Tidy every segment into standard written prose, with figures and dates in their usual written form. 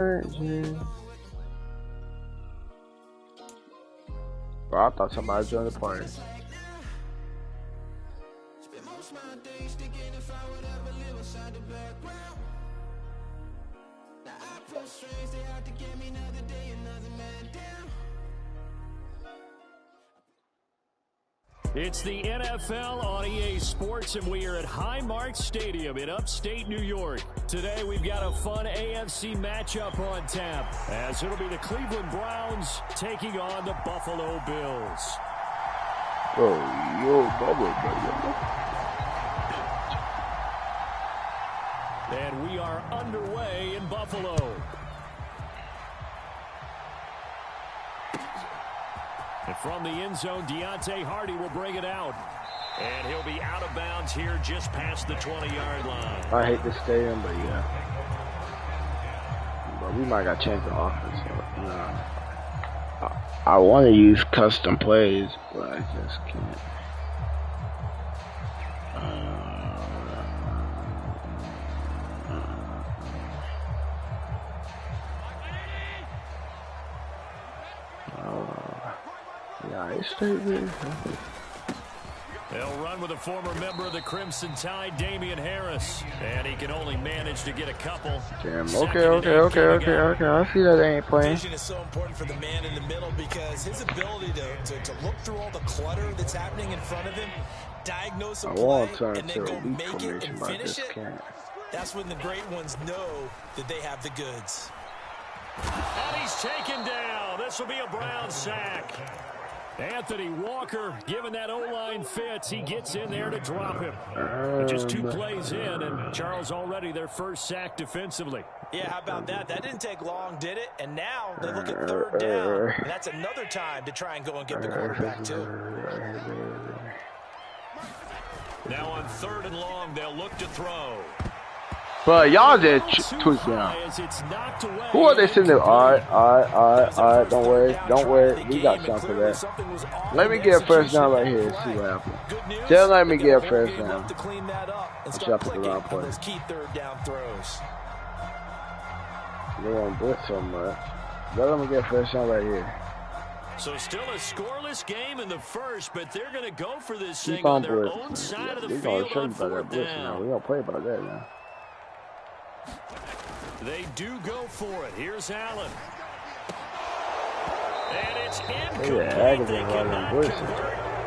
Bro, I thought somebody joined the party. It's the NFL on EA Sports, and we are at Highmark Stadium in upstate New York. Today, we've got a fun AFC matchup on tap, as it'll be the Cleveland Browns taking on the Buffalo Bills. Oh, yo, baby. And we are underway in Buffalo. And from the end zone, Deontay Hardy will bring it out. And he'll be out of bounds here just past the 20-yard line. I hate this stadium, but yeah. But we might got to change the offense. So, nah. I want to use custom plays, but I just can't. They'll run with a former member of the Crimson Tide, Damian Harris, and he can only manage to get a couple. Damn, okay. I see that they ain't playing. Vision is so important for the man in the middle because his ability to look through all the clutter that's happening in front of him, diagnose a play, and then go make it and finish it. That's when the great ones know that they have the goods. And he's taken down. This will be a Brown sack. Anthony Walker, given that O-line fits, he gets in there to drop him. Just 2 plays in, and Charles already their first sack defensively. Yeah, how about that? That didn't take long, did it? And now they look at 3rd down, and that's another time to try and go and get the quarterback, too. Now on 3rd and long, they'll look to throw. But y'all did tweak down. Who are they sitting there? All right. Don't worry. We got something for that. Let me get a first down right here and see what happens. Just let me get a first down. Let's jump it around play. They won't blitz so much. Let them get a first down right here. So still a scoreless game in the first, but they're going to go for this thing on their own side of the field on 4th down. We don't play about that now. They do go for it. Here's Allen. And it's incomplete. They cannot convert,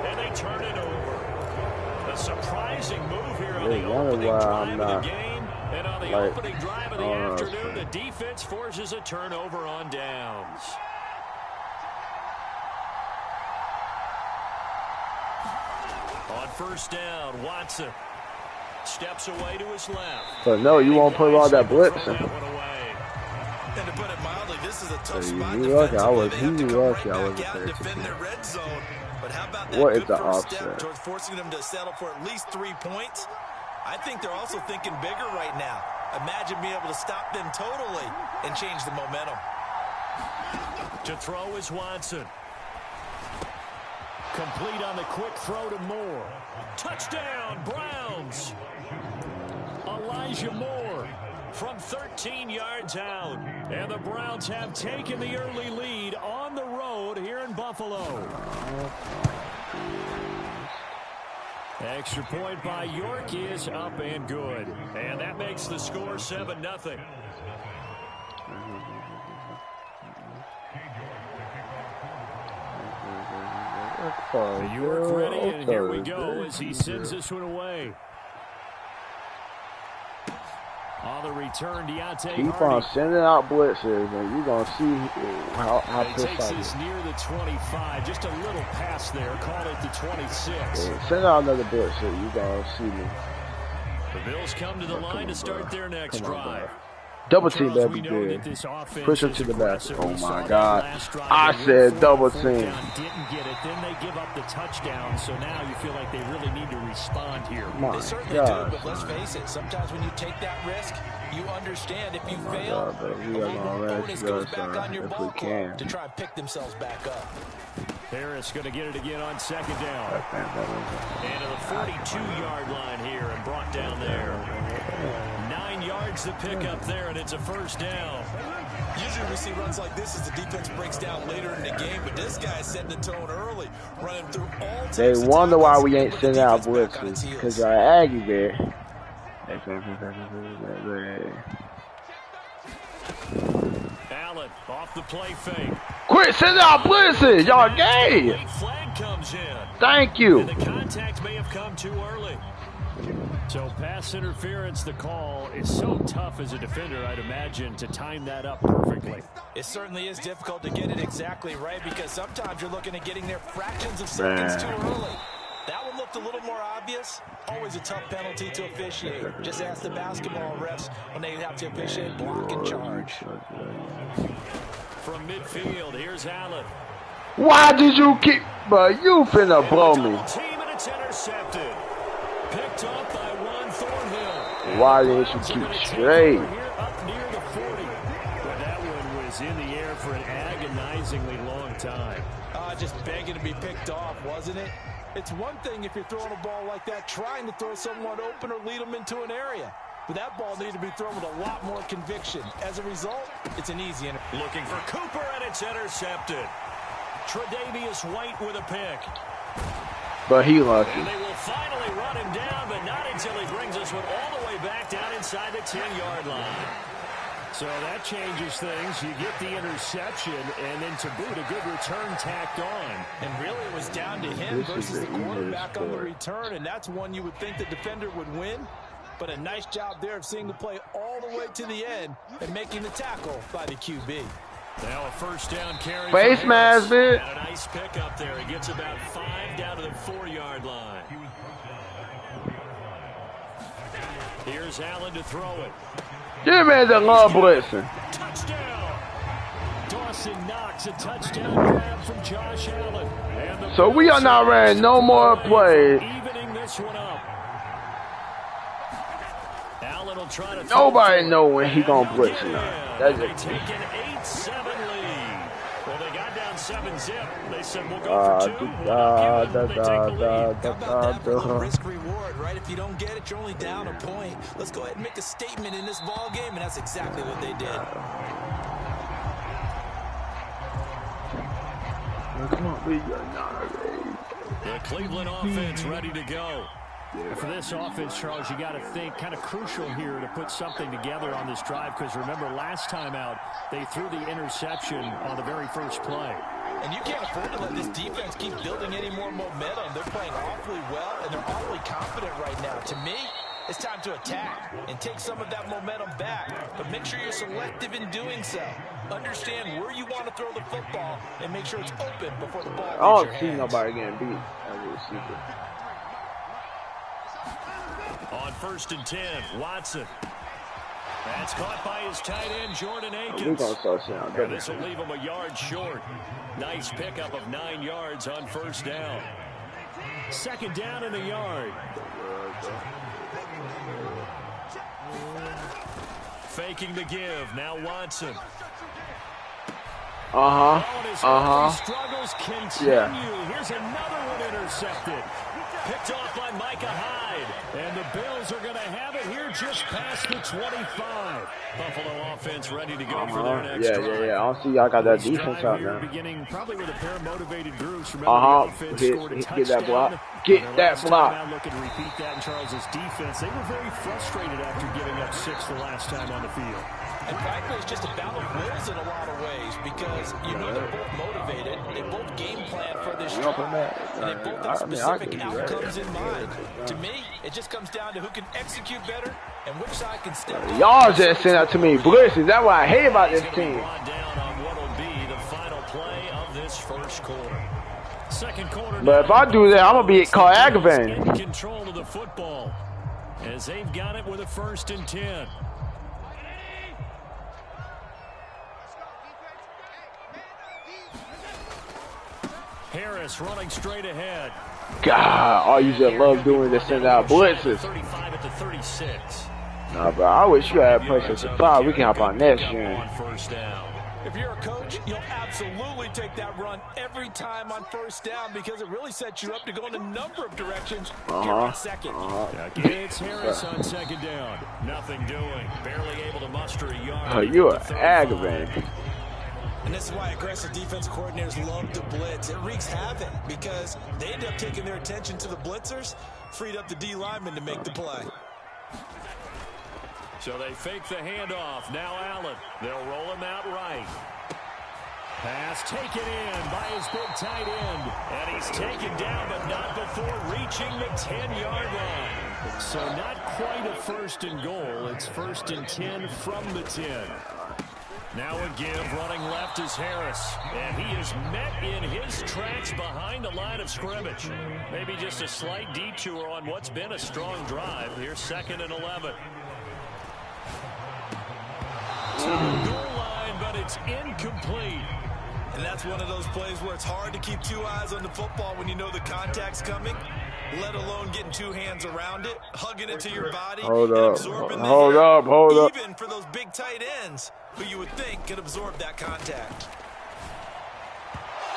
and they turn it over. A surprising move here on the opening drive of the game. And on the opening drive of the afternoon, the defense forces a turnover on downs. On 1st down, Watson steps away to his left. But no, you won't put all that blitz. And to put it mildly, this is a tough spot lucky. I was defend their red zone. But how about that what is the first offset? step towards forcing them to settle for at least 3 points? I think they're also thinking bigger right now. Imagine being able to stop them totally and change the momentum. To throw is Watson. Complete on the quick throw to Moore. Touchdown, Browns. Elijah Moore from 13 yards out. And the Browns have taken the early lead on the road here in Buffalo. Extra point by York is up and good. And that makes the score 7-0. York ready, and here we go as he sends this one away. On the return, Deontay Keep Hardy. on sending out blitzes, and you're going to see how He takes this near the 25. Just a little pass there. Call it the 26. Yeah, send out another blitz, so you're going to see me. The Bills come to the line to start their next drive. Double team, baby, good. Push up to the back. Oh, my God. I said double team. Didn't get it. Then they give up the touchdown, so now you feel like they really need to respond here. They certainly do, but let's face it. Sometimes when you take that risk, you understand if you fail, the bonus goes back on your ball club to try and pick themselves back up. Harris going to get it again on 2nd down. And to the 42-yard line here and brought down there. 9 yards to pick up there, and it's a 1st down. we see runs like this as the defense breaks down later in the game, but this guy is setting the tone early, running through all types They of wonder why tackles we ain't with sending the out defense back on blitzes its heels. because y'all aggravated. Allen off the play fake. Quit sending out blitzes, y'all gay. Late flag comes in. Thank you. And the contact may have come too early. So pass interference, the call is so tough as a defender, I'd imagine, to time that up perfectly. It certainly is difficult to get it exactly right because sometimes you're looking at getting there fractions of seconds too early. That one looked a little more obvious. Always a tough penalty to officiate. Just ask the basketball refs when they have to officiate block and charge. From midfield, here's Allen. Why did you keep? But you finna blow me. Team and it's intercepted. Picked up by one Thornhill. Why didn't you keep straight? Up near the 40. But that one was in the air for an agonizingly long time. Just begging to be picked off, wasn't it? It's one thing if you're throwing a ball like that, trying to throw someone open or lead them into an area. But that ball needed to be thrown with a lot more conviction. As a result, it's an easy Looking for Cooper, and it's intercepted. Tre'Davious White with a pick. But he lucky. And they will finally run him down, but not until he brings this one all the way back down inside the 10-yard line. So that changes things. You get the interception, and then to boot, a good return tacked on. And really, it was down to him versus the quarterback on the return, and that's one you would think the defender would win. But a nice job there of seeing the play all the way to the end and making the tackle by the QB. Now a first down carry. Face mask, man. And a nice pick up there. He gets about 5 down to the 4-yard line. Here's Allen to throw it. Give me the love blitzing. Touchdown. Dawson Knox, a touchdown grab from Josh Allen. And So we are not running no more plays. Evening this one up. Allen will try to Nobody know when he gonna blitz or not. That's they it. take an 8-7 lead. Well, they got down 7-zip. They said we'll go for 2. We'll not give them. They take the lead. How about that? Risk reward, right? If you don't get it, you're only down a point. Let's go ahead and make a statement in this ball game, and that's exactly what they did. The Cleveland offense ready to go. For this offense, Charles, you got to think kind of crucial here to put something together on this drive because remember last time out they threw the interception on the very first play. And you can't afford to let this defense keep building any more momentum. They're playing awfully well and they're awfully confident right now. To me, it's time to attack and take some of that momentum back. But make sure you're selective in doing so. Understand where you want to throw the football and make sure it's open before the ball leaves your hands. I don't see nobody getting beat as a receiver. On 1st and 10, Watson. That's caught by his tight end, Jordan Akins. We're going to start seeing This will leave him a yard short. Nice pickup of 9 yards on first down. 2nd down in a yard. Faking the give. Now Watson. Struggles continue. Yeah. Here's another one intercepted. Picked off by Micah Hyde. And the Bills are going to have it here just past the 25. Buffalo offense ready to go for their next drive. Yeah. I don't see y'all got that defense out now. Beginning probably with a pair of motivated groups. Remember, the offense scored a touchdown. Get that block. Get that block. Now looking to repeat that in Charles's defense. They were very frustrated after giving up 6 the last time on the field. And frankly, it's just a battle of wills in a lot of ways because you know they're both motivated. They both game plan for this drive. And they both have specific outcomes in mind. To me, it just comes down to who can execute better and which side can step up. Y'all just sent out to me blitzes. That's what I hate about this team. Down on what will be the final play of this first quarter. Second quarter. But if I do that, I'm gonna be called aggravating. Control of the football as they've got it with a 1st and 10. Harris running straight ahead. God, all you just love doing is send out blitzes. 35 at the 36. Nah, bro, I wish you had pressure to 5. We can hop on next gen. On first down. If you're a coach, you'll absolutely take that run every time on first down because it really sets you up to go in a number of directions here on second. Again, it's Harris on 2nd down. Nothing doing. Barely able to muster a yard. Oh, you are aggravating. And this is why aggressive defense coordinators love to blitz. It wreaks havoc because they end up taking their attention to the blitzers, freed up the D lineman to make the play. So they fake the handoff. Now Allen. They'll roll him out right. Pass taken in by his big tight end. And he's taken down, but not before reaching the 10-yard line. So not quite a 1st and goal. It's 1st and 10 from the 10. Now a give. Running left is Harris. And he is met in his tracks behind the line of scrimmage. Maybe just a slight detour on what's been a strong drive. Here's 2nd and 11. To the goal line, but it's incomplete. And that's one of those plays where it's hard to keep 2 eyes on the football when you know the contact's coming, let alone getting 2 hands around it, hugging it to your body, and absorbing the hit, even for those big tight ends who you would think could absorb that contact.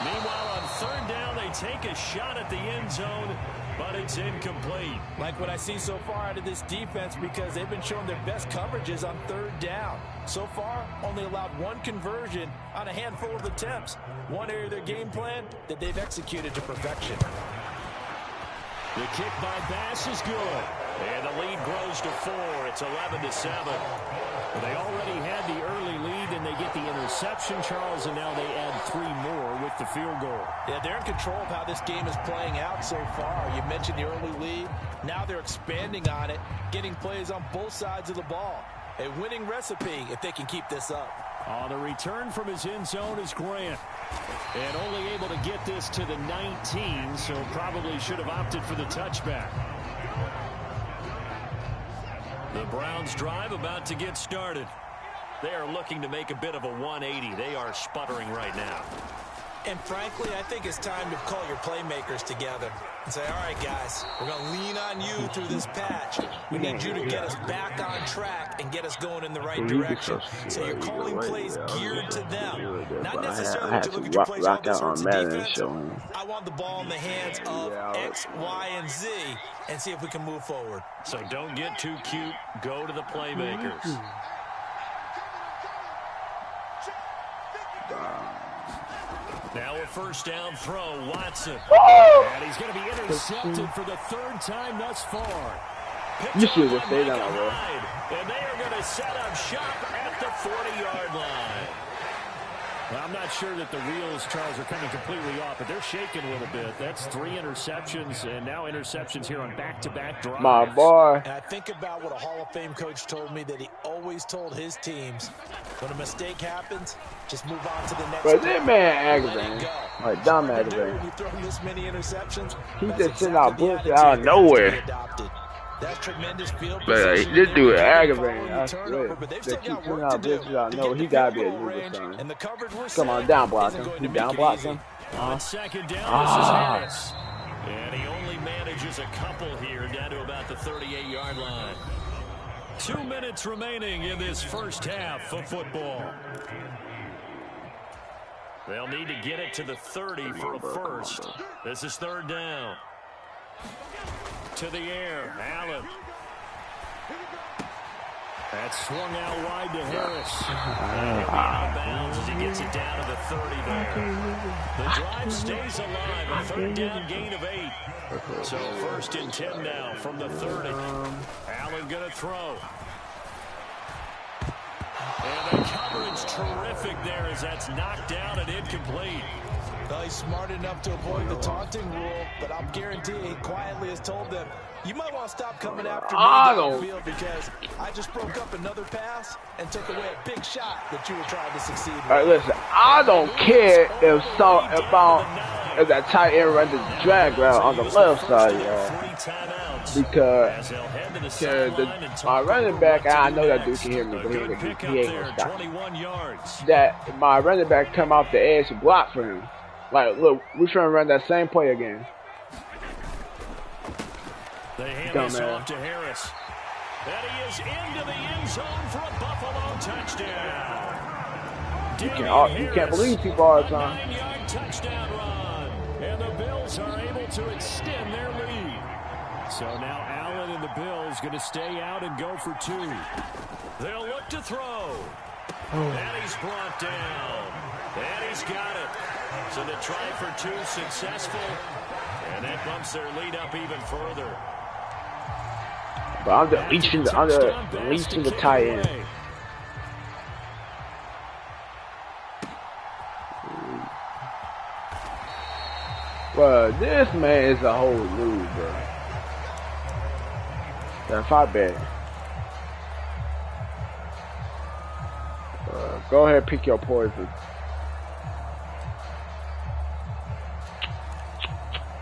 Meanwhile, on 3rd down, they take a shot at the end zone, but it's incomplete. Like what I see so far out of this defense, because they've been showing their best coverages on 3rd down. So far, only allowed 1 conversion on a handful of attempts. One area of their game plan that they've executed to perfection. The kick by Bass is good. And the lead grows to 4. It's 11-7. They already had the early lead, and they get the interception, Charles, and now they add 3 more with the field goal. Yeah, they're in control of how this game is playing out so far. You mentioned the early lead. Now they're expanding on it, getting plays on both sides of the ball. A winning recipe if they can keep this up. On the return from his end zone is Grant. And only able to get this to the 19, so probably should have opted for the touchback. The Browns drive about to get started. They are looking to make a bit of a 180. They are sputtering right now. And frankly, I think it's time to call your playmakers together and say, all right, guys, we're going to lean on you through this patch. We need you to get us back on track and get us going in the right direction. So you're calling plays geared to them. Not necessarily to look at your plays on this on defense. I want the ball in the hands of X, Y, and Z and see if we can move forward. So don't get too cute. Go to the playmakers. Now a 1st down throw, Watson. And he's going to be intercepted for the 3rd time thus far. You should have stayed down there. And they are going to set up shop at the 40-yard line. Well, I'm not sure that the wheels, Charles, are coming completely off, but they're shaking a little bit. That's 3 interceptions, and now interceptions here on back-to-back drives. My boy. And I think about what a Hall of Fame coach told me that he always told his teams, when a mistake happens, just move on to the next. But that man aggravating. Like, dumb aggravating. When you throw this many interceptions, he just sent out bullshit out of nowhere. That's tremendous field position. This dude aggravating. I swear. They keep sending out bullshit out of nowhere. He gotta be a user son. Come on, down block him. He down block him. On 2nd down, this is Harris. And he only manages a couple here down to about the 38-yard line. 2 minutes remaining in this 1st half of football. They'll need to get it to the 30 for a 1st. This is 3rd down. To the air, Allen. That's swung out wide to Harris. And he'll be out of bounds as he gets it down to the 30 there. The drive stays alive. A 3rd down gain of 8. So 1st and 10 now from the 30. Allen going to throw. And the coverage terrific there as that's knocked down and incomplete. Well, he's smart enough to avoid the taunting rule, but I'm guaranteeing he quietly has told them, you might want to stop coming after me down the field because I just broke up another pass and took away a big shot that you were trying to succeed with. All right, listen, I don't care if that tight end runs the drag route on the left side, y'all. Because my running back, I know that dude can hear me, but he ain't gonna stop. That my running back come off the edge to block for him. Like, look, we're trying to run that same play again. They hand this off to Harris. And he is into the end zone for a Buffalo touchdown. You can't believe people all the time. 9-yard touchdown run. And the Bills are able to extend their lead. So now Allen and the Bills going to stay out and go for 2. They'll look to throw. And he's brought down. And he's got it. So the try for two successful. And that bumps their lead up even further. But I'm deleting the tight end. Well, this man is a whole noob, bro. That's my bad. Go ahead, pick your poison.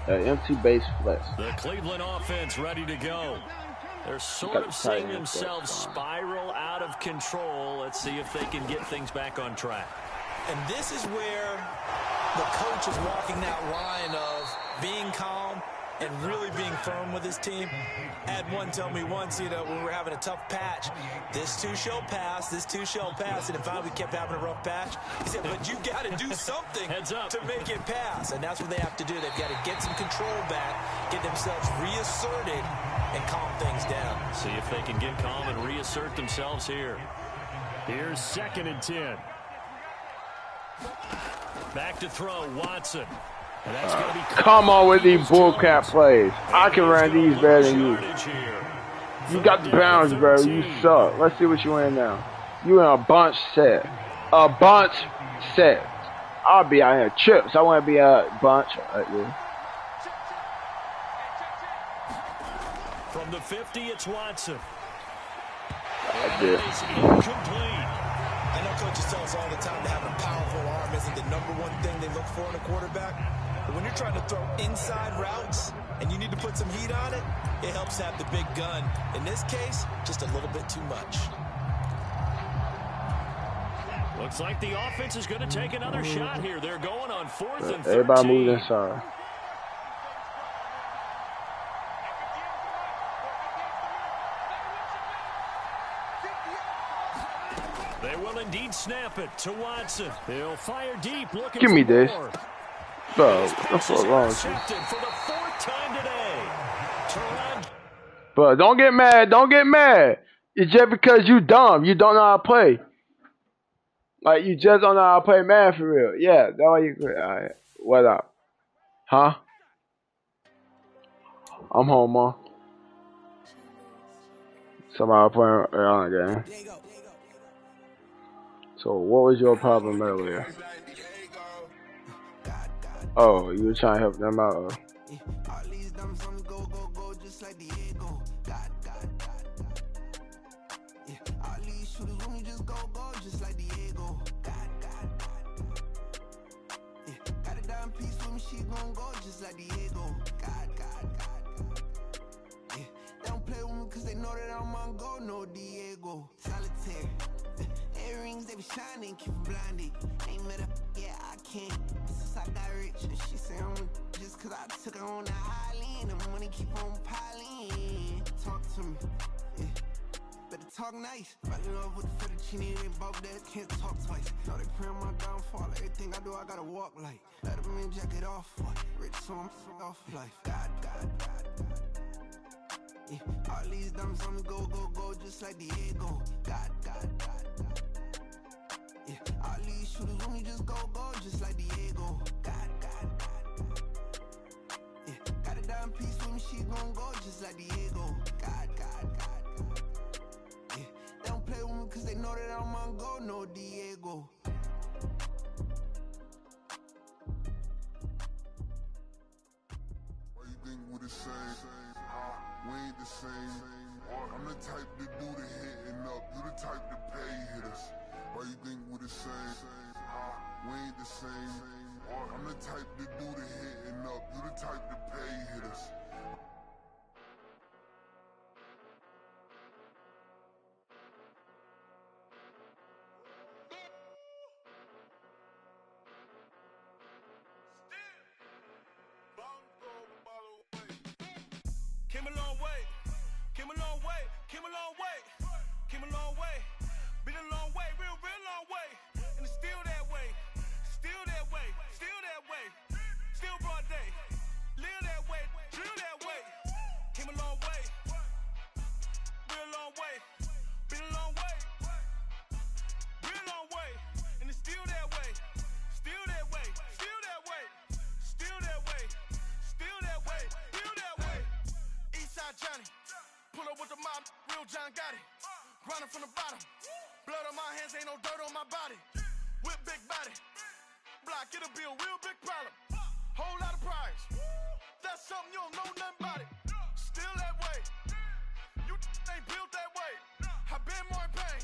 Empty base flex. The Cleveland offense ready to go. They're sort of seeing themselves spiral out of control. Let's see if they can get things back on track. And this is where the coach is walking that line of being calm and really being firm with his team. Had one tell me once, you know, when we were having a tough patch, this too shall pass, this too shall pass. And in fact, we kept having a rough patch. He said, but you got to do something to make it pass. And that's what they have to do. They've got to get some control back, get themselves reasserted, and calm things down. See if they can get calm and reassert themselves here. Here's 2nd and 10. Back to throw, Watson. And that's gonna be come on with these bullcrap plays. I can run these better than you. You got the bounds, bro. You suck. Let's see what you in now. You in a bunch set. A bunch set. I'll be out here chips. I want to be a bunch. Yeah. From the 50, it's Watson. I did. It's incomplete. I know coaches tell us all the time that having a powerful arm isn't the #1 thing they look for in a quarterback. But when you're trying to throw inside routes and you need to put some heat on it, it helps have the big gun. In this case, just a little bit too much. Looks like the offense is going to take another shot here. They're going on 4th and 13. Everybody move inside. They will indeed snap it to Watson. He'll fire deep. Looking give me for this. more. Bro, what's wrong with you? For the 4th time today. But don't get mad. Don't get mad. It's just because you dumb. You don't know how to play. Like, you just don't know how to play man for real. Yeah, that's why you quit. Alright. What up? Huh? I'm home, Mom. Somebody playing on a game. So, what was your problem earlier? Oh, you were trying to help them out. Don't play with me cause they know that I'm on go, no Diego. Solitaire. Earrings, they be shining, keep blinded. Ain't met up, yeah, I can't. Since I got rich, and she say I'm just cause I took her on the island. The money keep on piling. Talk to me, yeah. Better talk nice. Fell in love with the fettuccine, they both that can't talk twice. Know they pray on my downfall, everything I do, I gotta walk like. Let them in, jack it off, rich, so I'm off life. God. Yeah, all these diamonds on me go, just like Diego. God. Yeah, all these shooters on me just go, just like Diego. God. Yeah, got a dime piece with me, she gon' go just like Diego. God. Yeah, they don't play with me cause they know that I'm on go, no Diego. Why you think we the same? We ain't the same. I'm the type to do the hitting up. You the type to pay hitters. Why you think we the same? We ain't the same. I'm the type to do the hitting up. You the type to pay hitters. Came a long way, came a long way, came a long way, came a long way, been a long way, real long way, and it's still that way, still that way, still that way, still broad day, live that way, drill that way. with big body. Block, it'll be a real big problem. Whole lot of prize. That's something you don't know nothing about it. Still that way. You ain't built that way. I been more in pain.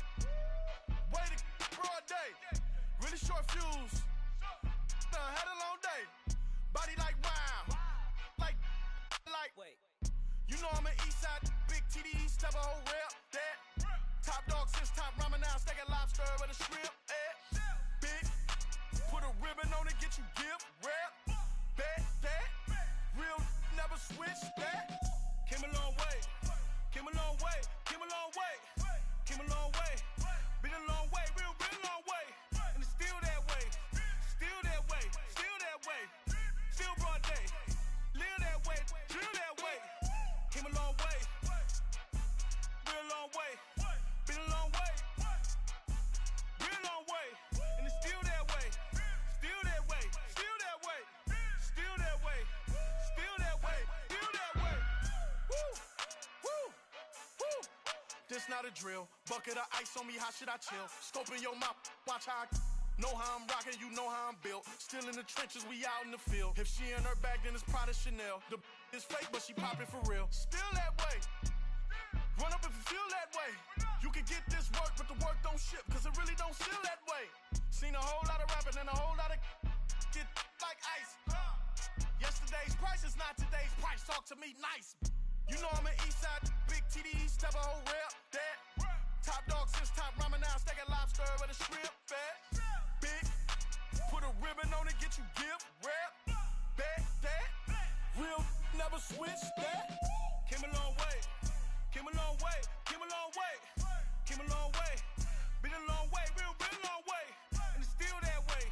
Waited broad day. Really short fuse. Done had a long day. Body like wow. Like. Wait. You know I'm an east side big TDE, step a whole rep. That. Top dog since top ramen now. Steak and lobster with a shrimp. Big. Put a ribbon on it, get you gift. Rep. That. Real never switch that. Came a long way. Came a long way. Came a long way. Came a long way. Been a long way. Real long way. And it's still that way. Still that way. Still that way. Still broad day. Live that way. Drill that way. Came a long way. Real long way. Been a long way. Real long way. And it's still that way. Still that way. Still that way. Still that way. Still that way. Still that way. Woo. Woo. Woo. This not a drill. Bucket of ice on me, how should I chill? Scope in your mouth, watch how I know how I'm rocking, you know how I'm built. Still in the trenches, we out in the field. If she in her bag, then it's Prada Chanel. The is fake, but she popping for real. Still that way. Run up if you feel that way. You can get this work, but the work don't ship, cause it really don't feel that way. Seen a whole lot of rapping and a whole lot of get like ice. Yesterday's price is not today's price. Talk to me nice. You know I'm an east side big TDE, step a whole rep. That. Top dog since top ramen now. Steak and lobster with a shrimp. Big. Put a ribbon on it, get you gift. Rep. That. Real never switch that. Came a long way. Came a long way. Came a long way. Came a long way. Been a long way. Real long way. And it's still that way.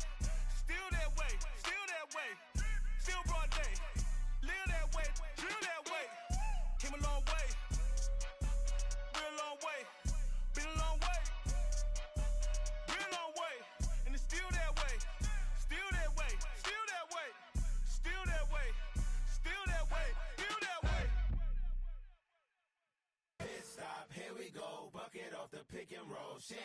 Still that way. Still that way. Still broad day. Live that way. Drill that way. Came a long way. Real long way. Been a long way. Real long way. And it's still that way. Still that way. Still that way. Still that way. Still that way. Still that way. Pit stop, here we go. Bucket off the pick and roll. Shit,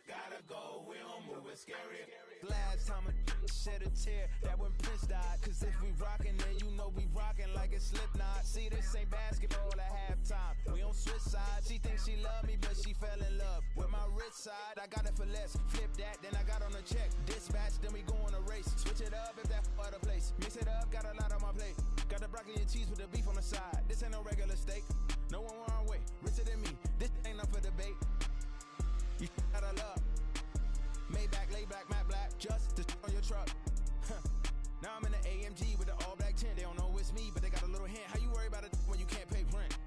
gotta go. We don't move it scary. Last time a shed a tear, that when Prince died. Cause if we rockin', then you know we rockin' like it's Slipknot. See, this ain't basketball at halftime. We don't switch sides. She thinks she love me, but she fell in love with my rich side. I got it for less. Flip that, then I got on a check. Dispatch, then we go on a race. Switch it up if that other place. Mix it up, got a lot on my plate. Got the broccoli and cheese with the beef on the side. This ain't no regular steak. No one wrong way. Richer than me. This ain't up for debate. You got a love. Maybach, lay back, matte black. Just to on your truck. Now I'm in the AMG with the all black tint. They don't know it's me, but they got a little hint. How you worry about it when you can't pay rent?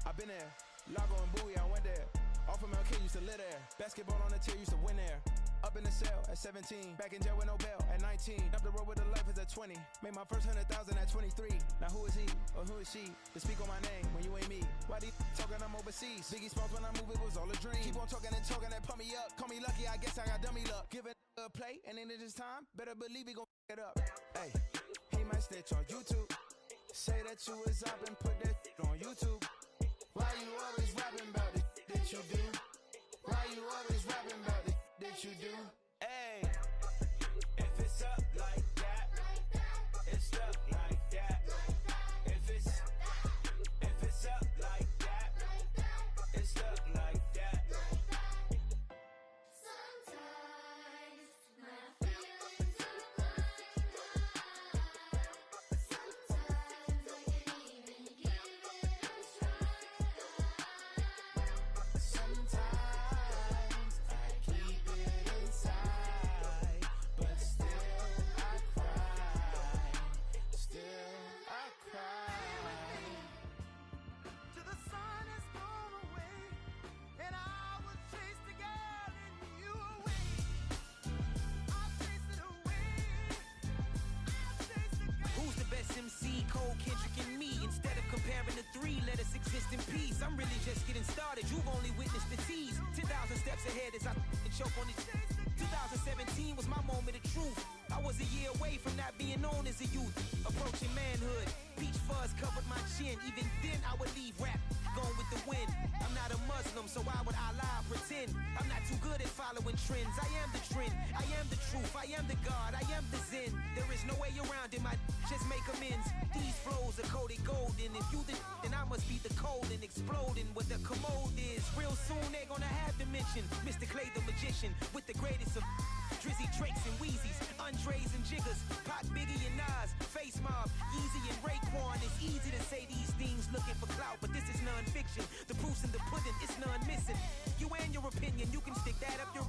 I've been there. Lago and Bowie, I went there. Off of MLK, used to live there. Basketball on the tier, used to win there. Up in the cell at 17. Back in jail with no bail at 19. Up the road with the life is at 20. Made my first 100,000 at 23. Now who is he or who is she to speak on my name when you ain't me? Why they talking I'm overseas? Biggie Smalls when I move, it was all a dream. Keep on talking and pump me up. Call me lucky, I guess I got dummy luck. Give it a play and then it's time. Better believe he gon' it up. Hey, he might stitch on YouTube. Say that you was up and put that on YouTube. Why you always rapping about it that you do? Why you always rapping about it that you do? Hey, If it's up like that, it's up like that. If it's up like that, it's up like that. Sometimes my feelings are blind. Sometimes I can't even give it a try. sometimes I keep it inside, but still I cry. Still I cry. Till the sun has gone away, and I will chase the girl and you away. I'll chase it away. I'll chase the girl. Who's the best MC? Cole, Kendrick, and me. Instead of comparing the three, let us exist in peace. I'm really just getting started. You've only witnessed the tease. 10,000 steps ahead as I choke on it. 2017 was my moment of truth. I was a year away from not being known as a youth. Approaching manhood. Peach fuzz covered my chin. Even then I would leave rap going with the wind. I'm not a Muslim, so why would Allah pretend? I'm not too good at following trends. I am the trend. I I am the God, I am the Zen. There is no way around it, my just make amends. These flows are coated golden. If you the then I must be the cold and exploding what the commode is. Real soon they gonna have to mention Mr. Clay the magician with the greatest of Drizzy, Drakes, and Wheezies, Andres and Jiggers, Pac, Biggie, and Nas, Face Mob, Yeezy, and Raekwon. It's easy to say these things looking for clout, but this is non-fiction. The proof's in the pudding, it's none missing. You and your opinion, you can stick that up your...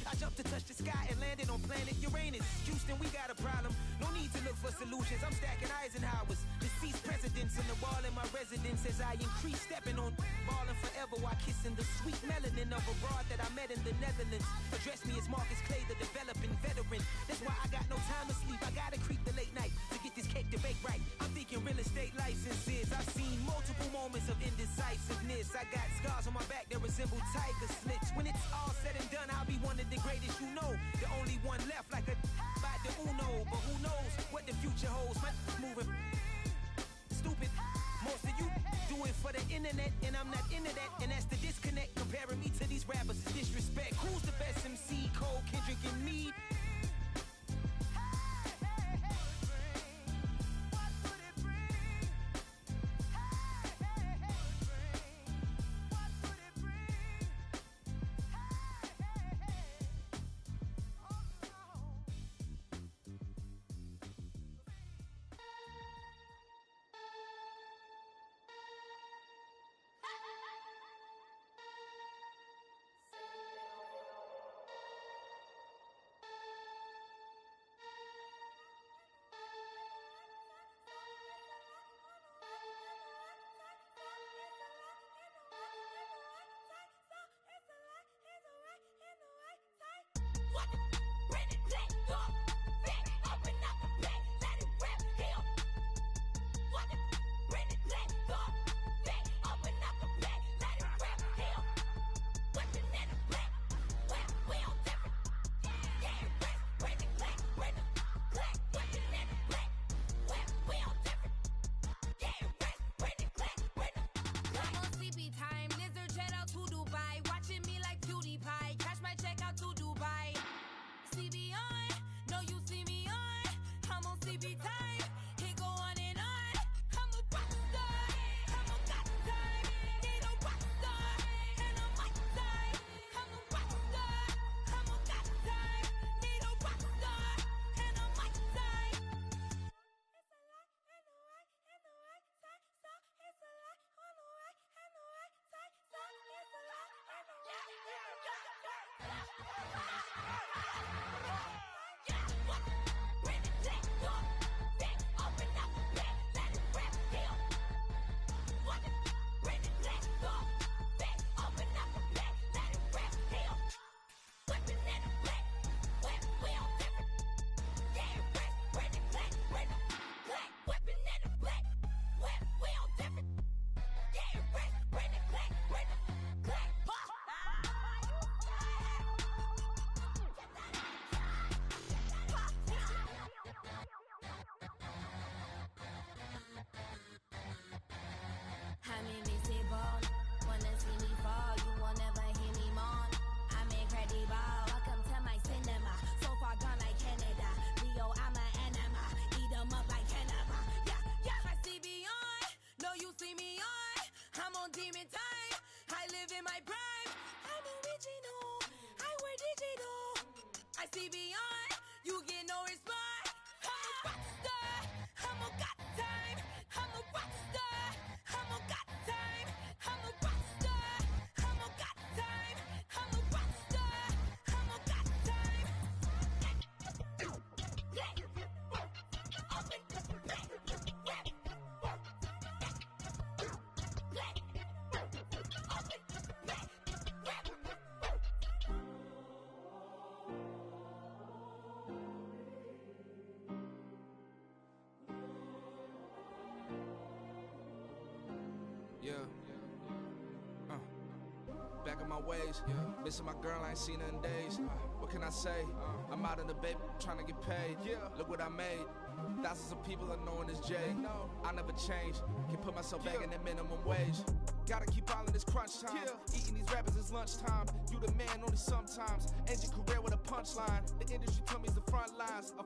I jumped to touch the sky and landed on planet Uranus. Houston, we got a problem. No need to look for solutions. I'm stacking Eisenhowers. Deceased presidents on the wall in my residence as I increase stepping on ballin' forever while kissing the sweet melanin of a broad that I met in the Netherlands. Address me as Marcus Clay, the developing veteran. That's why I got no time to sleep. I gotta creep the late night to get this cake to bake right. I'm thinking real estate licenses. I've seen multiple moments of indecisiveness. I got scars on my back that resemble tiger slits. When it's all said and done, I'll be one of the greatest you know. The only one left like a by the Uno. But who knows what the future holds? My moving stupid. Most of you do it for the internet, and I'm not into that. And that's the disconnect. Comparing me to these rappers is disrespect. Who's the best MC? Cole, Kendrick, and me? Back in my ways, missing my girl, I ain't seen her in days. What can I say? I'm out in the baby, trying to get paid. Look what I made. Thousands of people are knowing this Jay. I never change. Can put myself back in that minimum wage. Gotta keep all in this crunch time. Eating these rappers is lunchtime. You the man only sometimes. End your career with a punchline. The industry tell me it's the front lines. I'm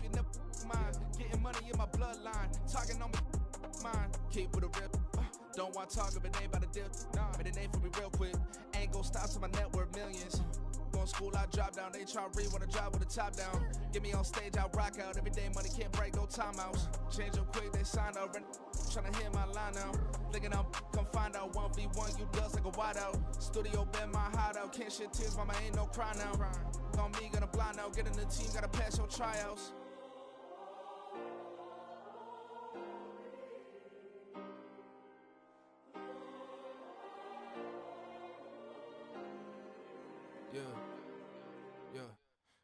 in the mind, getting money in my bloodline. Talking on me, mine. Keep with a real. Don't want to talk if it ain't about the deal. Nah, but it ain't for me real quick. Ain't gon' stop till my net worth millions. Going school, I drop down. They try to read when I drop with the top down. Get me on stage, I rock out. Every day money can't break, no timeouts. Change up quick, they sign up. Tryna hear my line now. Thinking I'm come find out 1v1, you dust like a wide out. Studio been my hideout. Can't shed tears, mama ain't no cry now. On me, gonna blind out. Get in the team, gotta pass your tryouts. Yeah.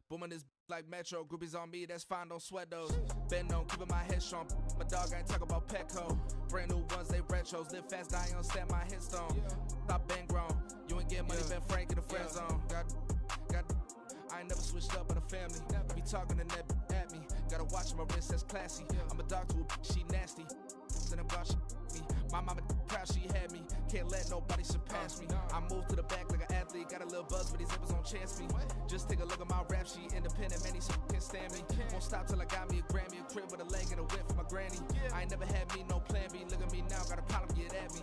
Booming this like Metro. Groupies on me, that's fine, don't sweat those. Bend on, keeping my head strong. My dog ain't talk about Petco. Brand new ones, they retros. Live fast, die on set my headstone. Stop been grown. You ain't get money, been Frank in the friend zone. Got. I ain't never switched up on the family. Be talking to that at me. Gotta watch my wrist, that's classy. I'm a dog to a she nasty. Then I'm gone, she me. My mama proud she had me. Can't let nobody surpass me. I moved to the back like an athlete. Got a little buzz, but these zippers on chance me. Just take a look at my rap sheet. Independent, man, these can't stand me. Won't stop till I got me a Grammy. A crib with a leg and a whip for my granny. I ain't never had me no plan B. Look at me now, got a problem, get at me.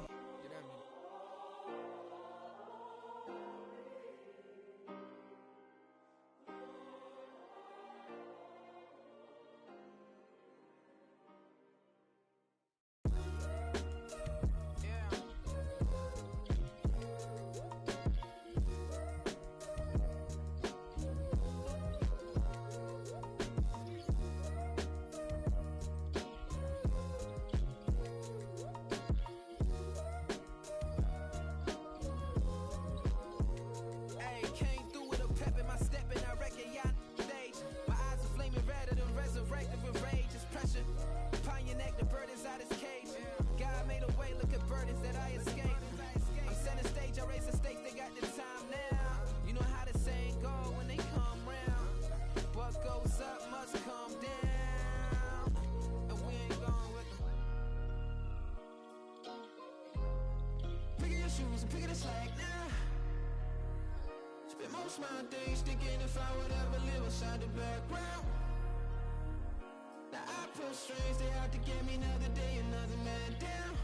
My days thinking if I would ever live inside the background. Now I pull strings, they out to get me another day, another man down.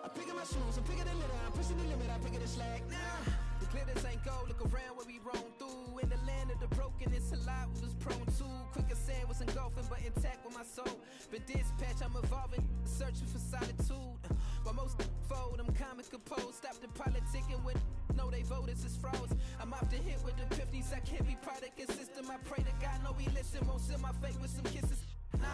I'm picking my shoes, I'm picking the litter, I'm pushing the limit, I'm picking the slack now. The glitters ain't gold, look around where we roam through. In the land of the broken, it's a lot we was prone to. Quicker sand was engulfing, but intact with my soul. But dispatch, I'm evolving, searching for solitude. But most fold, I'm comic composed. Stop the politicking with no, they voters is frauds. I'm off the hit with the 50s, I can't be product and system. I pray to God, no, he listen, won't seal my fate with some kisses. Nah,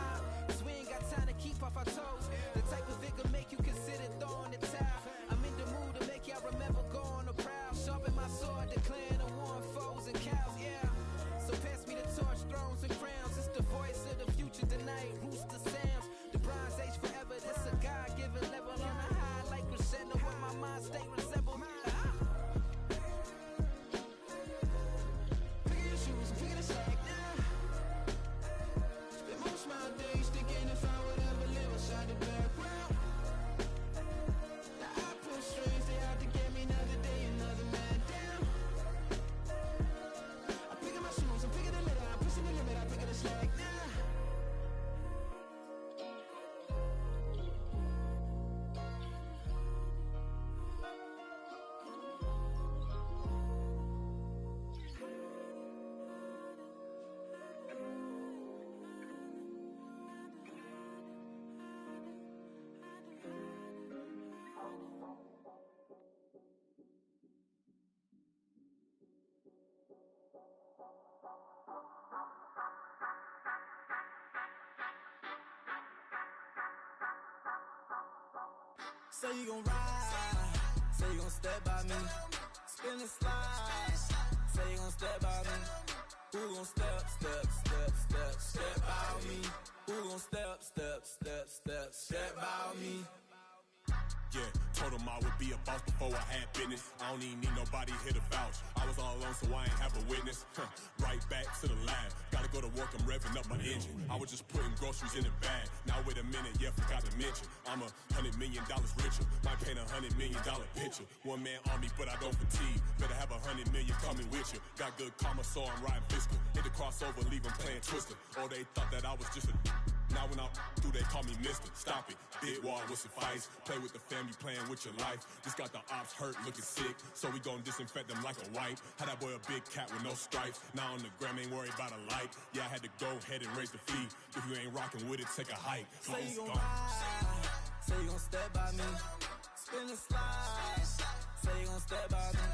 cause we ain't got time to keep off our toes. The type of vigor make you consider throwing the towel. I'm in the mood to make y'all remember going the proud. Sharpen my sword, declaring the war on foes and cows, yeah. So pass me the torch, thrones and crowns. It's the voice of the future tonight, rooster sounds. The Bronze Age forever, this a God-given level. On a high like crescendo, where my mind state resemble. Say you gon' ride, say you gon' step by me, spin and slide, say you gon' step by me, who gon' step by me, who gon' step by me, yeah, Told him I would be a boss before I had business. I don't even need nobody here to vouch. I was all alone, so I ain't have a witness. Right back to the lab. Gotta go to work, I'm revving up my engine. I was just putting groceries in the bag. Now wait a minute, yeah, forgot to mention. I'm $100 million richer. Might paint $100 million picture. One man army, but I don't fatigue. Better have 100 million coming with you. Got good karma, so I'm riding fiscal. Hit the crossover, leave them playing Twister. Oh, they thought that I was just a... Now when I do, they call me Mister. Stop it. Big wall with some fights. Play with the family, playing with your life. This got the ops hurt, looking sick. So we gon' disinfect them like a wipe. Had that boy a big cat with no stripes. Now on the gram, ain't worried about a light. Yeah, I had to go ahead and raise the fee. If you ain't rocking with it, take a hike. Say you gon' ride. Say you gon' step by me. Spin and slide. Say you gon' step by me.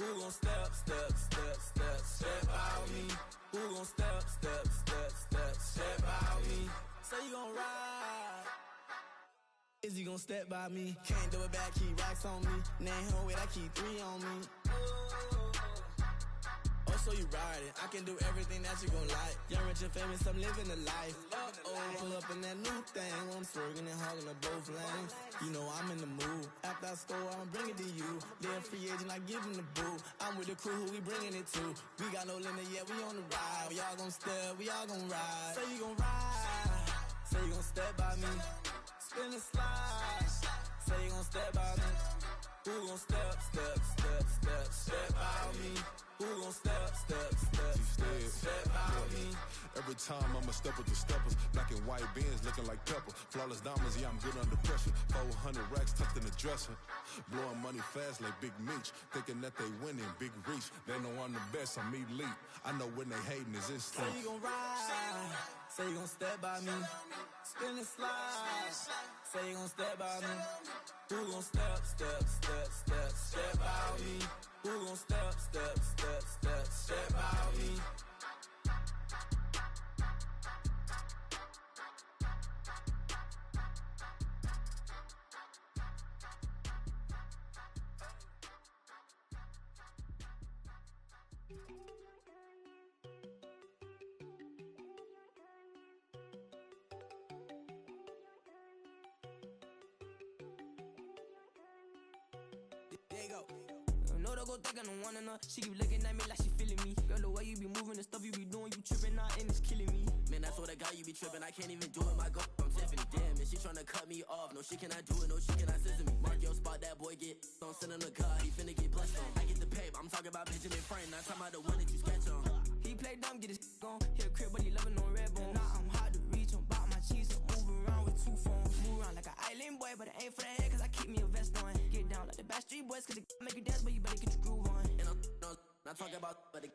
Who gon' step by me? Who gon' step by me? Say you gon' ride. Is he gon' step by me? Can't do it back, keep racks on me. Name home with I keep 3 on me. Oh, so you riding. I can do everything that you gon' like. Young, rich, and famous, I'm living the life. Pull up in that new thing. When I'm swerving and hogging up both lanes. You know I'm in the mood. After I score, I'ma bring it to you. They're a free agent, I give him the boo. I'm with the crew, who we bringing it to. We got no limit, yeah, we on the ride. We all gon' step, we all gon' ride. Say you gon' ride. Say you gon' step by me. Spin and slide. Say you gon' step by me. Who gon' step by me? Who gon' step by me? Every time I'ma step with the steppers. Black and white beans looking like pepper. Flawless diamonds, yeah, I'm good under pressure. 400 racks tucked in the dresser. Blowing money fast like Big Meech. Thinking that they winning, big reach. They know I'm the best, I'm elite. I know when they hating is instinct. Say you gon' ride. Say you gon' step by me. Spin and slide. Say you gon' step by me. Who gon' step by me? Who gon' step by me? There you go. No, don't go think I don't want enough. She keep looking at me like she feeling me. Girl, the way you be moving, the stuff you be doing, you tripping out and it's killing me. Man, that's what I got, you be tripping. I can't even do it, my girl, I'm Tiffany. Damn, and she tryna cut me off. No shit cannot do it, no shit cannot scissor me. Mark your spot, that boy get on. Send him the car, he finna get blessed on. I get the paper, I'm talking about Benjamin Frank. Not talking about the one that you sketch on. He play dumb, get his on. Hit a crib, but he loving on red bone. Now I'm hard to reach, I'm bout my cheese. I'm moving around with 2 phones. Move around like an island boy, but it ain't for the head, cause I keep me a vest on. Get down like the Backstreet Boys, cause it make you dance, but you better get your groove on. And I'm not talking about, but it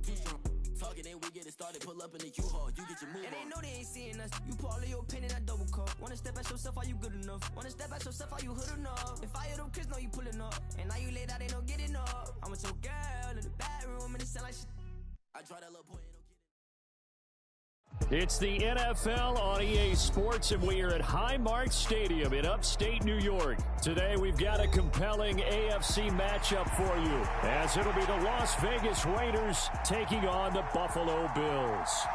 too strong. Talking and we get it started, pull up in the U-Haul, you get your move on. And they know they ain't seeing us. You pull all of your pen in that double cup. Wanna step at yourself, are you good enough? Wanna step at yourself, are you hood enough? If I hear them kids, know you pulling up. And now you laid out, they don't get enough. I'm with your girl in the bedroom, and it sound like shit. I draw that little boy and don't get it. It's the NFL on EA Sports, and we are at Highmark Stadium in upstate New York. Today, we've got a compelling AFC matchup for you, as it'll be the Las Vegas Raiders taking on the Buffalo Bills.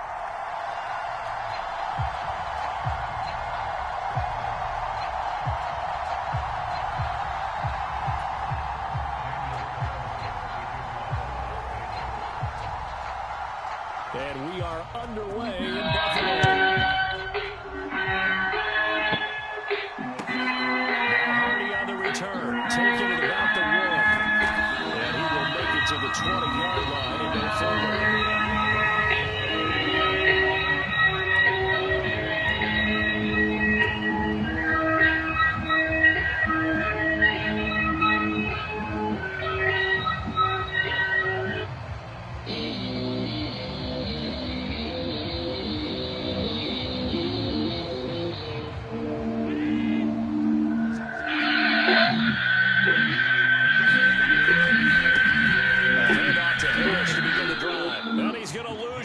And we are underway in Buffalo. Now Hardy on the return, taking it about the 1. And he will make it to the 20-yard line and go forward.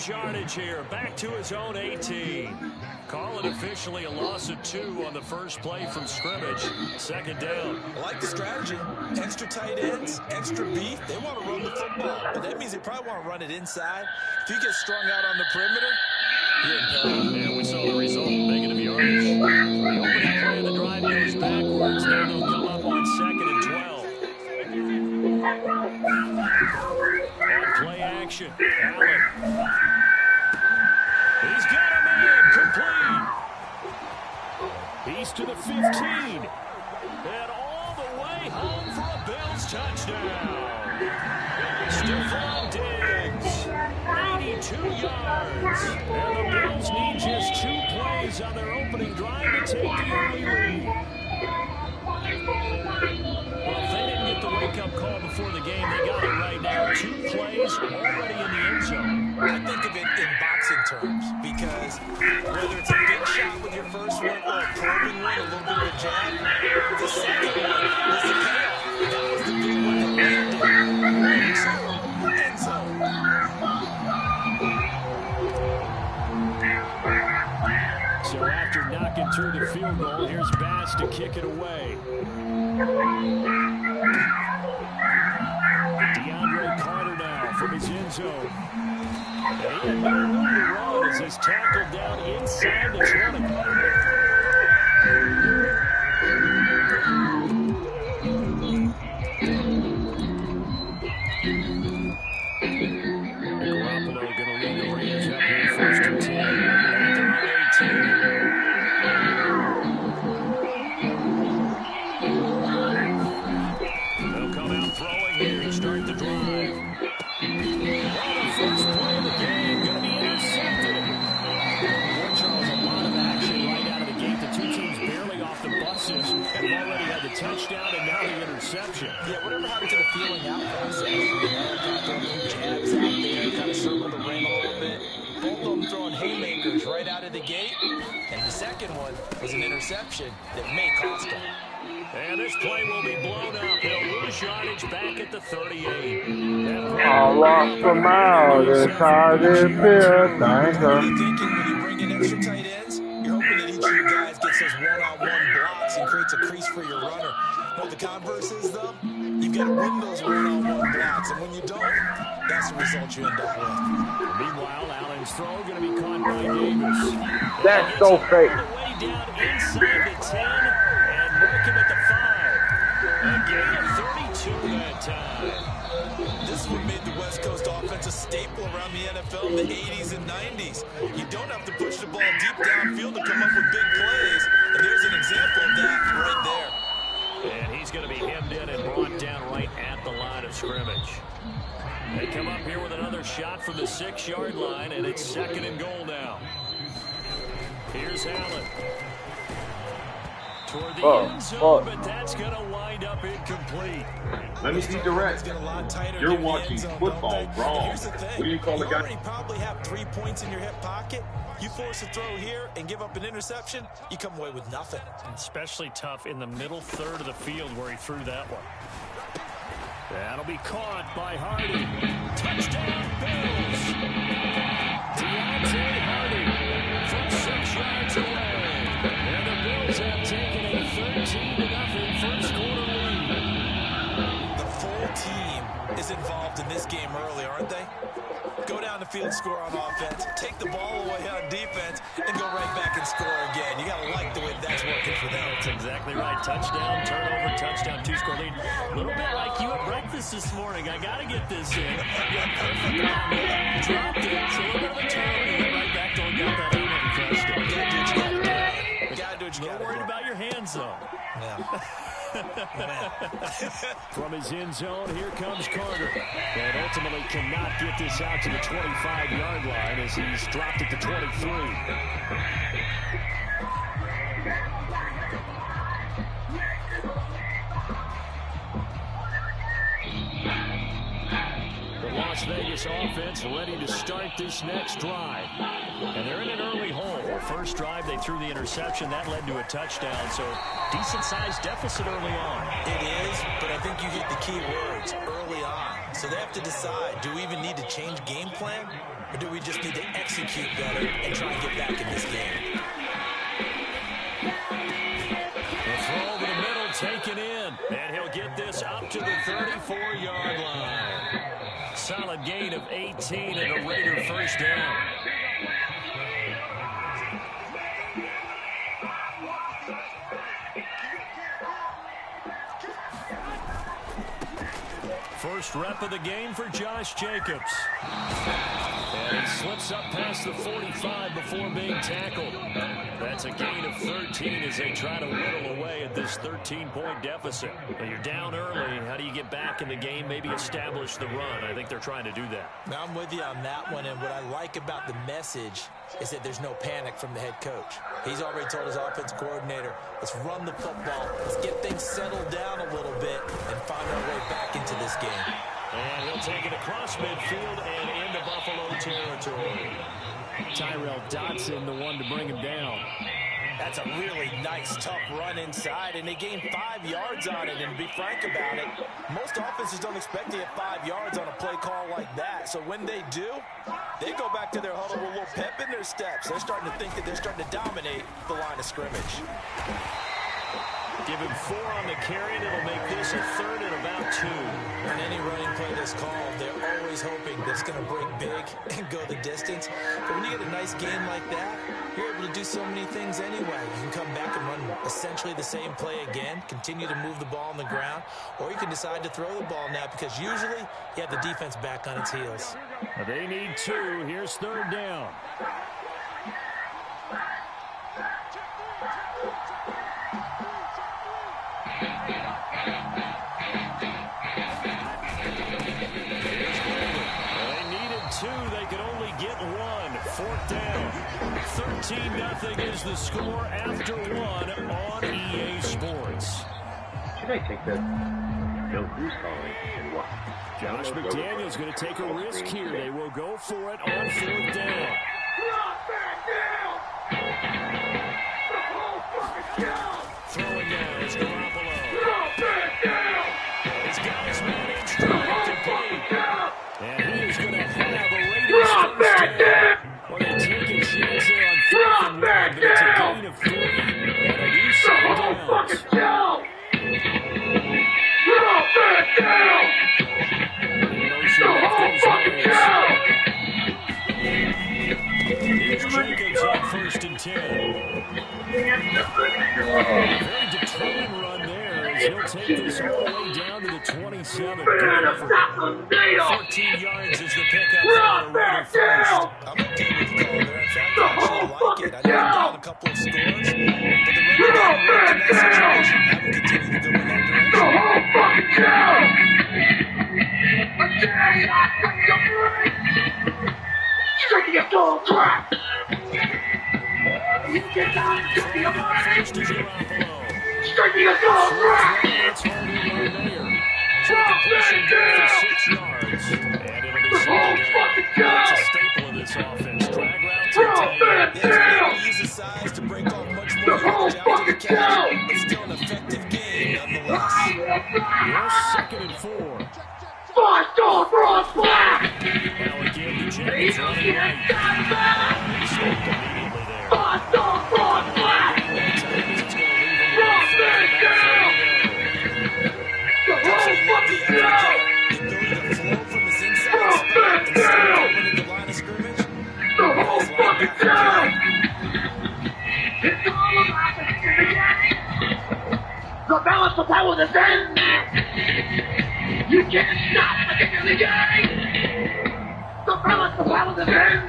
Yardage here, back to his own 18. Call it officially a loss of 2 on the first play from scrimmage. Second down. I like the strategy. Extra tight ends, extra beef. They want to run the football, but that means they probably want to run it inside. If you get strung out on the perimeter, you're in peril. And we saw the result, negative yardage. The opening play of the drive goes backwards. Now they'll come up On play action, Allen. He's got him in, complete. He's to the 15. And all the way home for a Bills touchdown. Stephon Diggs, 82 yards. And the Bills need just 2 plays on their opening drive to take the early lead. Well, if they didn't get the wake-up call before the game, they got it right now. 2 plays already in the end zone. I think of it in boxing terms because whether it's a big shot with your first one or a probing one, a little bit of a jab, the second one was the payoff. That was the big one that landed. 1-2, end zone. So after knocking through the field goal, here's Bass to kick it away. DeAndre Carter now from his end zone. And he had no room to run as he's tackled down inside the 20. Garoppolo going to lead the Raiders up here first and 10. At their own 18. They'll come out throwing here to start the drive. First play of the game, going to be intercepted. Boy, Charles, a lot of action right out of the gate. The 2 teams barely off the buses have already had the touchdown and now the interception. Yeah, whatever happened to the feeling out process? Kind of throwing some jabs out there, kind of circled the ring a little bit. Both of them throwing haymakers right out of the gate. And the second one was an interception that may cost them. And this play will be blown up. He'll lose yardage back at the 38. I lost the mile. That's how it feels. Thank What are you thinking when you bring in extra tight ends? You're hoping that each of you guys gets those one-on-one blocks and creates a crease for your runner. What the converse is, though, you've got to win those one-on-one blocks. And when you don't, that's the result you end up with. Meanwhile, Allen's throw going to be caught by Davis. That's so fake. Way down inside the 10 and mark him at the 5. A gain of 32 that time. This is what made the West Coast offense a staple around the NFL in the 80s and 90s. You don't have to push the ball deep downfield to come up with big plays. And there's an example of that right there. And he's going to be hemmed in and brought down right at the line of scrimmage. They come up here with another shot from the 6-yard line, and it's 2nd and goal now. Here's Allen. Toward the end zone, but that's going to wind up incomplete. Let me be direct. You're watching football wrong. What do you call the guy? You already probably have 3 points in your hip pocket. You force a throw here and give up an interception, you come away with nothing. Especially tough in the middle third of the field where he threw that one. That'll be caught by Hardy. Touchdown, Bills. Deontay Hardy from 6 yards away. And the Bills have taken a 13-0 first quarter lead. The full team is involved in this game early, aren't they? Go down the field, score on offense, take the ball away on defense, and go right back and score again. You got to like the way that's working for them. That's exactly right. Touchdown, turnover, touchdown, 2-score lead. A little bit like you at breakfast this morning. I got to get this in. Yeah, perfect on it. Dropped it. It's a little bit of a turn. And right back to got that in and crushed it. You got to do what you got to do. You got to do what you got to do. A little worried about your hands, though. Yeah. From his end zone, here comes Carter. And ultimately cannot get this out to the 25-yard line as he's dropped at the 23. The Las Vegas offense ready to start this next drive. And they're in an early hole. First drive, they threw the interception. That led to a touchdown. So decent-sized deficit early on. It is, but I think you hit the key words, early on. So they have to decide, do we even need to change game plan? Or do we just need to execute better and try and get back in this game? The throw over the middle taken in. And he'll get this up to the 34-yard line. Solid gain of 18 and a Raider first down. First rep of the game for Josh Jacobs. And he slips up past the 45 before being tackled. That's a gain of 13 as they try to whittle away at this 13-point deficit. When you're down early, how do you get back in the game, maybe establish the run? I think they're trying to do that. Now, I'm with you on that one, and what I like about the message is that there's no panic from the head coach. He's already told his offense coordinator, let's run the football, let's get things settled down a little bit and find our way back into this game. And he'll take it across midfield and into Buffalo territory. Tyrell Dodson, the one to bring him down. That's a really nice, tough run inside, and they gained 5 yards on it. And to be frank about it, most offenses don't expect to get 5 yards on a play call like that. So when they do, they go back to their huddle with a little pep in their steps. They're starting to think that they're starting to dominate the line of scrimmage. Give him 4 on the carry, and it'll make this a third and about 2. On any running play that's called, they're always hoping that it's going to break big and go the distance. But when you get a nice game like that, you're able to do so many things anyway. You can come back and run essentially the same play again, continue to move the ball on the ground, or you can decide to throw the ball now because usually you have the defense back on its heels. They need 2. Here's third down. They could only get 1. 4th down. 13-0 is the score after 1 on EA Sports. Should I take that? No, who's calling and what? Josh McDaniels going to take a risk here. They will go for it on 4th down. Throwing down is Garoppolo. His guys managed to complete. And he is going to have a Raiders first down. Well, they take a chance there on 4th and 1, but it's a gain of 3 and a new set of downs. Motion left goes Here's Jacobs on 1st and 10. Very determined run there as he'll take this all the way down to the 27. 14 yards is the pickup for the Raider first. I'm okay with the call there. In fact, I actually like it. I know I'm down a couple of scores, but the running game worked in that situation. I will continue to go in that It's a staple of this offense. Drag route to use the size to break off much more yardage after the catch, but still an effective game nonetheless. Yes, 2nd and 4. Now again to James running right. He stopped immediately there. The balance of power is in. You can't stop the kick in the game. The balance of power is in.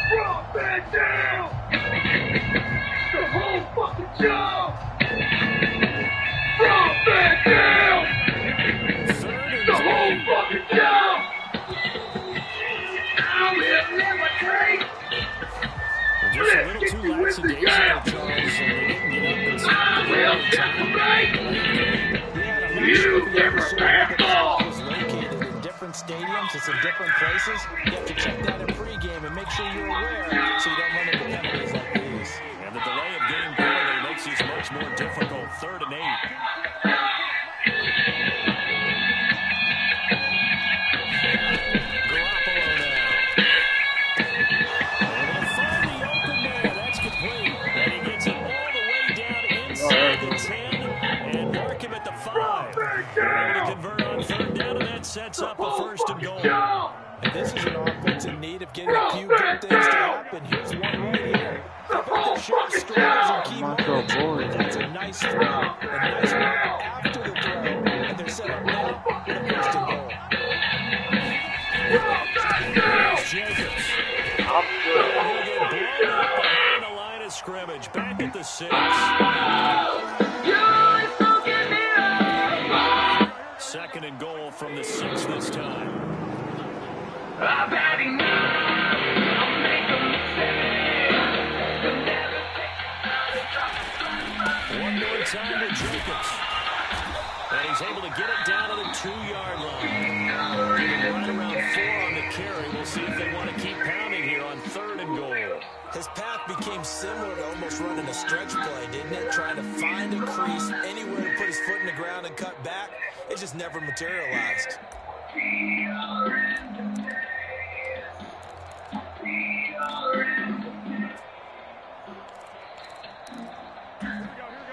Drop that down. The whole fucking show. Drop that down. The whole fucking show. Now we'll never take. Just a little too lackadaisical, Charles, so they didn't get up and stop the ball in time. You never back off. It's located in different stadiums. It's in different places. You have to check that in pregame and make sure you're aware so you don't run into penalties like these. And the delay of game penalty makes this much more difficult. 3rd and 8. Sets up a 1st and goal. And this is an offense in need of getting a few good things to happen. Here's one right here. They've got their short struggles and key moments. That's a nice throw. A nice run after the throw. And they're set up now with Jacobs. I'm good. He'll get blown up behind the line of scrimmage. Back at the 6. Second and goal from the 6 this time. One more time to Jacobs. And he's able to get it down to the 2-yard line. Giving right around 4 on the carry. We'll see if they want to keep pounding here on 3rd and goal. His path became similar to almost running a stretch play, didn't it? Trying to find a crease, anywhere to put his foot in the ground and cut back. It just never materialized.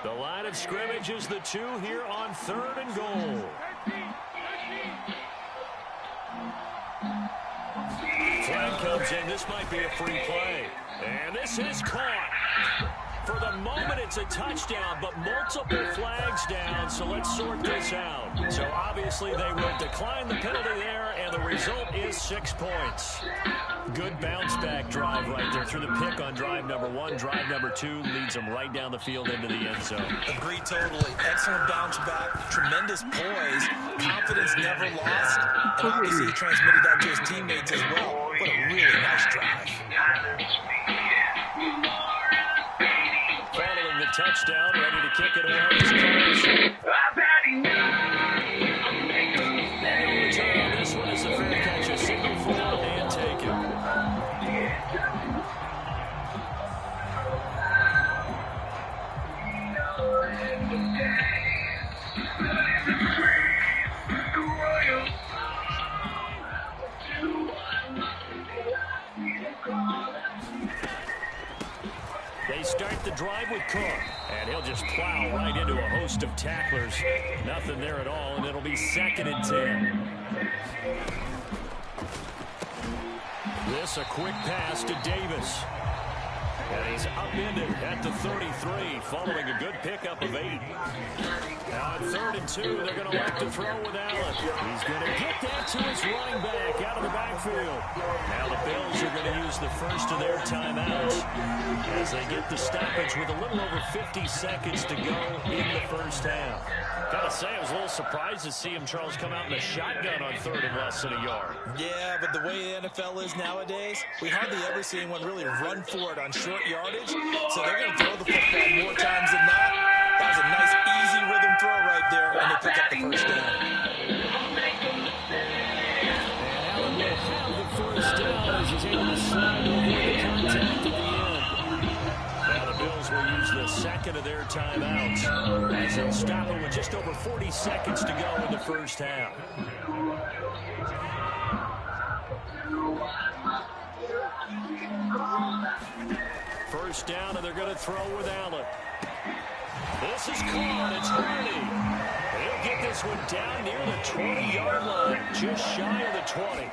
The line of scrimmage is the 2 here on 3rd and goal. Flag comes in. This might be a free play. And this is caught. For the moment, it's a touchdown, but multiple flags down, so let's sort this out. So obviously they will decline the penalty there, and the result is 6 points. Good bounce-back drive right there through the pick on drive number 1. Drive number 2 leads them right down the field into the end zone. Agree totally. Excellent bounce-back, tremendous poise, confidence never lost, and obviously he transmitted that to his teammates as well. What a really nice drive. Following the touchdown, ready to kick it away is Carson. No return on this one as the fair catch is signal for and taken. They start the drive with Cook, and he'll just plow right into a host of tacklers. Nothing there at all, and it'll be 2nd and 10. This a quick pass to Davis. And he's upended at the 33, following a good pickup of 8. Now at 3rd and 2, they're going to like to throw with Allen. He's going to get that to his running back out of the backfield. Now the Bills are going to use the first of their timeouts as they get the stoppage with a little over 50 seconds to go in the first half. Gotta say, I was a little surprised to see him, Charles, come out in a shotgun on 3rd and less than a yard. Yeah, but the way the NFL is nowadays, we hardly ever see anyone really run for it on short yardage, so they're going to throw the football more times than not. That was a nice, easy rhythm throw right there, and they pick up the first down. And Allen will have the first down as he's able to slide over the contact at the end. Now the Bills will use the second of their timeouts as they'll stop it with just over 40 seconds to go in the first half. First down, and they're going to throw with Allen. This is caught. It's Hardy. He'll get this one down near the 20-yard line, just shy of the 20.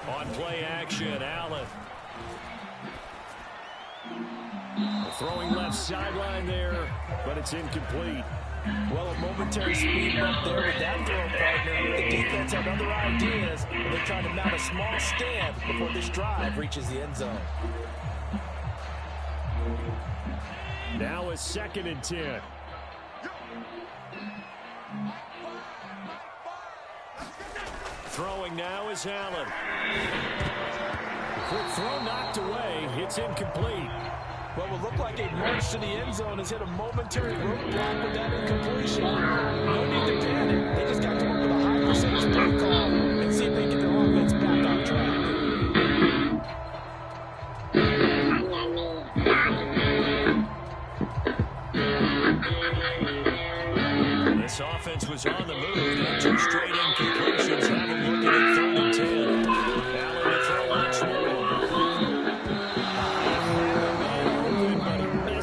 On play action, Allen. Throwing left sideline there, but it's incomplete. Well, a momentary speed bump there with that throw partner. The defense had other ideas, and they're trying to mount a small stand before this drive reaches the end zone. Now a 2nd and 10. Throwing now is Allen. Quick throw knocked away. It's incomplete. What will look like a march to the end zone has hit a momentary roadblock with that incompletion. No need to panic. They just got to work with a high percentage play call and see if they get their offense back on track. This offense was on the move. And 2 straight incompletions have them looking at 3rd and 10. Allen to throw once more.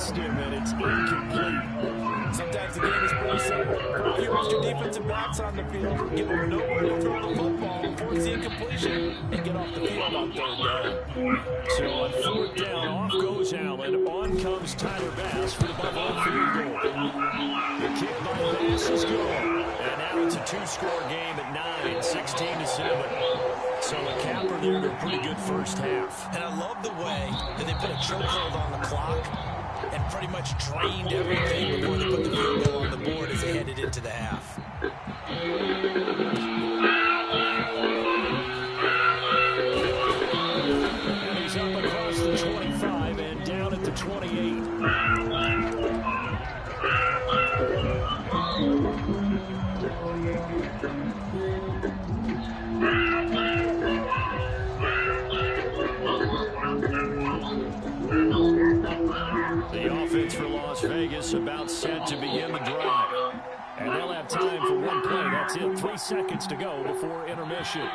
Him, and it's incomplete. Sometimes the game is pretty simple. Put your extra defensive backs on the field, give them nowhere to throw the football, force the incompletion, and get off the field on 3rd down. So on 4th down, off goes Allen. On comes Tyler Bass for the Buffalo field goal. The kick by Bass is good. And now now it's a two-score game at 9, 16-7. So a capper there to a pretty good first half. And I love the way that they put a chokehold on the clock and pretty much drained everything before they put the field goal on the board as they headed into the half. And he's up across the 25 and down at the 28. The offense for Las Vegas about set to begin the drive. And they'll have time for one play. That's it. 3 seconds to go before intermission.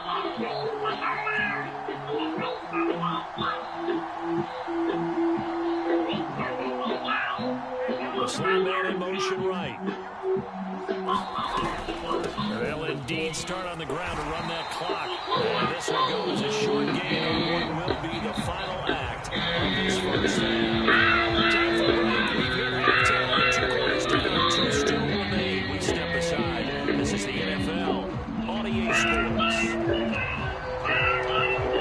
The slam man in motion right. They'll indeed start on the ground to run that clock. And this will go as a short gain on what will be the final act of this first half. Time for a break. We've hit halftime. 2 quarters down, 2 still remain. We step aside. This is the NFL on EA Sports.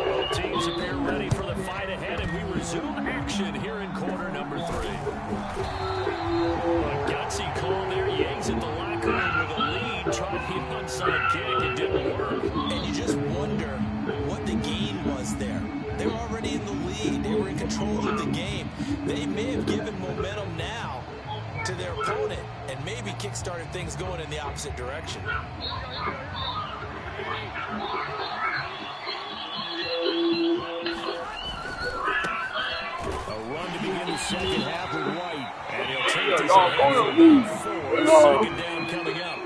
Both teams appear ready for the fight ahead, and we resume action here in quarter number 3. A gutsy call there. Yanks at the locker room with a lead. Tried the onside kick. It didn't work. And you just wonder what the gain was there. They were already in the lead. They were in control of the game. They may have given momentum now to their opponent and maybe kick-started things going in the opposite direction. A run to begin the second half with White. And he'll take this ahead for about 4. Second down coming up.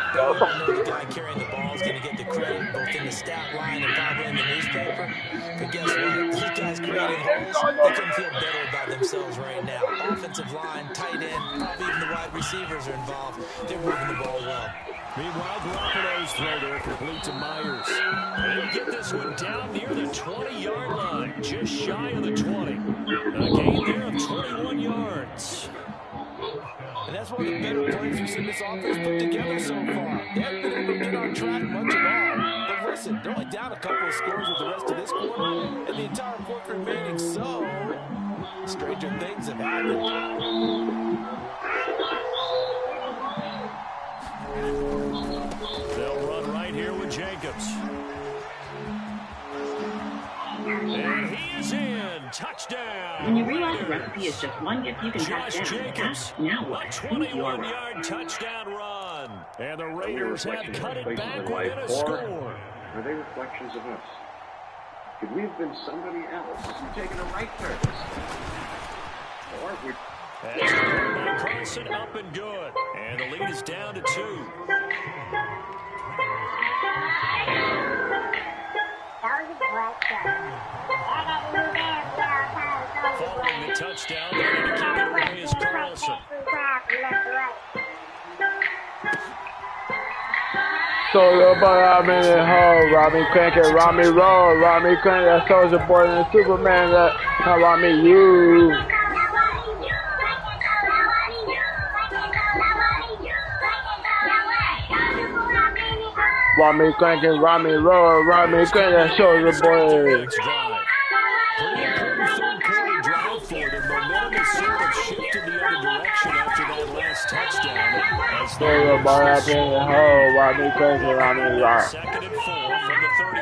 I know the guy carrying the ball is going to get the credit both in the stat line and probably in the newspaper. But guess what? These guys creating holes, they can feel better about themselves right now. Offensive line, tight end, probably even the wide receivers are involved. They're moving the ball well. Meanwhile, Garoppolo's throw there complete to Myers. And they get this one down near the 20-yard line, just shy of the 20. A gain there of 21 yards. And that's one of the better plays we've seen this offense put together so far. They haven't been able to get on track much at all. But listen, they're only down a couple of scores with the rest of this quarter, and the entire fourth remaining, so stranger things have happened. They'll run right here with Jacobs. And he is in. Touchdown. When you realize the recipe is just one gift you can touch down. Jacobs. Now A 21-yard touchdown run. And the Raiders have cut it back within a score. Are they reflections of us? Could we have been somebody else and taken a right turn? Or we... That's by Carson up and good. And the lead is down to 2. Following the touchdown, they're going to keep it away is Carlson. So I'm in the hole, Robbie crank it, Robbie roll, Robbie crank that Soldier Boy and Superman that Robbie you. Robbie crank it, Robbie roll, Robbie crank that Soldier Boy. Pretty important third quarter drive for them. Momentum has sort of shifted the other direction after that last touchdown. Soldier Boy up in the hole, Robbie crank it, Robbie roll. 2nd and 4 from the 31.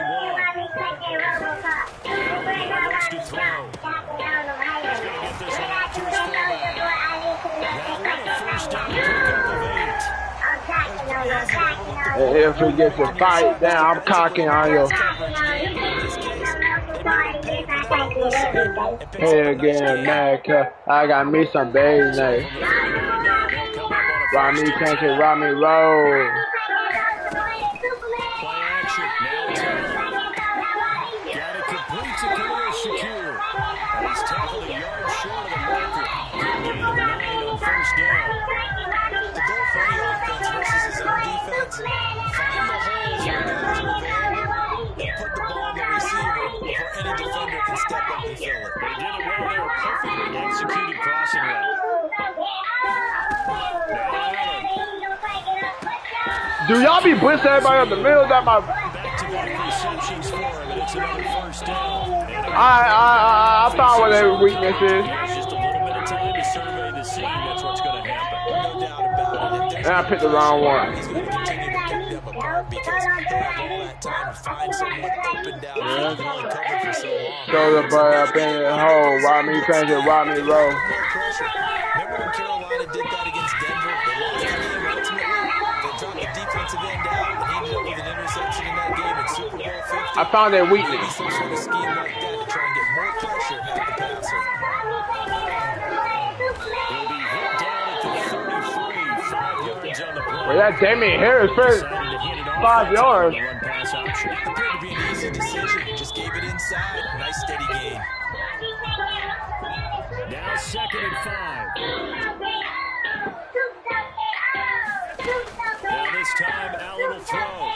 Now looks to throw. He's going to get this one out to his fullback. Now with a first down pickup of 8. If we get to fight, then I'm cocking on you. Hey again, man, I got me some babies now. Robbie crank it, Robbie roll. Play action. Now it's got it complete to Khalil Shakir. And he's tackled a yard short of the marker. Good gain of 9 on first down. The goal for any offense versus his own defense, find the holes where guys are available and put the ball on the receiver before any defender can step up and fill it. They did it well there. Perfectly executed crossing route. Do y'all be blitzing everybody up the middle? That my. Back-to-back receptions for him, and it's another first down. I found what their weakness is. Just a little bit of time to survey the scene. That's what's going to happen. No doubt about it. And I picked the wrong one. He's going to continue to pick them apart because they have all that time to find someone open down. They've only covered for so long. Throw the ball up in the hole. Rodney Trentagod, Rodney roll. Remember when Carolina did that against Denver? They lost the game ultimately. They dropped the defensive end out and ended up with an interception in that game in Super Bowl 50. I found their weakness. Maybe some sort of scheme like that to try and get more pressure at the passer. He'll be hit down at the 33, 5 yards on the play. Well, that Damian Harris first 5 yards. Run pass option. Appeared to be an easy decision. Just gave it inside. Nice steady gain. Now 2nd and 5. Now this time, Allen will throw.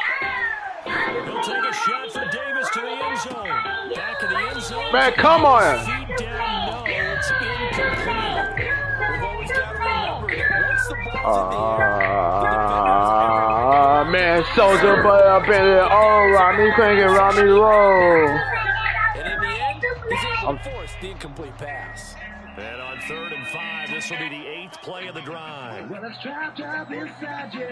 He'll take a shot for Davis to the end zone. Back of the end zone. Man, come on. Feet down, no, it's incomplete. We've always got to remember that once the ball's in the air, Man, soldier, but up in it. Oh, Rodney Trentagod, Rodney roll. And in the end, he's able to force the incomplete pass. And on 3rd and 5, this will be the 8th play of the drive. Well, it's trapped up inside you.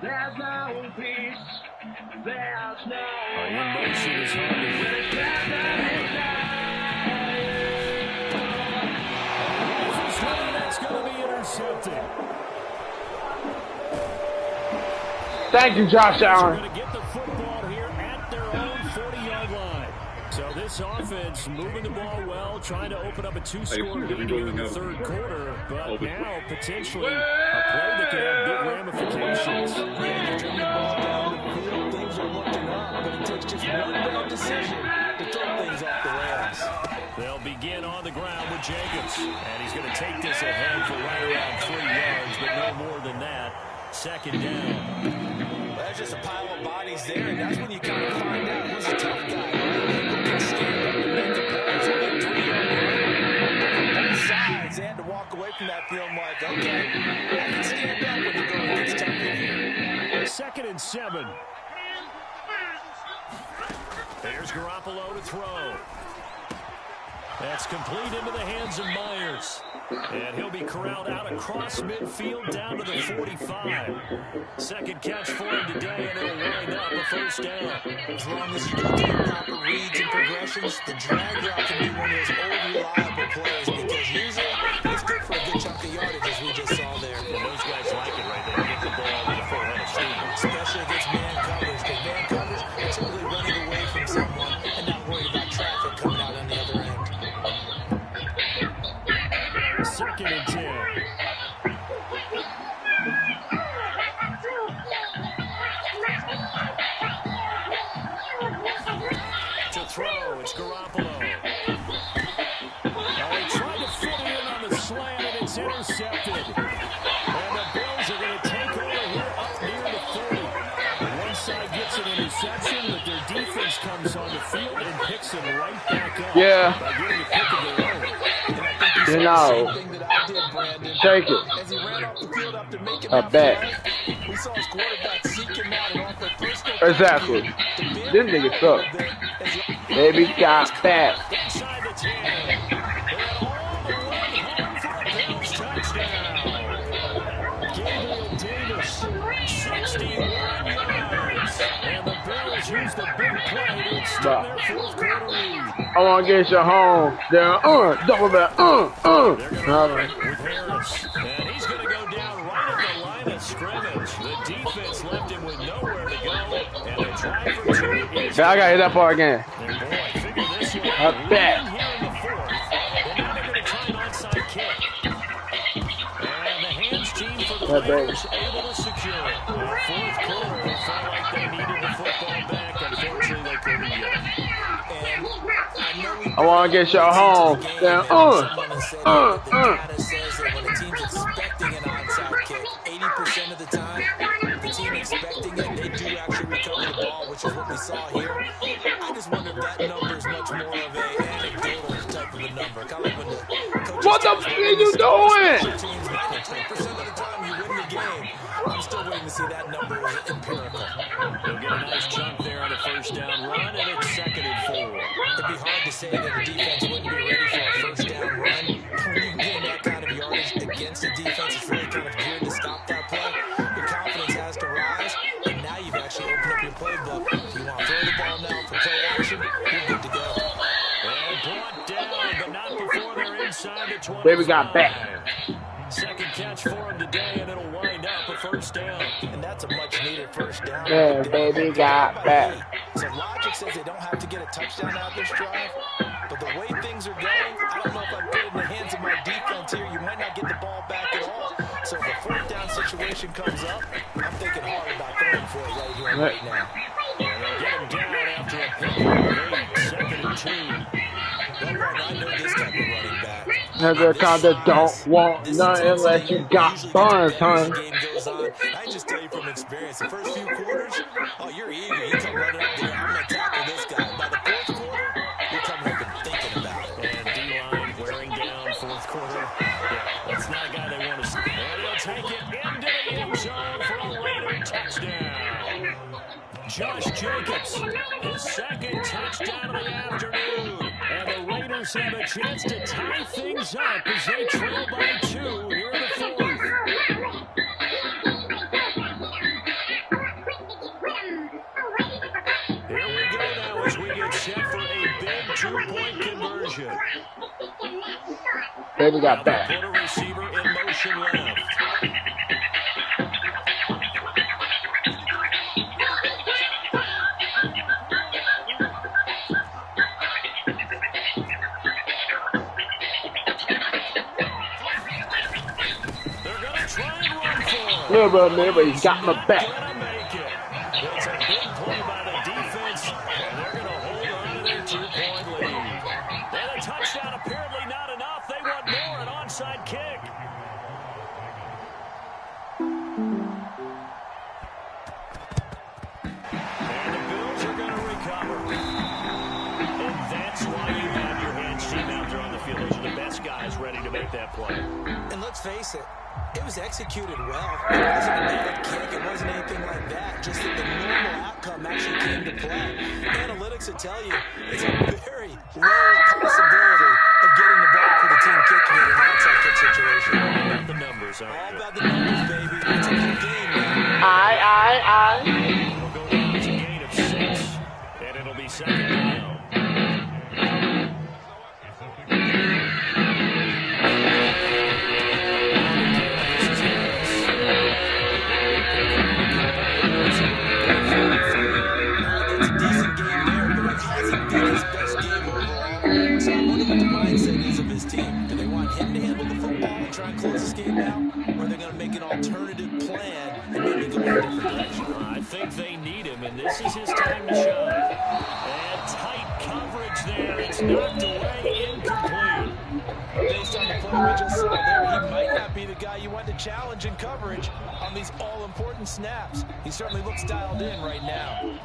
There's no peace. There's no. In motion is hard to hit. That's going to be intercepted. Thank you, Josh Allen. They're going to get the football here at their own 40-yard line. So this offense moving the ball well, trying to open up a 2-score lead here in the 3rd quarter, but now potentially a play that could have big ramifications. Yeah, you turn the ball down the field, things are looking up, but it takes just one bad decision to throw things off the rails. They'll begin on the ground with Jacobs, and he's going to take this ahead for right around 3 yards, but no more than that. 2nd down. There's just a pile of bodies there, and that's when you kind of find out who's a tough guy. Who can stand up and make the plays on that 3-yard line. Both sides, they had to walk away from that feeling like, okay, I can stand up when the going gets tough in here. 2nd and 7. There's Garoppolo to throw. That's complete into the hands of Myers. And he'll be corralled out across midfield down to the 45. 2nd catch for him today, and it'll wind up a 1st down. As long as you can do your proper reads and progressions, the drag route can be one of those old reliable plays because usually it's good for a good chunk of yardage as we just saw there. And those guys like it right there. Get the ball with a full head of steam. Especially against man coverage, because man coverage is typically running away from someone and not worried about traffic coming out on the other end. 2nd and 10. To throw, it's Garoppolo. Now they tried to fit it in on the slant, and it's intercepted. And the Bills are going to take over here up near the 30. One side gets an interception, but their defense comes on the field and picks them right back up. Yeah. By getting a pick of their own. You know, shake it. As he ran off the field after making A bet. we saw his quarterback seek him out and offer personal. Exactly. This nigga suck. Baby got back. Inside the 10. And all the way home for a Bills touchdown. Gabriel Davis, 61 yards. And the Bills use the big play to extend their 4th quarter lead. I want to get you home. Then, double back. With Harris. And he's going to go down right at the line of scrimmage. The defense left him with nowhere to go. And the try for 2 is. I got to hit that part again. And boy, figure this one I out. bet. Here in the 4th. And now they're going to try an onside kick. And the hands team for the Raiders able to secure it. In the 4th quarter, they felt like they needed the football back. Unfortunately, they couldn't get it. I want to get y'all home. Then, The data says that when a team's expecting an onside kick, 80% of the time, the team expecting it, they do actually recover the ball, which is what we saw here. I just wonder if that number is much more of a anecdotal type of a number. Kind of like when the coaches what the f*** are you doing? teams, 93% of the time you say that the defense wouldn't be ready for a first down run. When you gain that kind of yardage against a defense that's really kind of geared to stop that play, your confidence has to rise, and now you've actually opened up your playbook. If you want to throw the ball now for play action, you're good to go. And brought down, but not before they're inside the 25. Baby got back. Second catch for him today, and it'll wind up a first down. And that's a much-needed first down. Yeah, baby got back. So logic says they don't have to get a touchdown out of this drive, but the way things are going, I don't know if I'd put it in the hands of my defense here. You might not get the ball back at all. So if a fourth down situation comes up, I'm thinking hard about throwing for it right here and right now. And they'll get him down after a pick. 2nd and 2. I know this type of running back. Nigga kinda don't want nothing unless you got buns, huh? I just tell you from experience, the first few quarters, oh, you're eager. You come running up there, I'm going to tackle this guy. By the fourth quarter, you're coming up and thinking about it. And D-line wearing down fourth quarter. Yeah, that's not a guy they want to see. And he'll take it into the end zone for a Raider touchdown. Josh Jacobs, his second touchdown of the afternoon. And the Raiders have a chance to tie things up as they trail by 2 here in the fourth. Here we go now as we get set for a big 2-point conversion. Baby got back. Put a receiver in motion left. Little bit there, but he's got my back. It's a big play by the defense, and they're going to hold on to their 2-point lead. And a touchdown apparently not enough. They want more, an onside kick. And the Bills are going to recover. And that's why you have your hands team out there on the field. Those are the best guys ready to make that play. And let's face it, it was executed well. It wasn't a bad kick. It wasn't anything like that. Just that the normal outcome actually came to play. Analytics will tell you it's a very low possibility of getting the ball for the team kicking it in an outside kick situation. All about the numbers, huh? All about the numbers, baby. It's a good game, man. Aye. We'll go down to a gain of 6, and it'll be second down. So I wonder what the mindset is of his team. Do they want him to handle the football and try and close this game out? Or are they going to make an alternative plan and maybe go in a different direction? I think they need him, and this is his time to shine. And tight coverage there. It's knocked away, incomplete. Based on the play we just saw there, he might not be the guy you want to challenge in coverage on these all-important snaps. He certainly looks dialed in right now.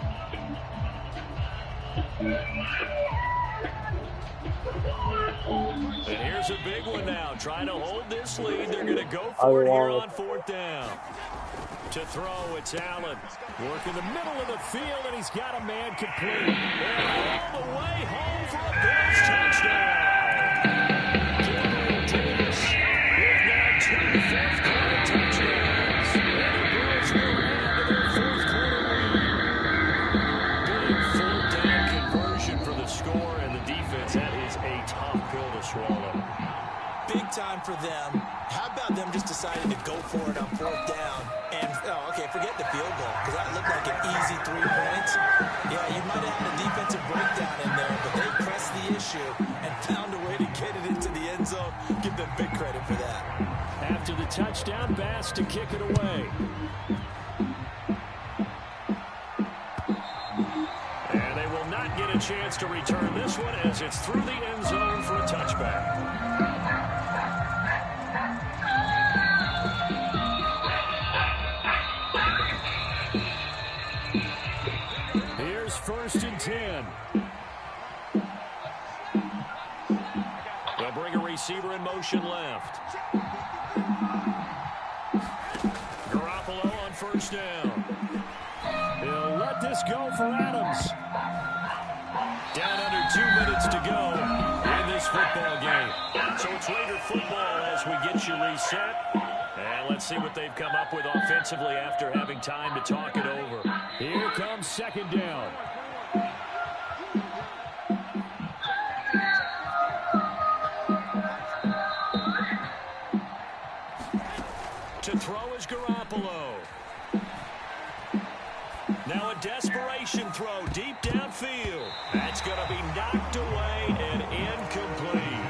And here's a big one now. Trying to hold this lead. They're going to go for it here on 4th down. To throw, it's Allen. Work in the middle of the field, and he's got a man complete. And all the way home for a Bills touchdown. With now 2 fourth-quarter touchdowns. And the Bills will add to their fourth-quarter lead. Big 4th-down conversion for the score, and the defense, that is a tough pill to swallow. Big time for them. How about them just deciding to go for it on 4th down? And, oh, okay, forget the field goal, because that looked like an easy 3 points. Yeah, you might have had a defensive breakdown in there, but they pressed the issue and found a way to get it into the end zone. Give them big credit for that. After the touchdown, Bass to kick it away. And they will not get a chance to return this one as it's through the end zone for a touchback. Here's 1st and 10. They'll bring a receiver in motion left. Garoppolo on 1st down. He'll let this go for Adams. Down under 2 minutes minutes to go in this football game. So it's Raider football as we get you reset. And let's see what they've come up with offensively after having time to talk it over. Here comes second down. To throw is Garoppolo. Now a desperation throw deep downfield. That's going to be knocked away and incomplete.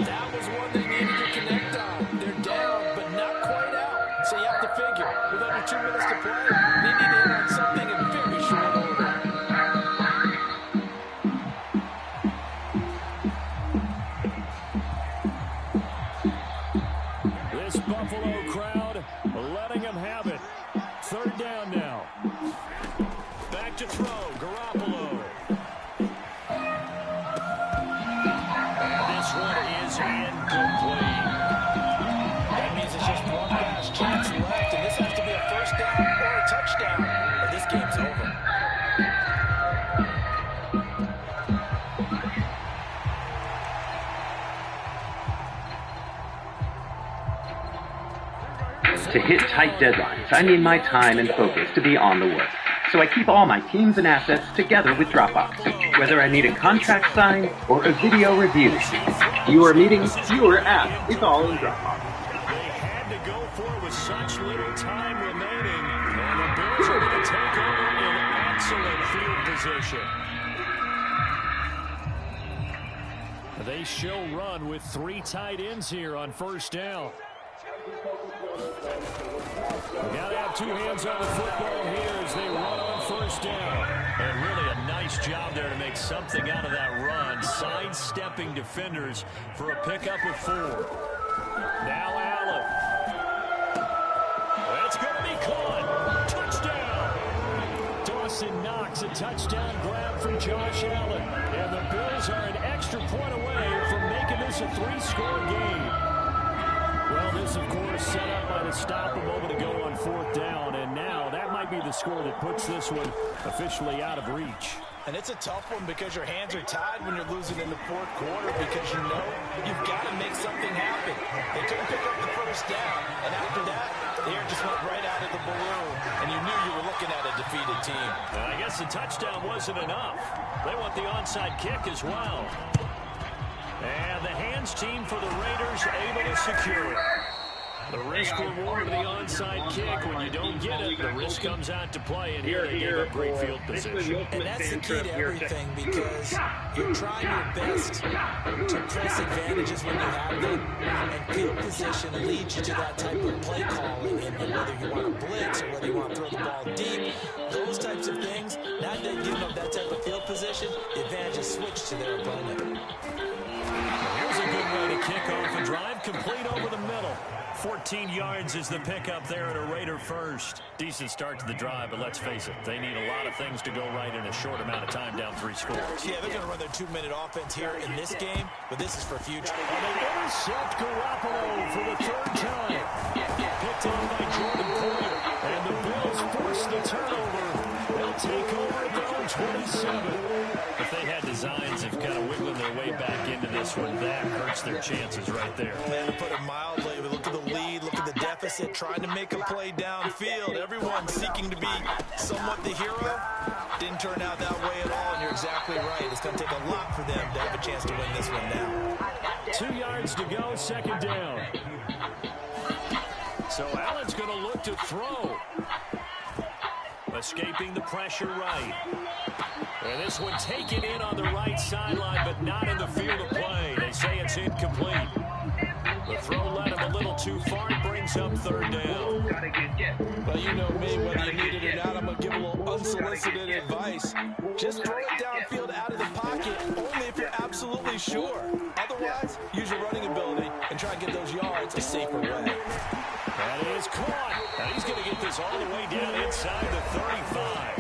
That was one they needed to connect on. They're down, but not quite out. So you have to figure, with under 2 minutes to play, they need to hit on something in very short order. This Buffalo crowd letting them have it. Third down now. Back to throw, Garoppolo. And this one is incomplete. That means it's just one last chance left, and this has to be a first down or a touchdown, or this game's over. To hit tight deadlines, I need my time and focus to be on the work. So I keep all my teams and assets together with Dropbox, whether I need a contract signed or a video review. Fewer meetings, fewer apps. It's all in Dropbox. They had to go for it with such little time remaining, and the Bills are going to take over in excellent field position. They show run with 3 tight ends here on first down. Got to have 2 hands on the football here as they run on first down. And really a nice job there to make something out of that run, sidestepping defenders for a pickup of 4. Now Allen. That's going to be caught. Touchdown. Dawson Knox, a touchdown grab for Josh Allen. And the Bills are an extra point away from making this a 3-score game. Well, this, of course, set up by the stop a moment ago on fourth down, and now that might be the score that puts this one officially out of reach. And it's a tough one because your hands are tied when you're losing in the fourth quarter because you know you've got to make something happen. They couldn't pick up the first down, and after that, the air just went right out of the balloon, and you knew you were looking at a defeated team. And I guess the touchdown wasn't enough. They want the onside kick as well. And the hands team for the Raiders able to secure it. The risk reward of the onside kick, when you don't get it, the risk comes out to play, and here they gave up great field position. And that's the key to everything because you're trying your best to press advantages when you have them, and field position leads you to that type of play calling, and whether you want to blitz or whether you want to throw the ball deep, those types of things, now that you've given up that type of field position, the advantage is switched to their opponent. Here's a good way to kick off a drive, complete over the middle. 14 yards is the pickup there at a Raider first. Decent start to the drive, but let's face it, they need a lot of things to go right in a short amount of time down 3 scores. Yeah, they're going to run their 2-minute offense here in this game, but this is for future. And they intercept Garoppolo for the 3rd time. Picked on by Jordan Poyer, and the Bills force the turnover. They'll take over at their own 27. If they had designs of kind of wiggling their way back into this one, that hurts their chances right there. Man, to put it mildly, look at the lead, look at the deficit, trying to make a play downfield. Everyone seeking to be somewhat the hero. Didn't turn out that way at all, and you're exactly right. It's going to take a lot for them to have a chance to win this one now. 2 yards to go, second down. So Allen's going to look to throw. Escaping the pressure right. And this one taken in on the right sideline, but not in the field of play. They say it's incomplete. The throw led him a little too far. It brings up 3rd down. Well, you know me, whether you need it or not, I'm going to give a little unsolicited advice. Just throw it downfield out of the pocket, only if you're absolutely sure. Otherwise, use your running ability and try and get those yards a safer way. That is caught. And he's going to get this all the way down inside the 35.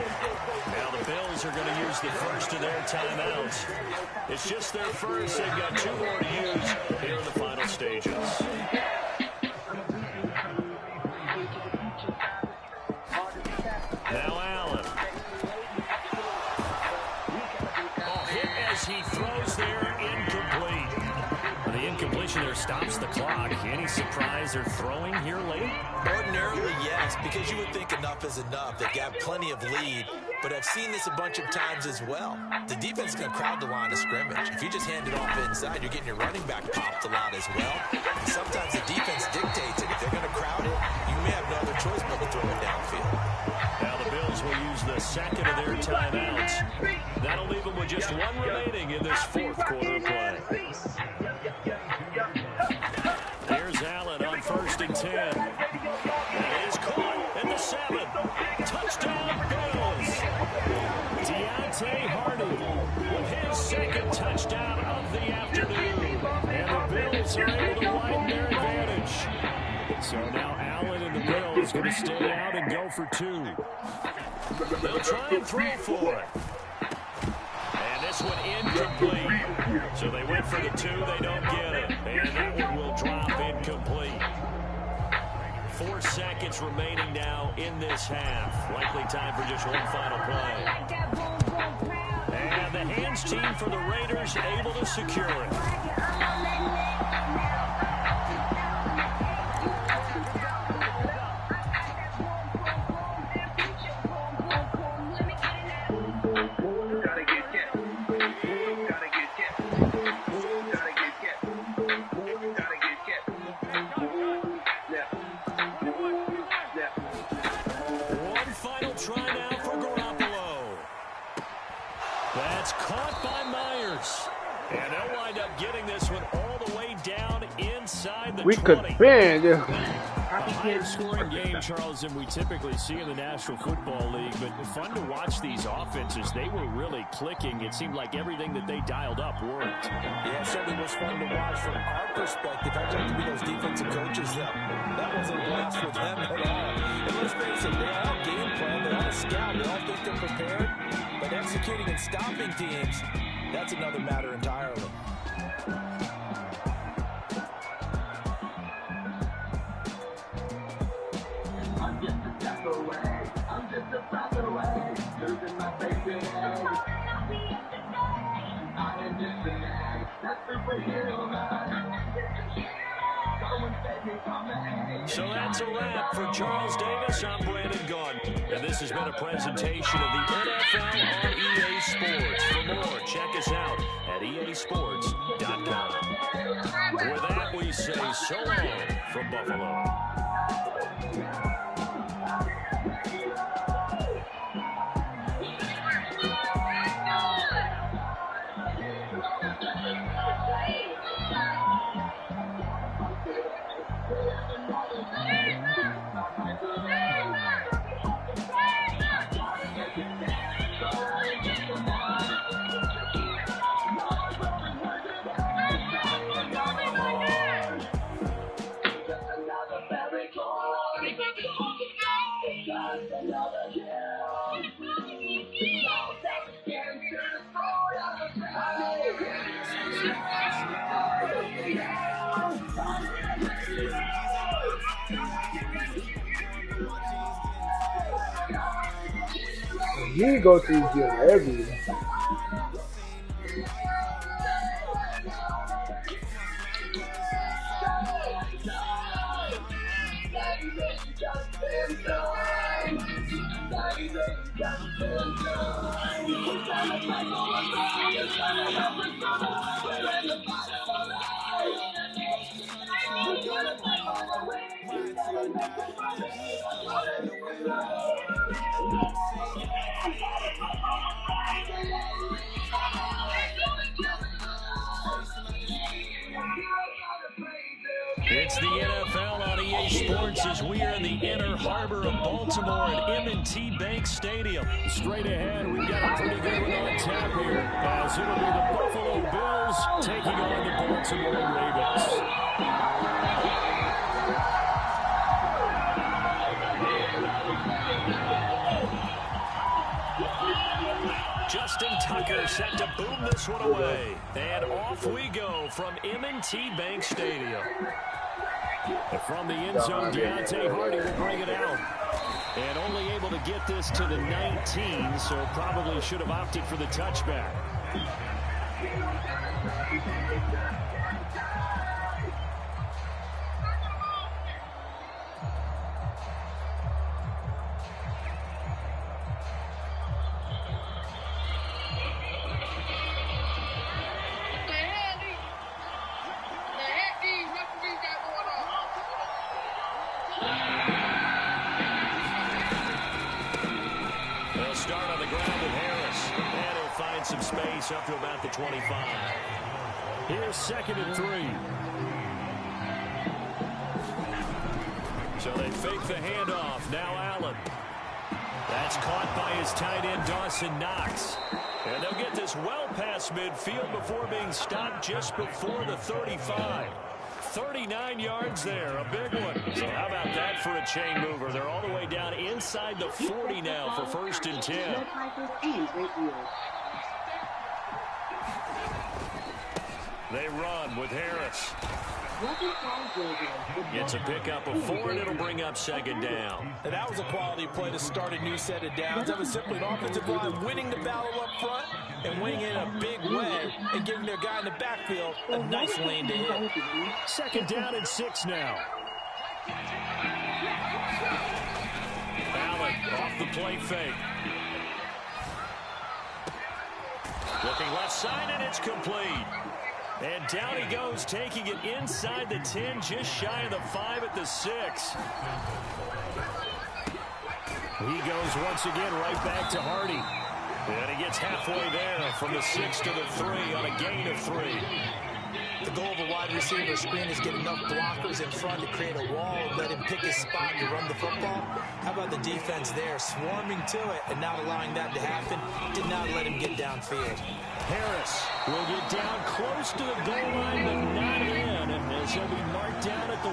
Now the Bills are going to use the first of their timeouts. It's just their first. They've got 2 more to use here in the final stages. Now Allen. Oh, hit as he throws there stops the clock. Any surprise they're throwing here late? Ordinarily, yes, because you would think enough is enough. They've got plenty of lead, but I've seen this a bunch of times as well. The defense is going to crowd the line of scrimmage. If you just hand it off inside, you're getting your running back popped a lot as well. And sometimes the defense dictates it. If they're going to crowd it, you may have no other choice but to throw it downfield. Now the Bills will use the second of their timeouts. That'll leave them with just one remaining in this fourth quarter play. Here's Allen on 1st and 10. That is caught at the 7. Touchdown Bills. Deontay Hardy with his second touchdown of the afternoon. And the Bills are able to widen their advantage. So now Allen and the Bills going to stay out and go for 2. They'll try and throw for it. And this one incomplete. So they went for the 2, they don't get it. And that one will drop incomplete. 4 seconds remaining now in this half. Likely time for just one final play. And the hands team for the Raiders able to secure it. That's caught by Myers. And they'll wind up getting this one all the way down inside the 20. We could bend. A higher scoring game, Charles, than we typically see in the National Football League. But fun to watch these offenses. They were really clicking. It seemed like everything that they dialed up worked. Yeah, it certainly was fun to watch from our perspective. I'd like to be those defensive coaches that wasn't a blast with them at all. And let's face it, they all game plan. They all scout. They all think they're prepared. But executing and stopping teams, that's another matter entirely. I'm just a step away. I'm just a breath away. Losing my faith in hell. I am just a man. That superhero man. So that's a wrap for Charles Davis. I'm Brandon Gunn. And this has been a presentation of the NFL on EA Sports. For more, check us out at easports.com. With that, we say so long from Buffalo. He go to the gym every day. It's the NFL on EA Sports as we are in the inner harbor of Baltimore at M&T Bank Stadium. Straight ahead, we've got a pretty good one on tap here, as it'll be the Buffalo Bills taking on the Baltimore Ravens. Justin Tucker set to boom this one away. And off we go from M&T Bank Stadium. And from the end zone, Deontay Hardy will bring it out. And only able to get this to the 19, so probably should have opted for the touchback. some space up to about the 25. Here's 2nd and 3. So they fake the handoff. Now Allen. That's caught by his tight end, Dawson Knox. And they'll get this well past midfield before being stopped just before the 35. 39 yards there, a big one. So how about that for a chain mover? They're all the way down inside the 40 now for 1st and 10. They run with Harris. Gets a pickup of 4, and it'll bring up 2nd down. And that was a quality play to start a new set of downs. That was simply an offensive line winning the battle up front and winning in a big way and giving their guy in the backfield a nice lane to hit. 2nd down and 6 now. Allen off the play fake. Looking left side, and it's complete. And down he goes, taking it inside the 10, just shy of the 5 at the 6. He goes once again right back to Hardy. And he gets halfway there from the 6 to the 3 on a gain of 3. The goal of a wide receiver screen is get enough blockers in front to create a wall and let him pick his spot to run the football. How about the defense there, swarming to it and not allowing that to happen? Did not let him get downfield. Harris will get down close to the goal line, but not in, as he'll be marked down at the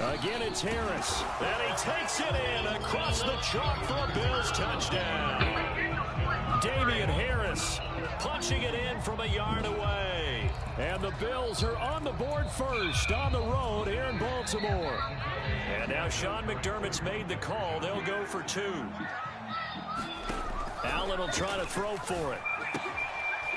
1. Again, it's Harris, and he takes it in across the chalk for a Bills touchdown. Damian Harris punching it in from a yard away. And the Bills are on the board first on the road here in Baltimore. And now Sean McDermott's made the call. They'll go for 2. Allen will try to throw for it.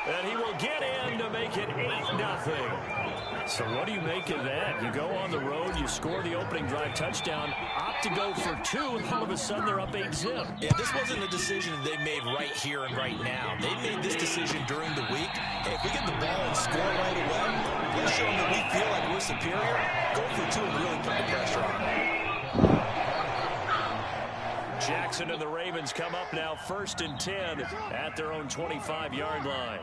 And he will get in to make it 8-0. So what do you make of that? You go on the road, you score the opening drive touchdown, opt to go for 2, and all of a sudden they're up 8-0. Yeah, this wasn't a decision they made right here and right now. They made this decision during the week. Hey, if we get the ball and score right away, we'll show them that we feel like we're superior. Go for 2 and really put the pressure on. Jackson and the Ravens come up now 1st and 10 at their own 25-yard line.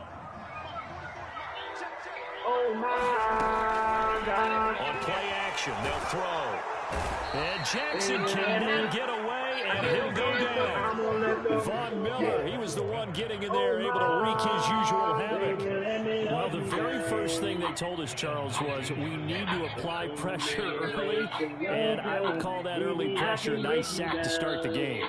Oh my God. On play action, they'll throw. And Jackson cannot get away, and he'll go down. Von Miller, he was the one getting in there, able to wreak his usual havoc. Well, the very first thing they told us, Charles, was we need to apply pressure early, and I would call that early pressure a nice sack to start the game.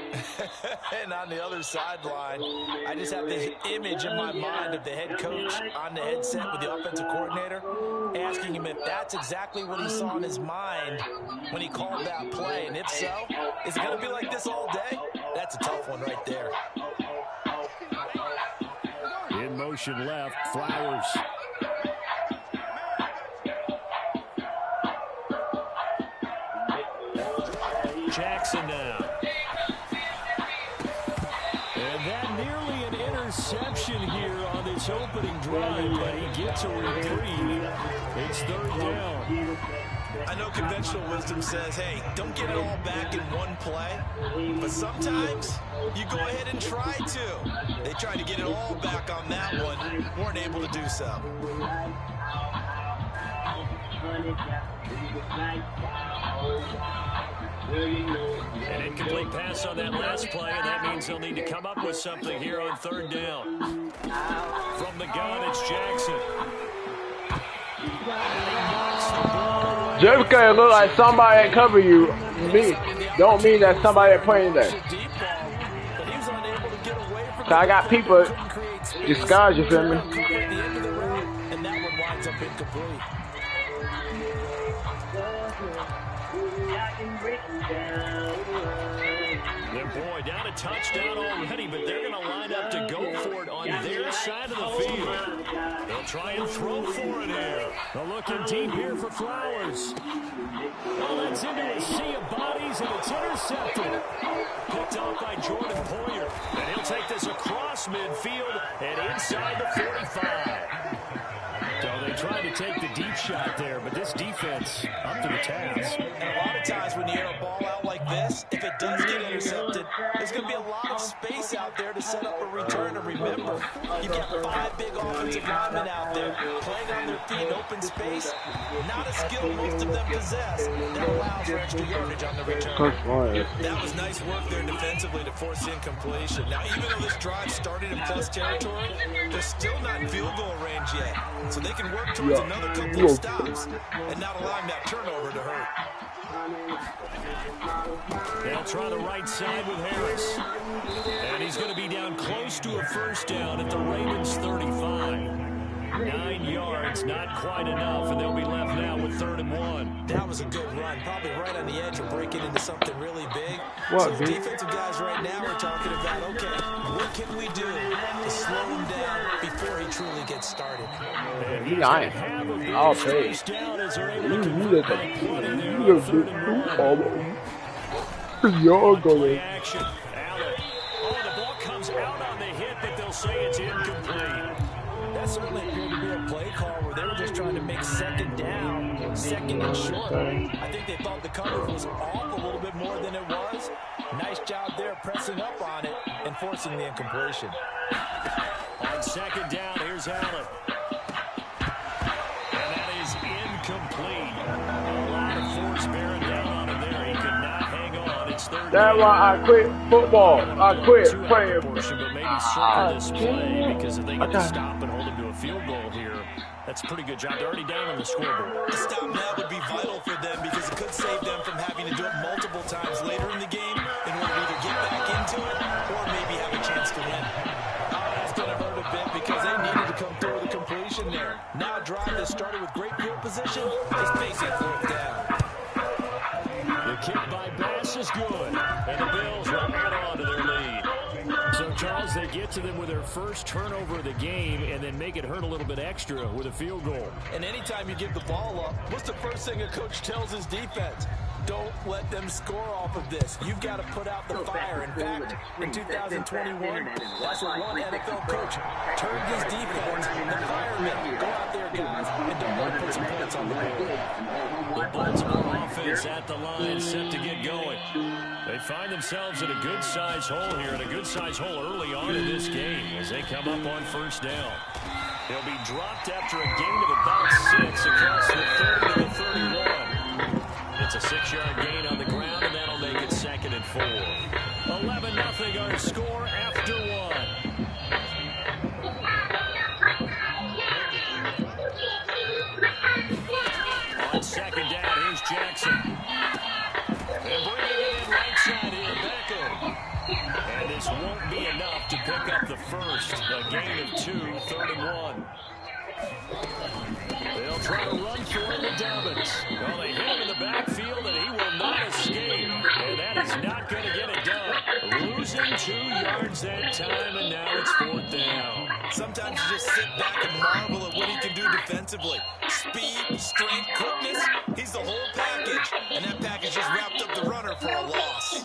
And on the other sideline, I just have this image in my mind of the head coach on the headset with the offensive coordinator asking him if that's exactly what he saw in his mind when he called that play. And if so, is it going to be like this all day? That's a tough one right there. In motion left, Flowers. Jackson now. And that nearly an interception here on this opening drive, but he gets a reprieve. It's 3rd down. I know conventional wisdom says, hey, don't get it all back in one play. But sometimes you go ahead and try to. They tried to get it all back on that one. Weren't able to do so. An incomplete pass on that last play, and that means they'll need to come up with something here on 3rd down. From the gun, it's Jackson. Just because it look like somebody that cover you, don't mean that somebody that playing there. So I got people disguised, you feel me? And that one winds up incomplete. Boy, down a touchdown already, but they're going to line up to go for it on their side of the field. They'll try and throw for it here. They're looking deep here for Flowers. Well, that's into a sea of bodies, and it's intercepted. Picked off by Jordan Poyer. And he'll take this across midfield and inside the 45. So they tried to take the deep shot there, but this defense up to the task. And a lot of times when you air a ball out like this, if it does get intercepted, there's going to be a lot of space out there to set up a return. And remember, you've got 5 big offensive linemen out there playing on their feet in open space. Not a skill most of them possess that allows for extra yardage on the return. That was nice work there defensively to force incompletion. Now, even though this drive started in plus territory, they're still not in field goal range yet. So they can work towards another couple of stops and not allowing that turnover to hurt. They'll try the right side with Harris. And he's going to be down close to a first down at the Ravens 35. 9 yards, not quite enough, and they'll be left now with 3rd and 1. That was a good run, probably right on the edge of breaking into something really big. What, so the defensive guys right now are talking about, okay, what can we do to slow him down before he truly gets started? I'll pay. You're going. Action. Allen. Oh, the ball comes out on the hit, but they'll say it's incomplete. That certainly appeared to be a play call where they were just trying to make second down, second and short. I think they thought the coverage was off a little bit more than it was. Nice job there pressing up on it and forcing the incompletion. On second down, here's Allen. And that is incomplete. A lot of force bearing down on him there. He could not hang on. It's 3rd. That's why I quit football. I quit playing. But maybe circle this play, because if they get to stop and hold him to a field goal here, that's a pretty good job. They're already down on the scoreboard. The stop now would be vital for them because it could save them from having to do it multiple times later in the game in order to either get back into it or maybe have a chance to win. Oh, that's going to hurt a bit because they needed to come through with a completion there. Now a drive that started with great field position is facing 4th down. The kick by Bass is good, and the Bills will add on to their lead. So, Charles, they get to them with their first turnover of the game and then make it hurt a little bit extra with a field goal. And anytime you give the ball up, what's the first thing a coach tells his defense? Don't let them score off of this. You've got to put out the fire. In fact, in 2021, that's what one NFL coach turned his defense, the firemen. Go out there, guys, and don't let them put some points on the board. The Baltimore offense at the line, set to get going. They find themselves in a good-sized hole here, and a good-sized hole early on in this game as they come up on first down. They'll be dropped after a gain of about 6 across the 30 to the 31. It's a 6-yard gain on the ground, and that'll make it 2nd and 4. 11-0 our score after 1. On second down, here's Jackson. And bringing it in right side here, Beckham. And this won't be enough to pick up the first. A gain of 2, 3rd and 1. They'll try to run for it with Dobbins. Well, they hit him in the backfield, and he will not escape. And that is not going to get it done. Losing 2 yards that time, and now it's 4th down. Sometimes you just sit back and marvel at what he can do defensively. Speed, strength, quickness, he's the whole package. And that package just wrapped up the runner for a loss.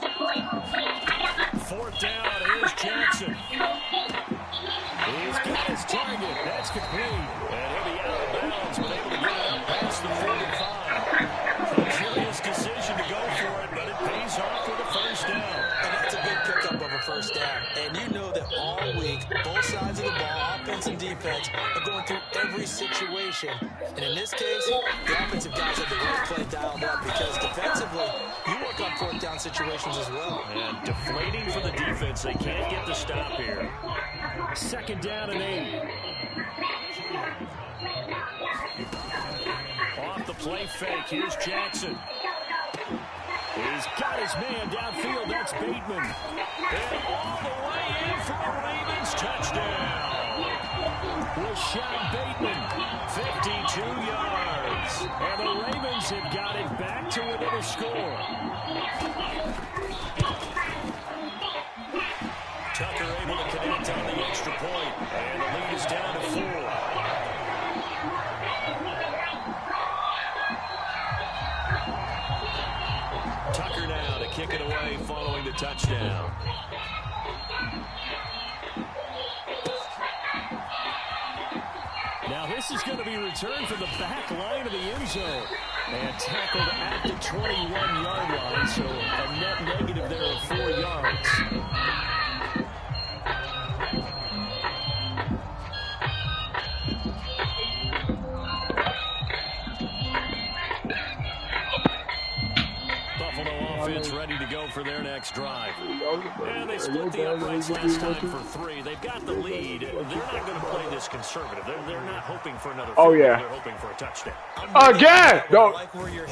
4th down, here's Jackson. He's got his target. That's complete. And he'll be out of bounds, but able to get it up past the 45. A curious decision to go for it, but it pays off with a first down. And that's a big pickup of a first down. And you know that all week, both sides of the ball, offense and defense, are going through every situation. And in this case, the offensive guys have the right play dialed up because defensively, you work on 4th down situations as well. And deflating for the defense. They can't get the stop here. 2nd down and 8. Off the play fake, here's Jackson. He's got his man downfield, that's Bateman. And all the way in for a Ravens touchdown. Rashad Bateman, 52 yards. And the Ravens have got it back to within a score. Tucker able to connect on the extra point, and the lead is down to 4. Tucker now to kick it away following the touchdown. Now this this is going to be returned from the back line of the end zone. And tackled at the 21-yard line, so a net negative there of 4 yards. Offense ready to go for their next drive. And they split the uprights last time for 3. They've got the lead. They're not going to play this conservative. They're not hoping for another field. They're hoping for a touchdown. Again! Don't.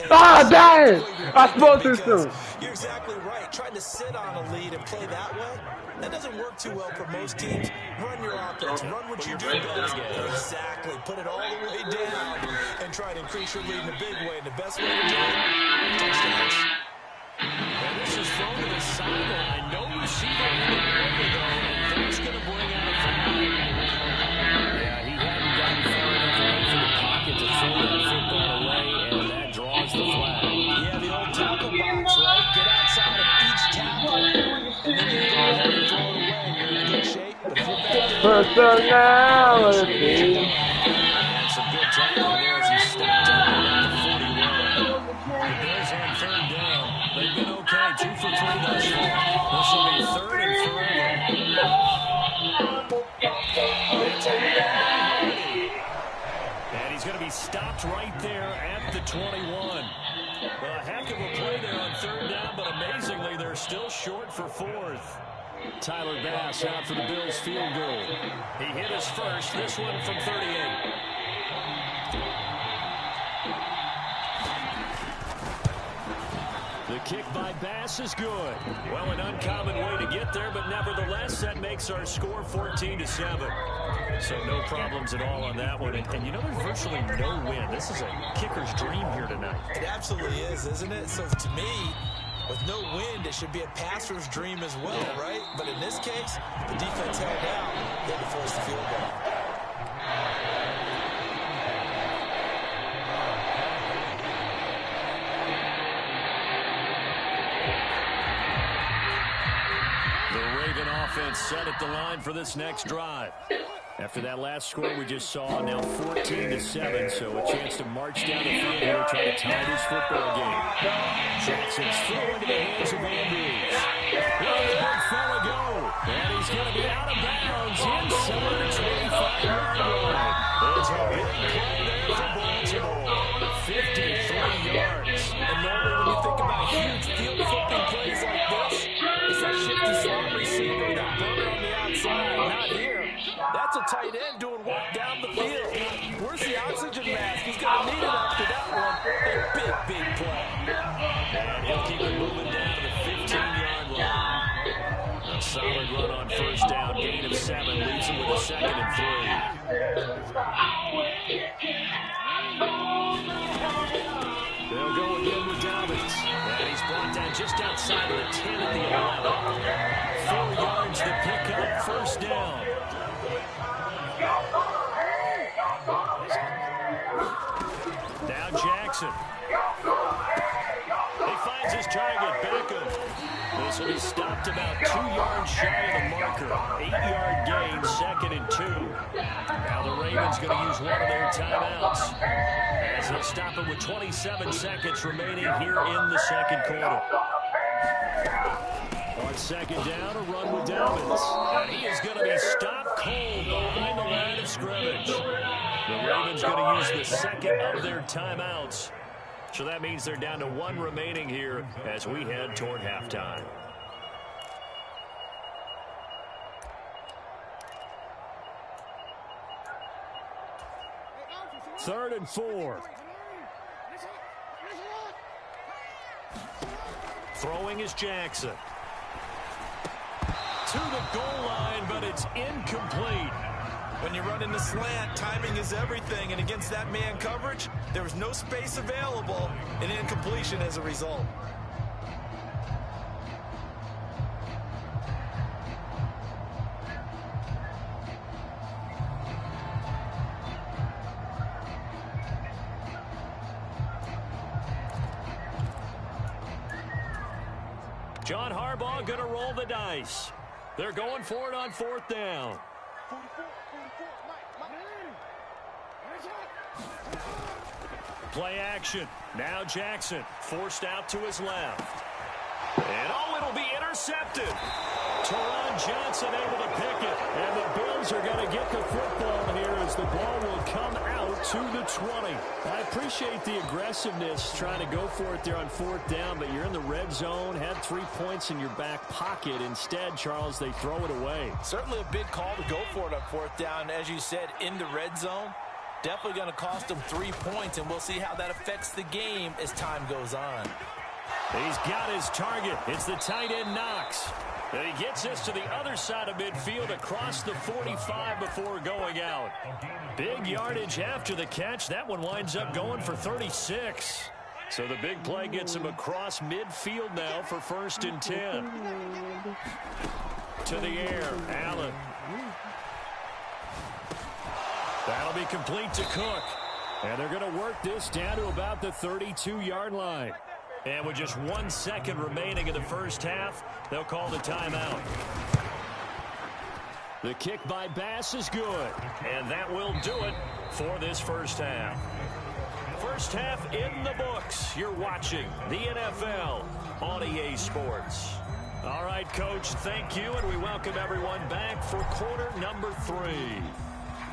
Ah, dang! I spoke too soon. You're exactly right. Trying to sit on a lead and play that way, that doesn't work too well for most teams. Run your offense. Run what you do best. Exactly. Put it all the way down and try to increase your lead in a big way. And the best way to do it, touchdowns. And this is thrown to the sideline. No receiver in the corner, though, and that's going to bring out a foul. Yeah, he hadn't gotten far enough away from the pocket to throw that football away, and that draws the flag. Yeah, the old tackle box, right? Get outside of each tackle, and then you go ahead and throw it away, and you're in good shape. But if you're back there, personality. And some good tackling there as he stepped up around the 41. The Bills on third down. They've been okay, 2 for 3 thus far. This will be 3rd and forever. It's a and he's going to be stopped right there at the 21. A heck of a play there on 3rd down, but amazingly, they're still short for 4th. Tyler Bass out for the Bills field goal. He hit his first, this one from 38. The kick by Bass is good. Well, an uncommon way to get there, but nevertheless, that makes our score 14-7. So no problems at all on that one. And you know, there's virtually no win. This is a kicker's dream here tonight. It absolutely is, isn't it? So to me, with no wind, it should be a passer's dream as well, right? But in this case, the defense held out. They had to force the field goal. Offense set at the line for this next drive. After that last score we just saw, now 14-7, so a chance to march down the field here, try to tie this football game. Jackson's throw into the hands of Andrews. Let the big fella go, and he's going to be out of bounds inside the 25-yard line. It's a big play there for Baltimore. 53 yards. And normally when you think about huge field flipping plays like this, it's a shifty slot receiver, that burner on the outside. Not here. That's a tight end doing work down the field. Where's the oxygen mask? He's going to need it after that one. A big, big play. And he'll keep it moving down to the 15-yard line. A solid run on 1st down. Gain of 7 leaves him with a 2nd and 3. They'll go again with Dobbins. And he's brought down just outside of the 10 at the 11. 4 yards to pick up, 1st down. Now Jackson. He finds his target, Beckham. This will be stopped about 2 yards shy of the marker. 8-yard gain, 2nd and 2. Now the Ravens going to use one of their timeouts, as they'll stop it with 27 seconds remaining here in the 2nd quarter. On 2nd down, a run with Dobbins. And he is going to be stopped cold behind the line of scrimmage. The Ravens going to use the 2nd of their timeouts. So that means they're down to 1 remaining here as we head toward halftime. Third and 4. Throwing is Jackson. To the goal line, but it's incomplete. When you run in the slant, timing is everything, and against that man coverage, there was no space available, and incompletion as a result. John Harbaugh going to roll the dice. They're going for it on 4th down. Play action. Now Jackson forced out to his left. And it'll be intercepted. Teron Johnson able to pick it. And the Bills are going to get the football here as the ball will come out to the 20. I appreciate the aggressiveness trying to go for it there on 4th down, but you're in the red zone, had 3 points in your back pocket. Instead, Charles, they throw it away. Certainly a big call to go for it on 4th down. As you said, in the red zone. Definitely going to cost them 3 points, and we'll see how that affects the game as time goes on. He's got his target. It's the tight end Knox. And he gets this to the other side of midfield across the 45 before going out. Big yardage after the catch. That one winds up going for 36. So the big play gets him across midfield now for 1st and 10. To the air, Allen. That'll be complete to Cook. And they're going to work this down to about the 32-yard line. And with just 1 second remaining in the first half, they'll call the timeout. The kick by Bass is good. And that will do it for this first half. First half in the books. You're watching the NFL on EA Sports. All right, Coach, thank you. And we welcome everyone back for quarter number 3.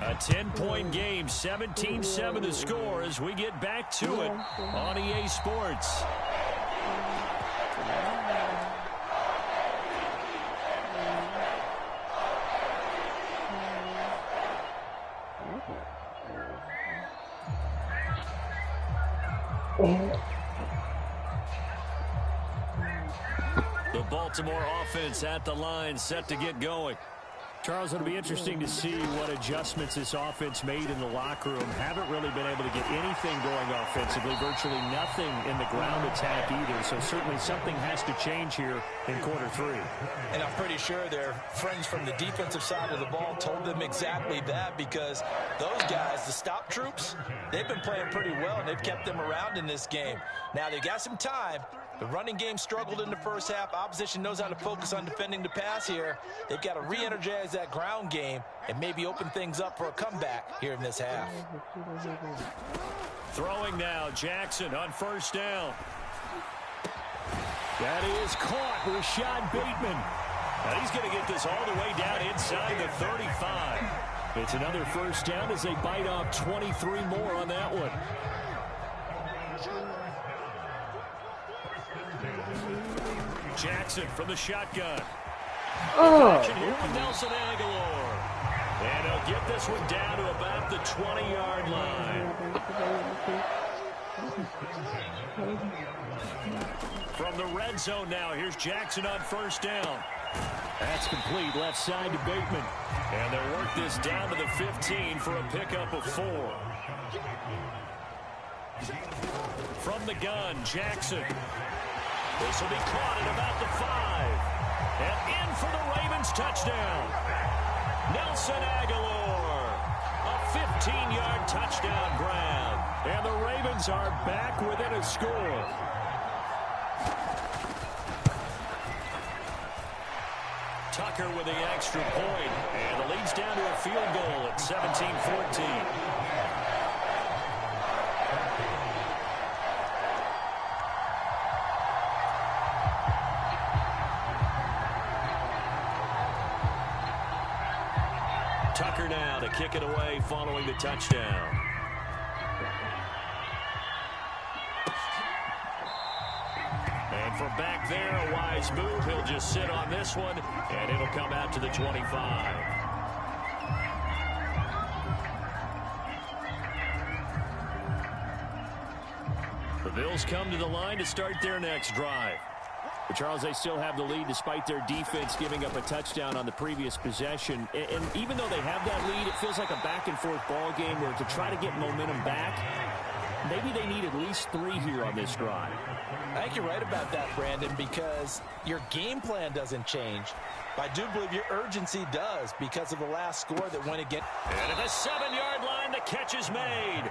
A 10-point game, 17-7 the score as we get back to it on EA Sports. The Baltimore offense at the line, set to get going. Charles, it'll be interesting to see what adjustments this offense made in the locker room. Haven't really been able to get anything going offensively, virtually nothing in the ground attack either. So certainly something has to change here in quarter 3. And I'm pretty sure their friends from the defensive side of the ball told them exactly that, because those guys, the stop troops, they've been playing pretty well, and they've kept them around in this game. Now, they got some time. The running game struggled in the first half. Opposition knows how to focus on defending the pass here. They've got to re-energize that ground game and maybe open things up for a comeback here in this half. Throwing now, Jackson on 1st down. That is caught, Rashad Bateman. Now he's going to get this all the way down inside the 35. It's another 1st down as they bite off 23 more on that one. Jackson from the shotgun. Action here with Nelson Aguilar. And he'll get this one down to about the 20-yard line. From the red zone now, here's Jackson on 1st down. That's complete left side to Bateman. And they'll work this down to the 15 for a pickup of 4. From the gun, Jackson. This will be caught at about the 5. And in for the Ravens touchdown. Nelson Aguilar. A 15-yard touchdown grab. And the Ravens are back within a score. Tucker with the extra point. And the lead's down to a field goal at 17-14. Tucker now to kick it away following the touchdown. And from back there, a wise move. He'll just sit on this one, and it'll come out to the 25. The Bills come to the line to start their next drive. But Charles, they still have the lead despite their defense giving up a touchdown on the previous possession. And even though they have that lead, it feels like a back-and-forth ball game where to try to get momentum back, maybe they need at least 3 here on this drive. I think you're right about that, Brandon, because your game plan doesn't change. I do believe your urgency does because of the last score that went against. And at the 7-yard line, the catch is made.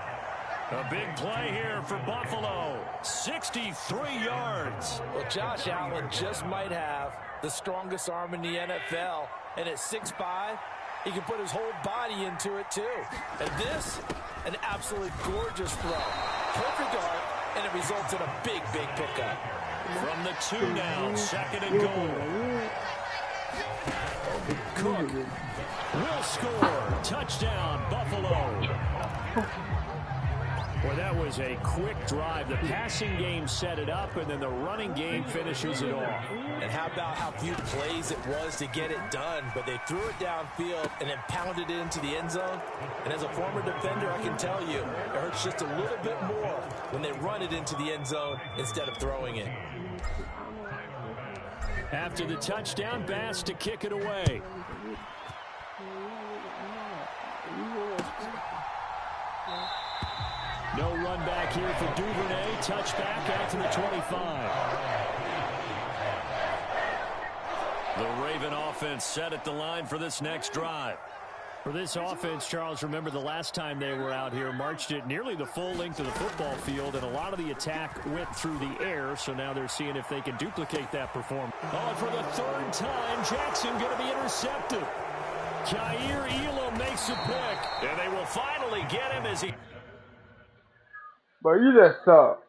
A big play here for Buffalo. 63 yards. Well, Josh Allen just might have the strongest arm in the NFL. And at 6'5", he can put his whole body into it, too. And this An absolutely gorgeous throw. Perfect arc, and it results in a big, big pickup. From the 2 now, 2nd and goal. Cook will score. Touchdown, Buffalo. Well, that was a quick drive. The passing game set it up, and then the running game finishes it off. And how about how few plays it was to get it done, but they threw it downfield and then pounded it into the end zone. And as a former defender, I can tell you, it hurts just a little bit more when they run it into the end zone instead of throwing it. After the touchdown, Bass to kick it away. No run back here for Duvernay. Touchback out to the 25. The Raven offense set at the line for this next drive. For this offense, Charles, remember the last time they were out here, marched it nearly the full length of the football field, and a lot of the attack went through the air, so now they're seeing if they can duplicate that performance. Oh, and for the 3rd time, Jackson going to be intercepted. Jair Elam makes a pick, and they will finally get him as he... But you just suck.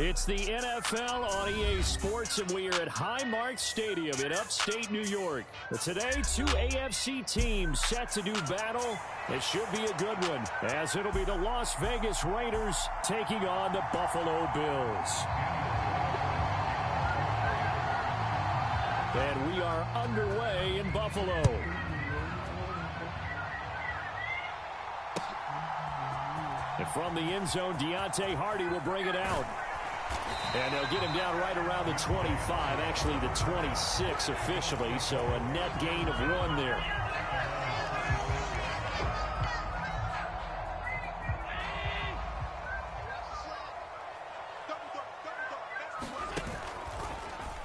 It's the NFL on EA Sports, and we are at Highmark Stadium in upstate New York. But today, 2 AFC teams set to do battle. It should be a good one, as it'll be the Las Vegas Raiders taking on the Buffalo Bills. And we are underway in Buffalo. And from the end zone, Deontay Hardy will bring it out. And they'll get him down right around the 25, actually the 26 officially, so a net gain of 1 there.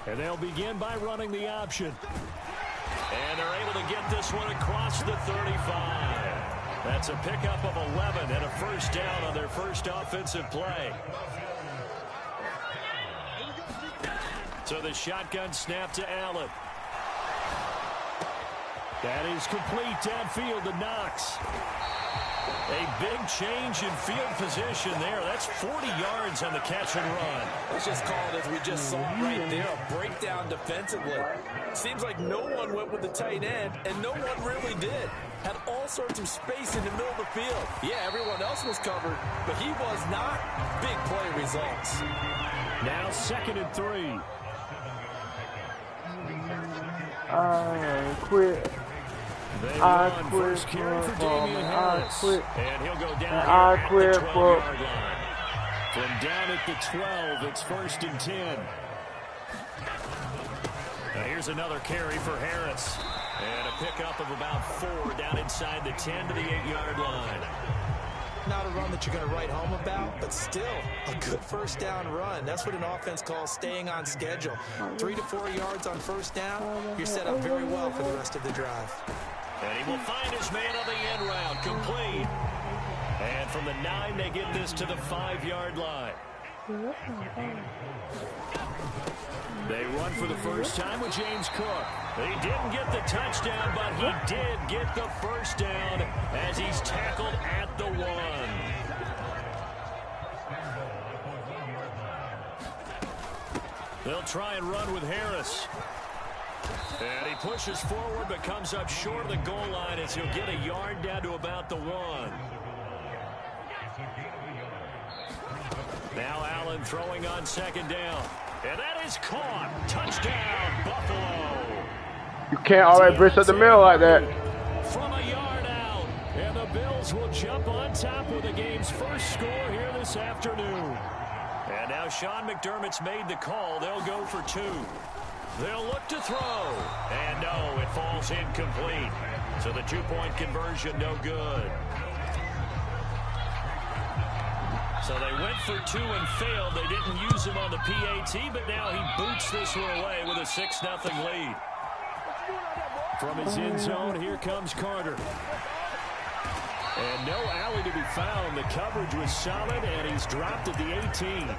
And they'll begin by running the option. And they're able to get this one across the 35. That's a pickup of 11 and a first down on their first offensive play. So the shotgun snap to Allen. That is complete downfield to Knox. A big change in field position there. That's 40 yards on the catch and run. It's just called, as we just saw right there, a breakdown defensively. Seems like no one went with the tight end, and no one really did. Had all sorts of space in the middle of the field. Yeah, everyone else was covered, but he was not. Big play results. Now 2nd and 3. I quit. I quit for and he'll go down I quit for from down at the 12. It's 1st and 10. Now here's another carry for Harris. And a pickup of about 4 down inside the 10 to the 8-yard line. Not a run that you're going to write home about, but still a good first down run. That's what an offense calls staying on schedule. 3 to 4 yards on first down, you're set up very well for the rest of the drive. And he will find his man on the end route, complete. And from the 9, they get this to the 5-yard line. They run for the first time with James Cook. He didn't get the touchdown, but he did get the first down as he's tackled at the 1. They'll try and run with Harris. And he pushes forward but comes up short of the goal line as he'll get a yard down to about the 1. Now Allen throwing on second down. And that is caught. Touchdown, Buffalo. You can't already brace up the middle like that. From a yard out. And the Bills will jump on top with the game's first score here this afternoon. And now Sean McDermott's made the call. They'll go for 2. They'll look to throw. And no, it falls incomplete. So the 2-point conversion, no good. So they went for 2 and failed. They didn't use him on the PAT, but now he boots this one away with a 6-0 lead. From his end zone, here comes Carter. And no alley to be found. The coverage was solid, and he's dropped at the 18.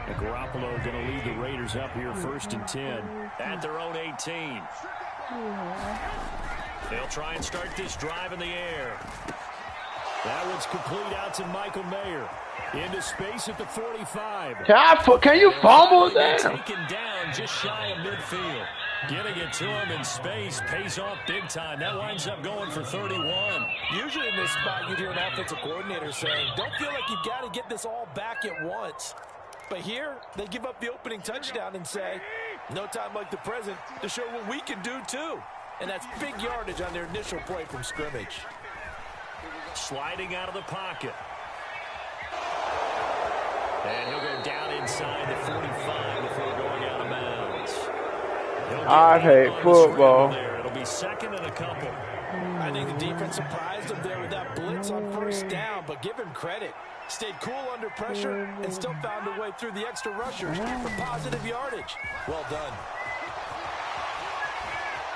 And Garoppolo going to lead the Raiders up here 1st and 10 at their own 18. They'll try and start this drive in the air. That one's complete out to Michael Mayer. Into space at the 45. Can you fumble that? Taken down just shy of midfield. Getting it to him in space pays off big time. That winds up going for 31. Usually in this spot, you'd hear an offensive coordinator saying, don't feel like you've got to get this all back at once. But here, they give up the opening touchdown and say, no time like the present to show what we can do too. And that's big yardage on their initial play from scrimmage. Sliding out of the pocket. And he'll go down inside the 45 before going out of bounds. I hate football. It'll be 2nd and a couple. I think the defense surprised him there with that blitz on first down, but give him credit. Stayed cool under pressure and still found a way through the extra rushers for positive yardage. Well done.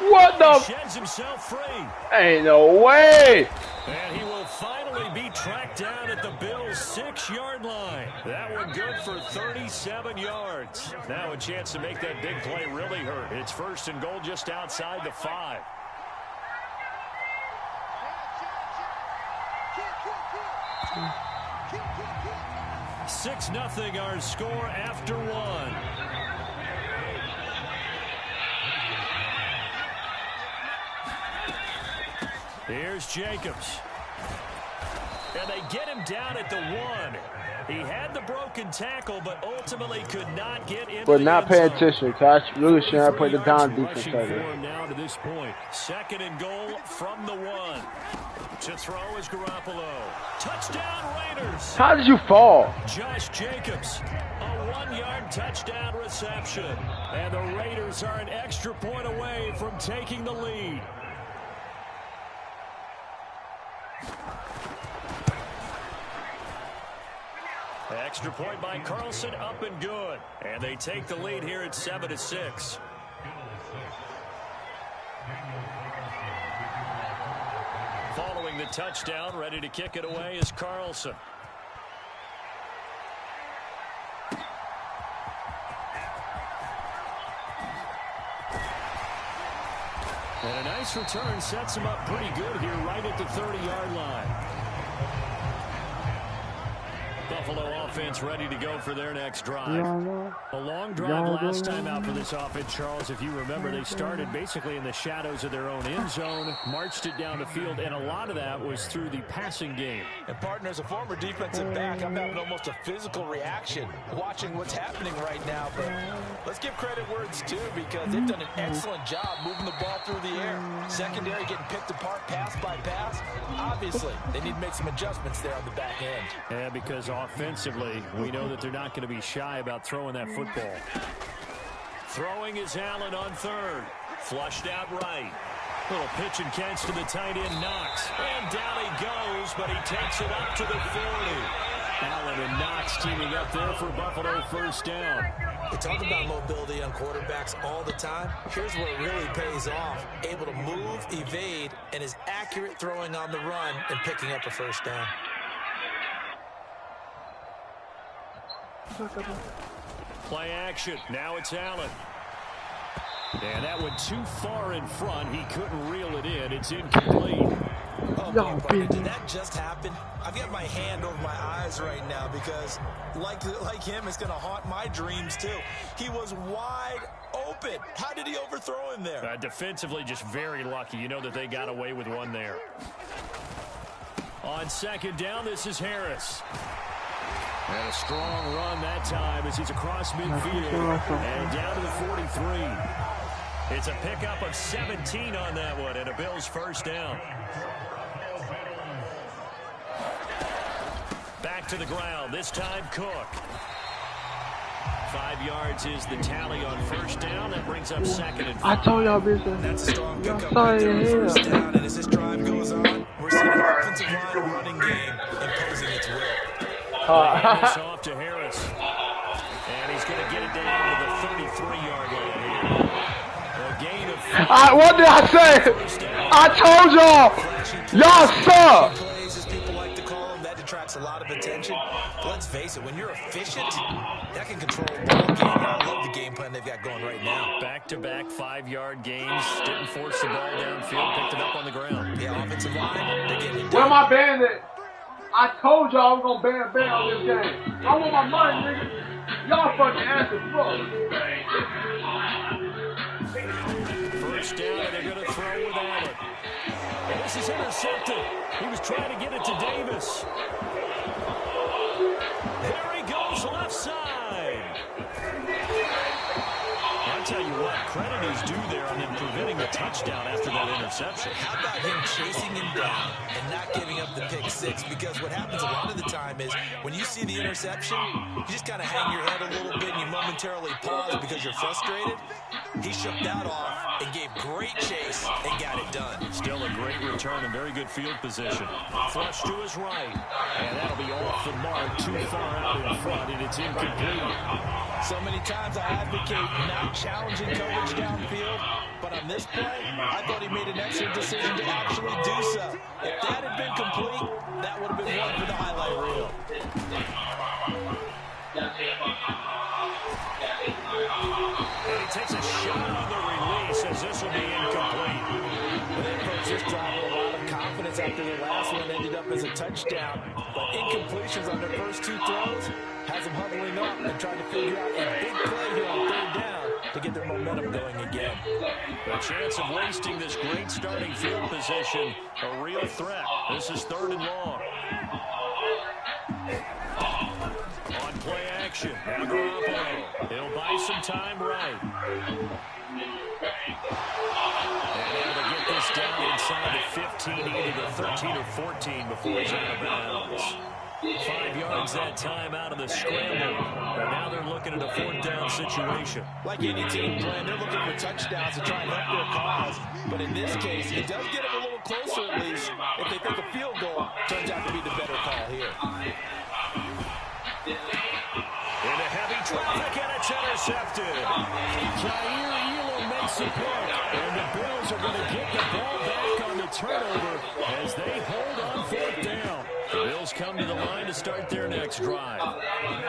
What the? He sheds himself free. Ain't no way. And he will finally be tracked down at the Bills' 6-yard line. That one good for 37 yards. Now a chance to make that big play really hurt. It's 1st and goal just outside the 5. $6-0 our score after 1. Here's Jacobs. And they get him down at the 1. He had the broken tackle, but ultimately could not get into But not the end paying zone. attention. So I really should have played the down defense. Now to this point. 2nd and goal from the 1. To throw is Garoppolo. Touchdown Raiders. How did you fall? Josh Jacobs. A 1-yard touchdown reception. And the Raiders are an extra point away from taking the lead. Extra point by Carlson, up and good. And they take the lead here at 7-6. Following the touchdown, ready to kick it away is Carlson. And a nice return sets him up pretty good here right at the 30-yard line. Buffalo offense ready to go for their next drive. A long drive last time out for this offense, Charles. If you remember, they started basically in the shadows of their own end zone, marched it down the field, and a lot of that was through the passing game. And partner, as a former defensive back, I'm having almost a physical reaction watching what's happening right now. But let's give credit where it's due, because they've done an excellent job moving the ball through the air. Secondary getting picked apart pass by pass. Obviously, they need to make some adjustments there on the back end. Yeah, because offensively, we know that they're not going to be shy about throwing that football. Throwing is Allen on third. Flushed out right. Little pitch and catch to the tight end, Knox. And down he goes, but he takes it up to the 40. Allen and Knox teaming up there for Buffalo first down. We talk about mobility on quarterbacks all the time. Here's where it really pays off. Able to move, evade, and is accurate throwing on the run and picking up a first down. Play action. Now it's Allen. And that went too far in front. He couldn't reel it in. It's incomplete. Oh, man, partner, did that just happen? I've got my hand over my eyes right now because, like him, it's going to haunt my dreams, too. He was wide open. How did he overthrow him there? Defensively, just very lucky. You know that they got away with one there. On second down, this is Harris. And a strong run that time as he's across midfield and down to the 43. It's a pickup of 17 on that one and a Bills first down. Back to the ground, this time Cook. 5 yards is the tally on first down. That brings up second and 5. I told y'all, bitch. That's a strong pickup right there on first down. And as this drive goes on, we're seeing an offensive line and running game imposing its will. This off to Harris. And he's going to get it down to the 33-yard line here. A gain of 5. What did I say? I told y'all. Y'all suck. Plays, as people like to call them, that detracts a lot of attention. But let's face it, when you're efficient, that can control a ball game. I love the game plan they've got going right now. Back-to-back 5-yard gains. Didn't force the ball downfield. Picked it up on the ground. Yeah, offensive line, they're getting it Where done. my band at? I told y'all I was gonna ban on this game. I want my money, nigga. Y'all fucking ass as fuck. First down, and they're going to throw with Allen. And this is intercepted. He was trying to get it to Davis. There he goes, left side. I'll tell you what, credit is due there on him preventing the touchdown after that interception. How about him chasing him down and not giving up the pick six? Because what happens a lot of the time is when you see the interception, you just kind of hang your head a little bit and you momentarily pause because you're frustrated. He shook that off and gave great chase and got it done. Still a great return and very good field position. Flush to his right. And that'll be off the mark, too far out in front, and it's incomplete. So many times I advocate not challenging coverage downfield, but on this play, I thought he made an excellent decision to actually do so. If that had been complete, that would have been one for the highlight reel. And he takes a shot on the release as this will be incomplete. They approached this drive with a lot of confidence after the last one ended up as a touchdown. But incompletions on their first 2 throws has them huddling up and trying to figure out a big play here on third down to get their momentum going again. The chance of wasting this great starting field position, a real threat. This is 3rd and long. On play action, now Garoppolo. He'll buy some time right. And able to get this down inside the 15, either the 13 or 14 before he's out of bounds. 5 yards that time out of the scramble. But now they're looking at a 4th down situation. Like any team plan, they're looking for touchdowns to try and help their cause. But in this case, it does get them a little closer at least. If they think a field goal turns out to be the better call here. Into heavy traffic, and it's intercepted. Jair Elam makes a pick, and the Bills are going to get the ball back on the turnover as they hold on 4th down. The Bills come to the line to start their next drive.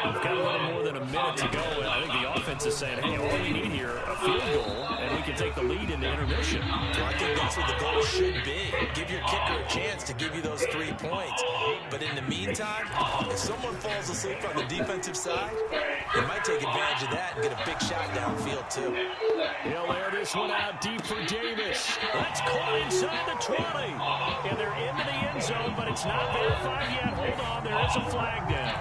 We've got a little more than a minute to go, and I think the offense is saying, hey, all we need here, a field goal, and we can take the lead into intermission. Well, I think that's what the goal should be. Give your kicker a chance to give you those 3 points. But in the meantime, if someone falls asleep on the defensive side, they might take advantage of that and get a big shot downfield, too. He'll air this one out deep for Davis. That's caught inside the 20. And they're into the end zone, but it's not verified yet. Hold on, there is a flag down.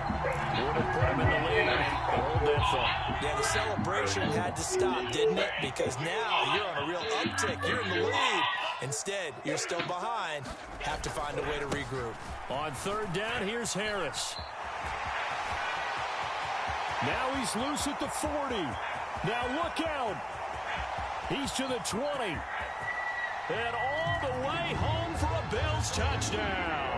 Would have put him in the lead. Hold that thought. Yeah, the celebration had to stop, didn't it? Because now you're on a real uptick. You're in the lead. Instead, you're still behind. Have to find a way to regroup. On 3rd down, here's Harris. Now he's loose at the 40. Now look out. He's to the 20. And all the way home for a Bills touchdown.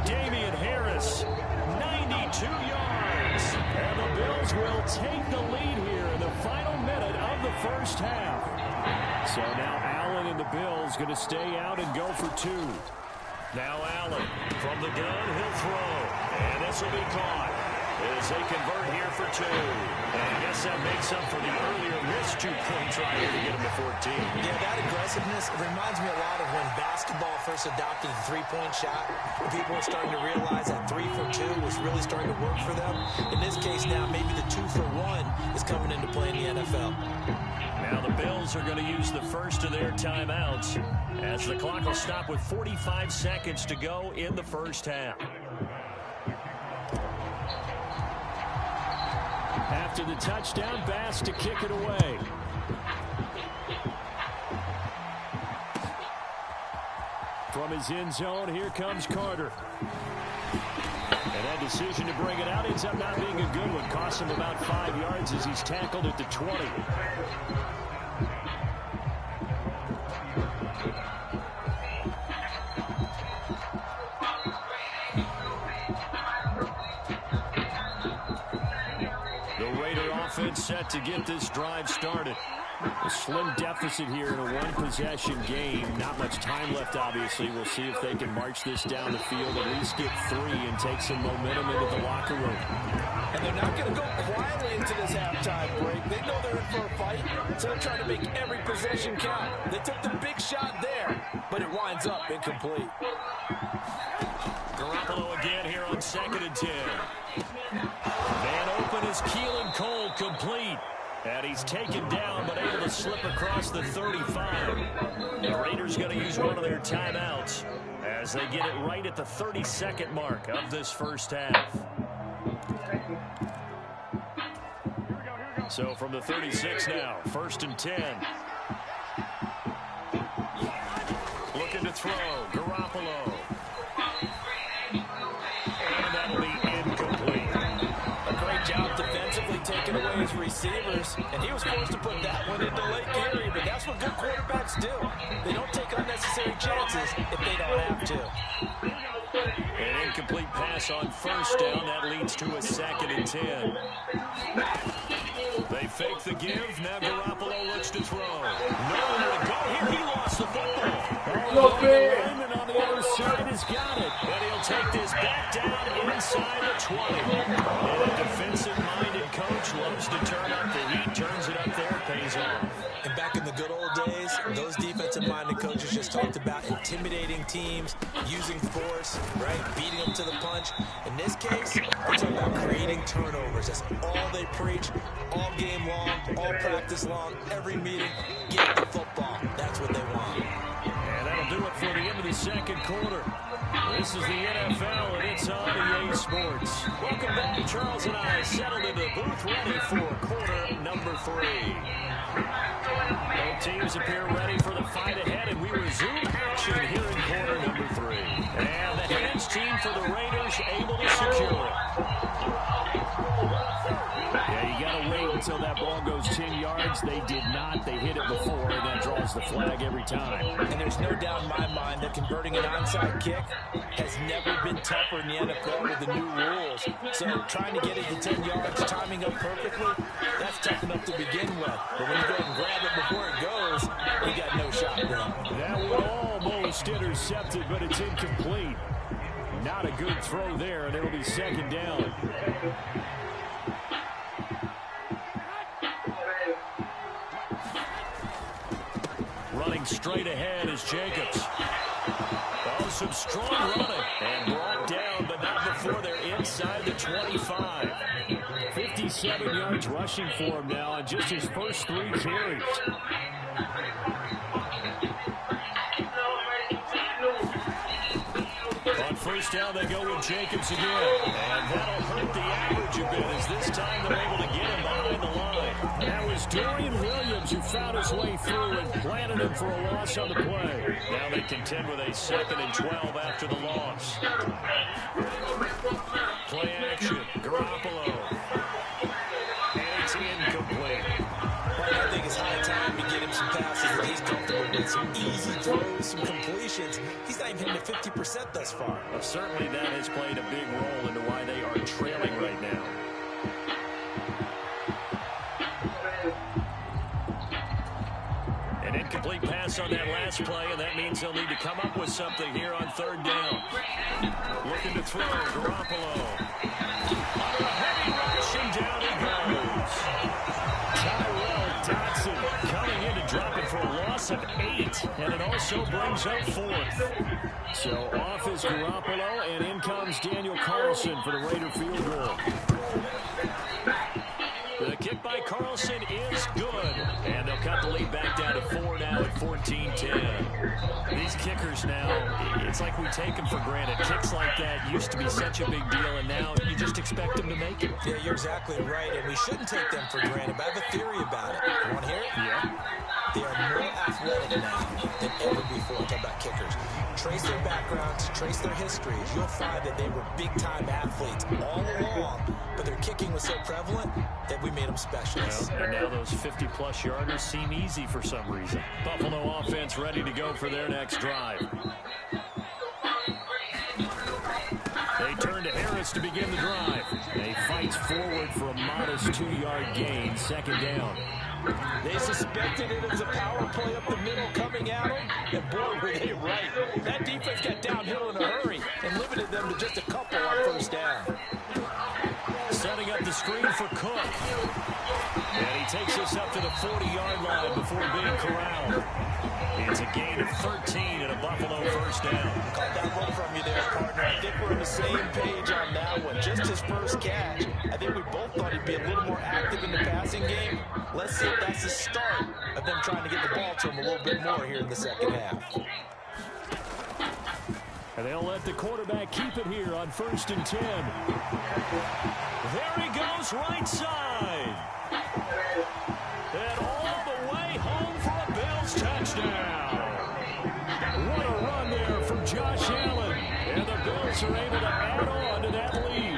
Damian Harris, 92 yards. And the Bills will take the lead here in the final minute of the first half. So now Allen and the Bills going to stay out and go for 2. Now Allen from the gun, he'll throw. And this will be caught as they convert here for 2. And I guess that makes up for the earlier missed 2-point try here to get him to 14. Yeah, that aggressiveness reminds me a lot of when basketball first adopted the three-point shot. And people are starting to realize that 3 for 2 was really starting to work for them. In this case now, maybe the 2 for 1 is coming into play in the NFL. Now the Bills are going to use the first of their timeouts as the clock will stop with 45 seconds to go in the first half. After the touchdown, Bass to kick it away. From his end zone, here comes Carter. And that decision to bring it out ends up not being a good one. Costs him about 5 yards as he's tackled at the 20. Offense set to get this drive started. A slim deficit here in a one-possession game. Not much time left, obviously. We'll see if they can march this down the field, at least get 3 and take some momentum into the locker room. And they're not going to go quietly into this halftime break. They know they're in for a fight, so they're trying to make every possession count. They took the big shot there, but it winds up incomplete. Garoppolo again here on 2nd and 10. Van open is Keelan Cole complete. And he's taken down but able to slip across the 35. The Raiders going to use one of their timeouts as they get it right at the 32nd mark of this first half. So from the 36 now, 1st and 10. Looking to throw, Garoppolo. And that'll be incomplete. A great job defensively taking away his receivers, and he was forced to put that one into Lake Erie, but that's what good quarterbacks do. They don't take unnecessary chances if they don't have to. An incomplete pass on 1st down. That leads to a 2nd and 10. They fake the give. Now Garoppolo looks to throw. Nowhere to go here. He lost the football. Raymond on the other side has got it. But he'll take this back down inside the 20. And a defensive-minded coach loves to turn up the heat. Turns it up there. Pays off. And back in the good old days, those defensive-minded coaches just talked about intimidating teams, using force, right, beating them to the punch. In this case, we're talking about creating turnovers. That's all they preach, all game long, all practice long, every meeting. Get the football. That's what they want. And that'll do it for the end of the second quarter. This is the NFL, and it's on EA Sports. Welcome back. Charles and I settled into the booth ready for quarter number 3. Both teams appear ready for the fight ahead, and we resume action here in quarter number 3. And the hands team for the Raiders able to secure it. Yeah, you got to wait until that ball goes 10 yards. They did not. They hit it before, and that draws the flag every time. And there's no doubt in my mind that converting an onside kick has never been tougher in the NFL with the new rules. So trying to get it to 10 yards, timing up perfectly, that's tough enough to begin with. But when you go ahead and grab it before it goes, you got no shot then. That one almost intercepted, but it's incomplete. Not a good throw there, and it'll be 2nd down. Running straight ahead is Jacobs. Oh, some strong running. And brought down, but not before they're inside the 25. 57 yards rushing for him now on just his first 3 carries. On 1st down, they go with Jacobs again. And that'll hurt the average a bit as this time they're able to get him behind the line. That was Dorian Williams who found his way through and planted him for a loss on the play. Now they contend with a 2nd and 12 after the loss. Play action, Garoppolo. And it's incomplete. incomplete. Right, I think it's high time to get him some passes that he's comfortable with. Some easy throws, some completions. He's not even hitting to 50% thus far. Well, certainly that has played a big role into why they are trailing right now. An incomplete pass on that last play, and that means they'll need to come up with something here on third down. Looking to throw, Garoppolo. Under a heavy rush, and down he goes. Tyrell Dodson coming in to drop it for a loss of 8, and it also brings up 4th. So off is Garoppolo, and in comes Daniel Carlson for the Raider field goal. The kick by Carlson is good. And they'll cut the lead back down to 4 now at 14-10. These kickers now, it's like we take them for granted. Kicks like that used to be such a big deal, and now you just expect them to make it. Yeah, you're exactly right, and we shouldn't take them for granted, but I have a theory about it. You want to hear it? Yeah. They are more athletic now than ever before. Talk about kickers. Trace their backgrounds, trace their histories. You'll find that they were big-time athletes all along, but their kicking was so prevalent that we made them specialists. Well, and now those 50-plus yarders seem easy for some reason. Buffalo offense ready to go for their next drive. They turn to Harris to begin the drive. They fights forward for a modest 2-yard gain, 2nd down. They suspected it as a power play up the middle coming at them, and boy, were they right. That defense got downhill in a hurry and limited them to just a couple on 1st down. Setting up the screen for Cook. And he takes us up to the 40-yard line before being corralled. It's a gain of 13 and a Buffalo 1st down. Caught that one from you there, partner. I think we're on the same page on that one. Just his first catch. I think we both thought he'd be a little more active in the passing game. Let's see if that's the start of them trying to get the ball to him a little bit more here in the 2nd half. And they'll let the quarterback keep it here on 1st and 10. There he goes, right side. And all the way home for a Bills touchdown. What a run there from Josh Allen. And the Bills are able to add on to that lead.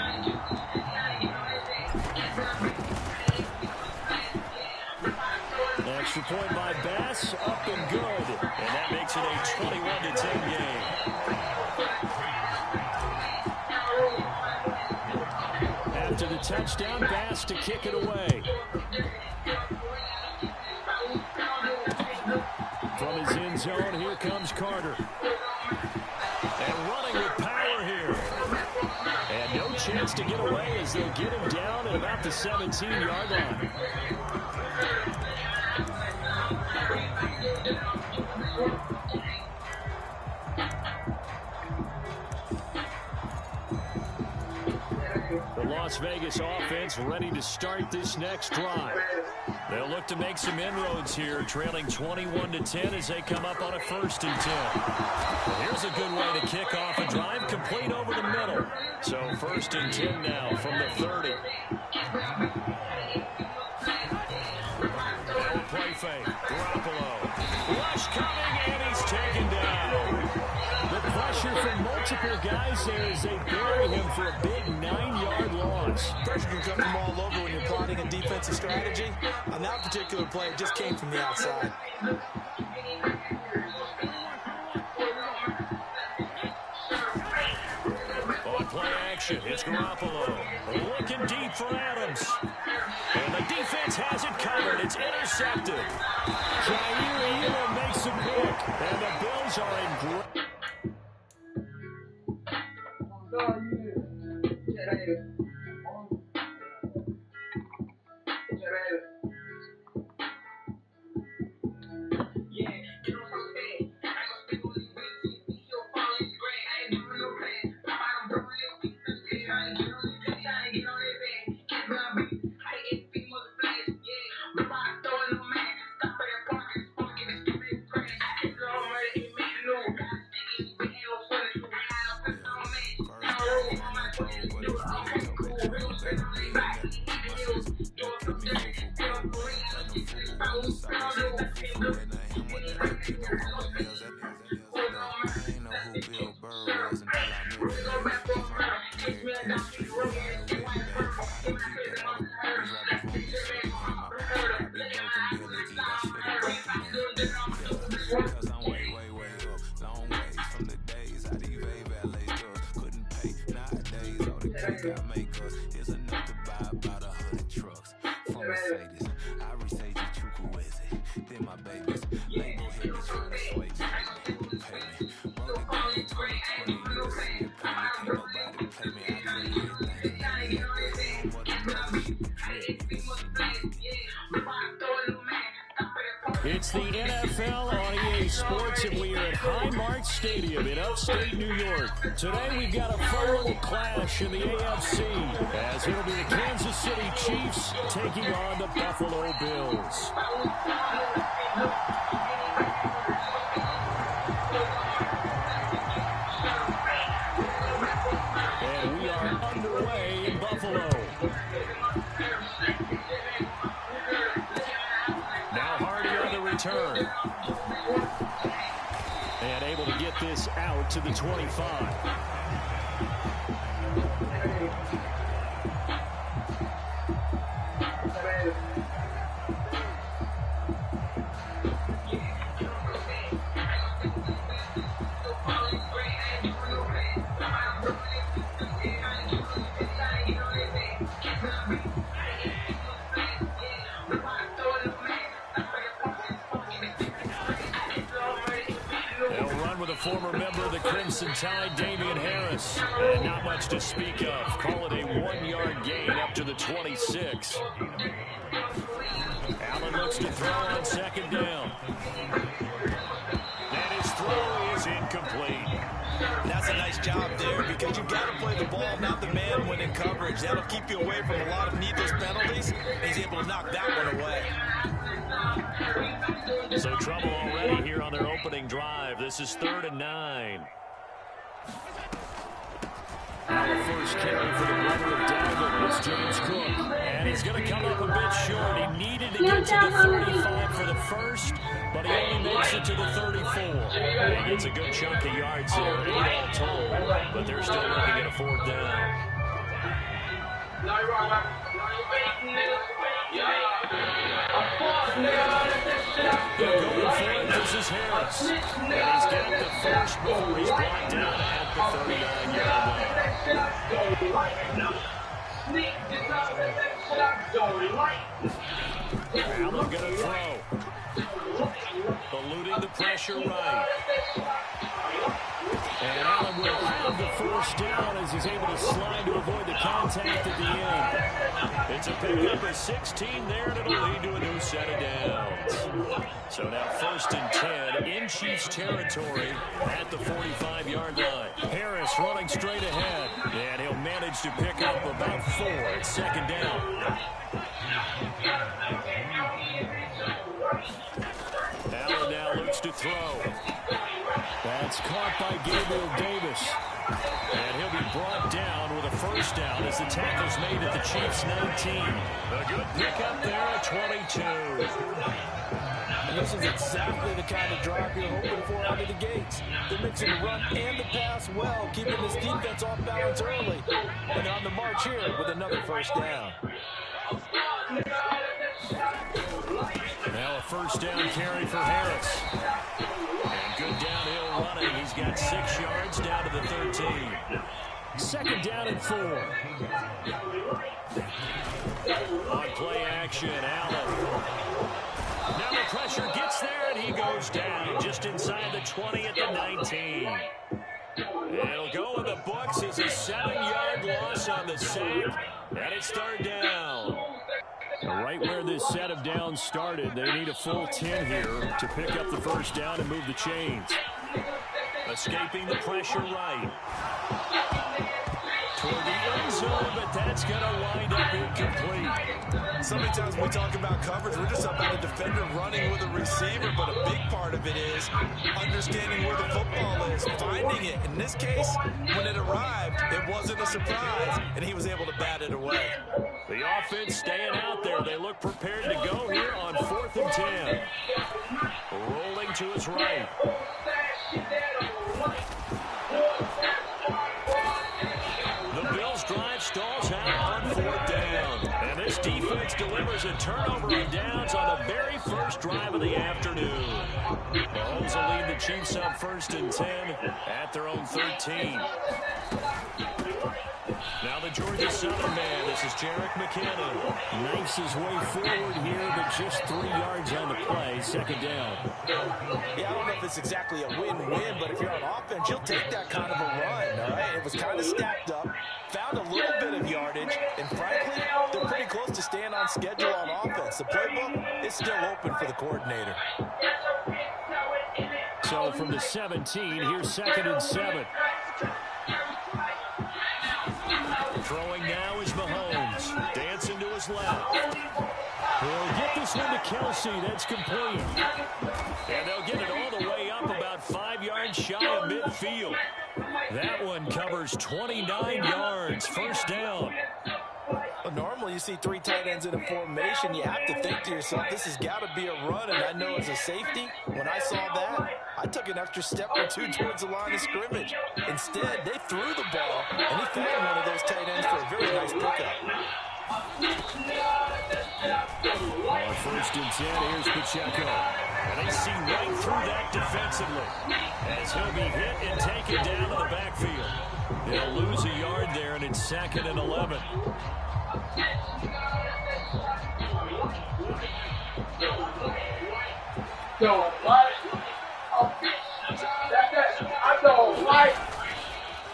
Extra point by Bass, up and good. And that makes it a 21-10 game. After the touchdown, Bass to kick it away. From his end zone, here comes Carter. And running with power here. And no chance to get away as they'll get him down at about the 17-yard line. The Las Vegas offense ready to start this next drive. They'll look to make some inroads here, trailing 21-10 as they come up on a 1st and 10. Here's a good way to kick off a drive, complete over the middle. So 1st and 10 now from the 30. Now a play fake. Garoppolo. Rush coming, and he's taken down. The pressure from multiple guys there as they bury him for a big 9-yard loss. Pressure can come from all over when you're plotting a defensive strategy. On that particular play, it just came from the outside. On play action, it's Garoppolo. Looking deep for Adams. And the defense has it covered. It's intercepted. Jair Elam makes a pick. And the Bills are in great... say this. I resay the chuku with it. Then my babies. Label hit me trying to sway me. Pay me. Broke it down in 2020. You can see it pay me. Can't nobody play me. I create everything. More than mothership drip. You can see me. It's the NFL on EA Sports, and we are at Highmark Stadium in upstate New York. Today we've got a fun little clash in the AFC, as it'll be the Kansas City Chiefs taking on the Buffalo Bills. And we are underway in Buffalo. Turn. And able to get this out to the 25. Former member of the Crimson Tide, Damian Harris. And not much to speak of. Call it a 1-yard gain up to the 26. Allen looks to throw on second down. And his throw is incomplete. That's a nice job there, because you've got to play the ball, not the man when in coverage. That'll keep you away from a lot of needless penalties. And he's able to knock that one away. So trouble already here on their opening drive. This is 3rd and 9. Now the first carry for the brother of David is James Cook. And he's going to come up a bit short. He needed to get to the 35 for the first, but he only makes it to the 34. And he gets a good chunk of yards here, 8 all told. But they're still looking at a 4th down. Going for it, this is Harris. And he's got the first before he's blocked down at the 39-yard line. Allen going to throw. Eluding the pressure right. And Allen will have the first down as he's able to slide to avoid the contact at the end. It's a pickup of 16 there, and it'll lead to a new set of downs. So now 1st and 10 in Chiefs territory at the 45-yard line. Harris running straight ahead, and he'll manage to pick up about 4 at 2nd down. Allen now looks to throw. That's caught by Gabriel Davis. And he'll be brought down with a first down as the tackle's made at the Chiefs' 19. A good pickup there at 22. And this is exactly the kind of drive you're hoping for out of the gates. They're mixing the run and the pass well, keeping this defense off balance early. And on the march here with another first down. Now a first down carry for Harris. And good downhill running. He's got 6 yards down to the 13. 2nd down and 4. On play action, Allen. Now the pressure gets there, and he goes down just inside the 20 at the 19. It'll go in the books as a 7-yard loss on the sack, and it's 3rd down. Now right where this set of downs started, they need a full 10 here to pick up the first down and move the chains. Escaping the pressure right. Toward the end zone, but that's going to wind up incomplete. So many times when we talk about coverage, we're just about a defender running with a receiver, but a big part of it is understanding where the football is, finding it. In this case, when it arrived, it wasn't a surprise, and he was able to bat it away. The offense staying out there. They look prepared to go here on 4th and 10. Rolling to his right. The Bills' drive stalls out on 4th down. And this defense delivers a turnover on downs on the very first drive of the afternoon. Mahomes will lead the Chiefs up 1st and 10 at their own 13. Now the Georgia Southern man, this is Jerick McKinnon. Knifes his way forward here, but just 3 yards on the play, second down. Yeah, I don't know if it's exactly a win-win, but if you're on offense, you'll take that kind of a run, all right? It was kind of stacked up, found a little bit of yardage, and frankly, they're pretty close to staying on schedule on offense. The playbook is still open for the coordinator. So from the 17, here's 2nd and 7. Throwing now is Mahomes. Dancing to his left. He'll get this one to Kelsey. That's complete. And they'll get it all the way up about 5 yards shy of midfield. That one covers 29 yards. First down. Well, normally you see 3 tight ends in a formation. You have to think to yourself, this has got to be a run. And I know as a safety, when I saw that, I took an extra step or 2 towards the line of scrimmage. Instead, they threw the ball, and he found one of those tight ends for a very nice pickup. On 1st and 10, here's Pacheco. And they see right through that defensively as he'll be hit and taken down to the backfield. They'll lose a yard there, and it's 2nd and 11.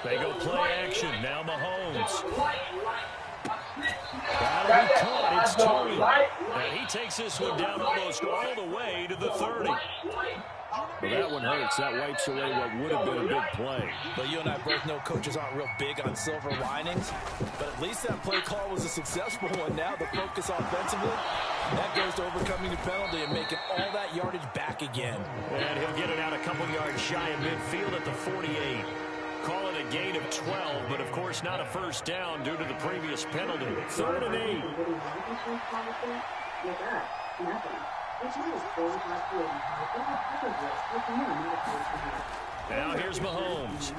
They go play action. Now Mahomes. That'll be caught. It's Tony. And he takes this one down almost all the way to the 30. Well, that one hurts. That wipes away what would have been a big play. But you and I both know coaches aren't real big on silver linings. But at least that play call was a successful one. Now the focus offensively, that goes to overcoming the penalty and making all that yardage back again. And he'll get it out a couple yards shy of midfield at the 48. Call it a gain of 12, but of course not a first down due to the previous penalty. 3rd and 8. Now here's Mahomes.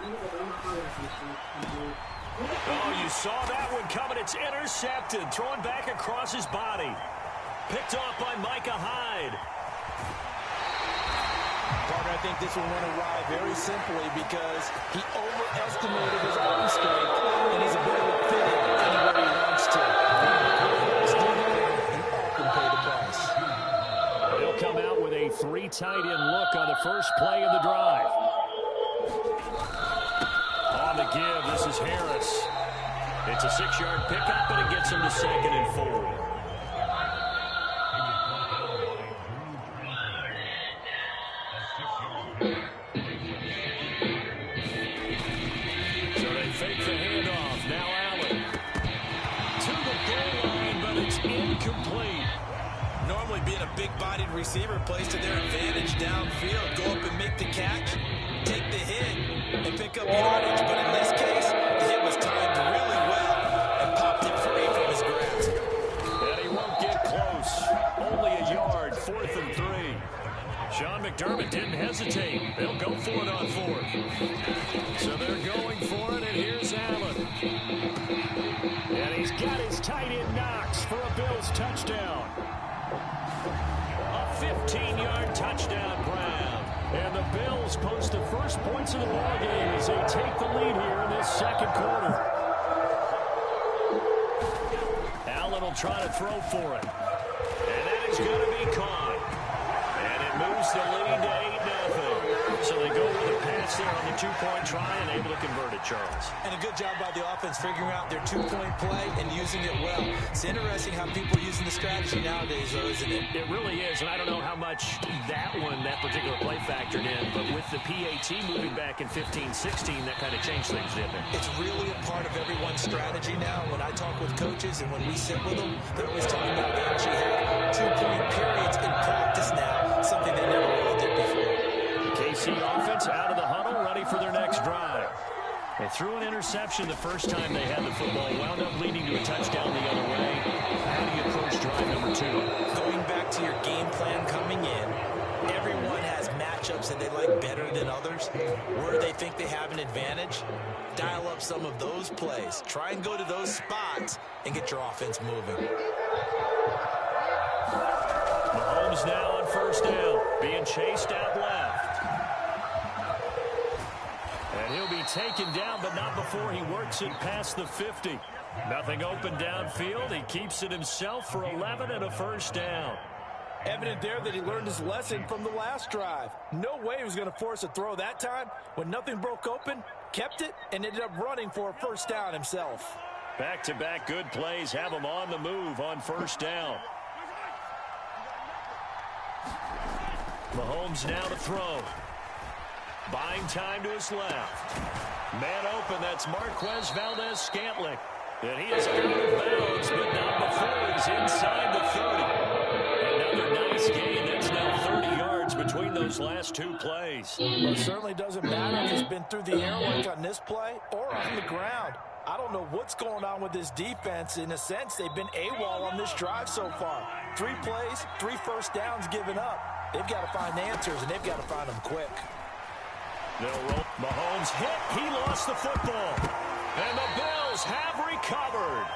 Oh, you saw that one coming. It's intercepted. Thrown back across his body. Picked off by Micah Hyde. Partner, I think this one went awry very simply because he overestimated his arm strength and his ability to fit it anywhere he wants to. Still there and often pay the price. He'll come out with a 3 tight end look on the first play of the drive. On the give, this is Harris. It's a 6-yard pickup, and it gets him to 2nd and 4. So they fake the handoff. Now Allen. To the goal line, but it's incomplete. Normally being a big-bodied receiver plays to their advantage downfield. Go up and make the catch, take the hit, and pick up yardage. But in this case, the hit was timed really well and popped it free from his grasp. And he won't get close. Only a yard, 4th and 3. Sean McDermott didn't hesitate. They'll go for it on 4th. So they're going for it, and here's Allen. And he's got his tight end Knox for a Bills touchdown. A 15-yard touchdown grab. And the Bills post the first points of the ballgame as they take the lead here in this 2nd quarter. Allen will try to throw for it. And that is going to be caught. And it moves the lead to 8-0. So they go with a pass there on the 2-point try and able to convert it, Charles. And a good job by the offense figuring out their 2-point play and using it well. It's interesting how people are using the strategy nowadays, though, isn't it? It really is, and I don't know how much that particular play factored in, but with the PAT moving back in 15-16, that kind of changed things, didn't it? It's really a part of everyone's strategy now. When I talk with coaches and when we sit with them, they're always talking about they actually have 2-point periods in practice now, something they never really did before. KC offense out of the huddle, ready for their next drive. They threw an interception the first time they had the football, wound up leading to a touchdown the other way. How do you approach drive number 2? Going back to your game plan coming in, everyone has matchups that they like better than others. Where they think they have an advantage, dial up some of those plays. Try and go to those spots and get your offense moving. Mahomes now on first down, being chased out left. And he'll be taken down, but not before he works it past the 50. Nothing open downfield. He keeps it himself for 11 and a first down. Evident there that he learned his lesson from the last drive. No way he was going to force a throw that time. When nothing broke open, kept it, and ended up running for a first down himself. Back-to-back good plays have him on the move on first down. Mahomes now to throw. Buying time to his left. Man open, that's Marquez Valdez-Scantling. And he is out of bounds, but not before he's inside the 30. Another nice gain. That's now 30 yards between those last two plays. Well, it certainly doesn't matter if he's been through the air like on this play or on the ground. I don't know what's going on with this defense. In a sense, they've been AWOL on this drive so far. 3 plays, 3 first downs given up. They've got to find answers, and they've got to find them quick. They'll roll. Mahomes hit. He lost the football. And the Bills have recovered.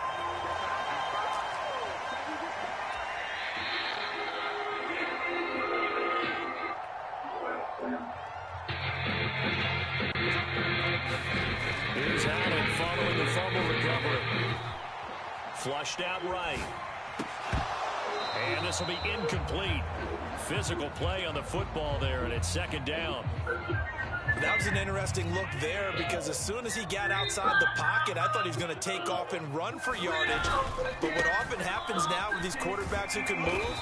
Here's Allen following the fumble recovery. Flushed out right. And this will be incomplete. Physical play on the football there, and it's second down. That was an interesting look there because as soon as he got outside the pocket, I thought he was going to take off and run for yardage. But what often happens now with these quarterbacks who can move,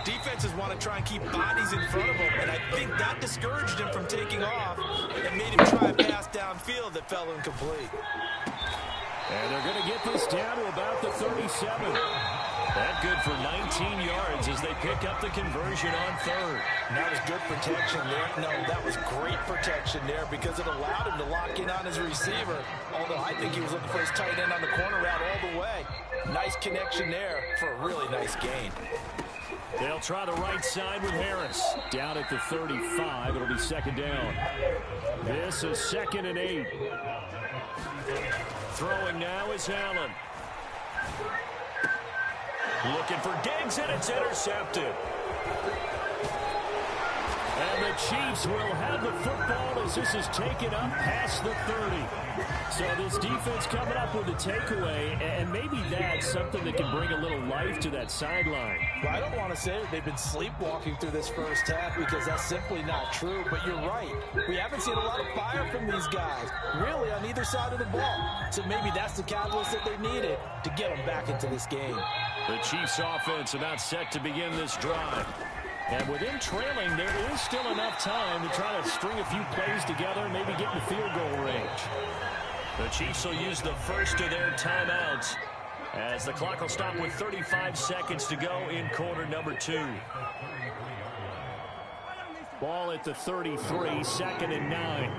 defenses want to try and keep bodies in front of them. And I think that discouraged him from taking off and made him try a pass downfield that fell incomplete. And they're going to get this down to about the 37. That good for 19 yards as they pick up the conversion on third. And that was good protection there. No, that was great protection there because it allowed him to lock in on his receiver. Although I think he was looking for his tight end on the corner route all the way. Nice connection there for a really nice gain. They'll try the right side with Harris. Down at the 35. It'll be second down. This is 2nd and 8. Throwing now is Allen. Looking for Diggs, and it's intercepted. And the Chiefs will have the football as this is taken up past the 30. So this defense coming up with a takeaway, and maybe that's something that can bring a little life to that sideline. Well, I don't want to say that they've been sleepwalking through this first half because that's simply not true, but you're right. We haven't seen a lot of fire from these guys, really on either side of the ball. So maybe that's the catalyst that they needed to get them back into this game. The Chiefs offense about set to begin this drive. And with them trailing, there is still enough time to try to string a few plays together and maybe get in the field goal range. The Chiefs will use the first of their timeouts as the clock will stop with 35 seconds to go in quarter number 2. Ball at the 33, 2nd and 9.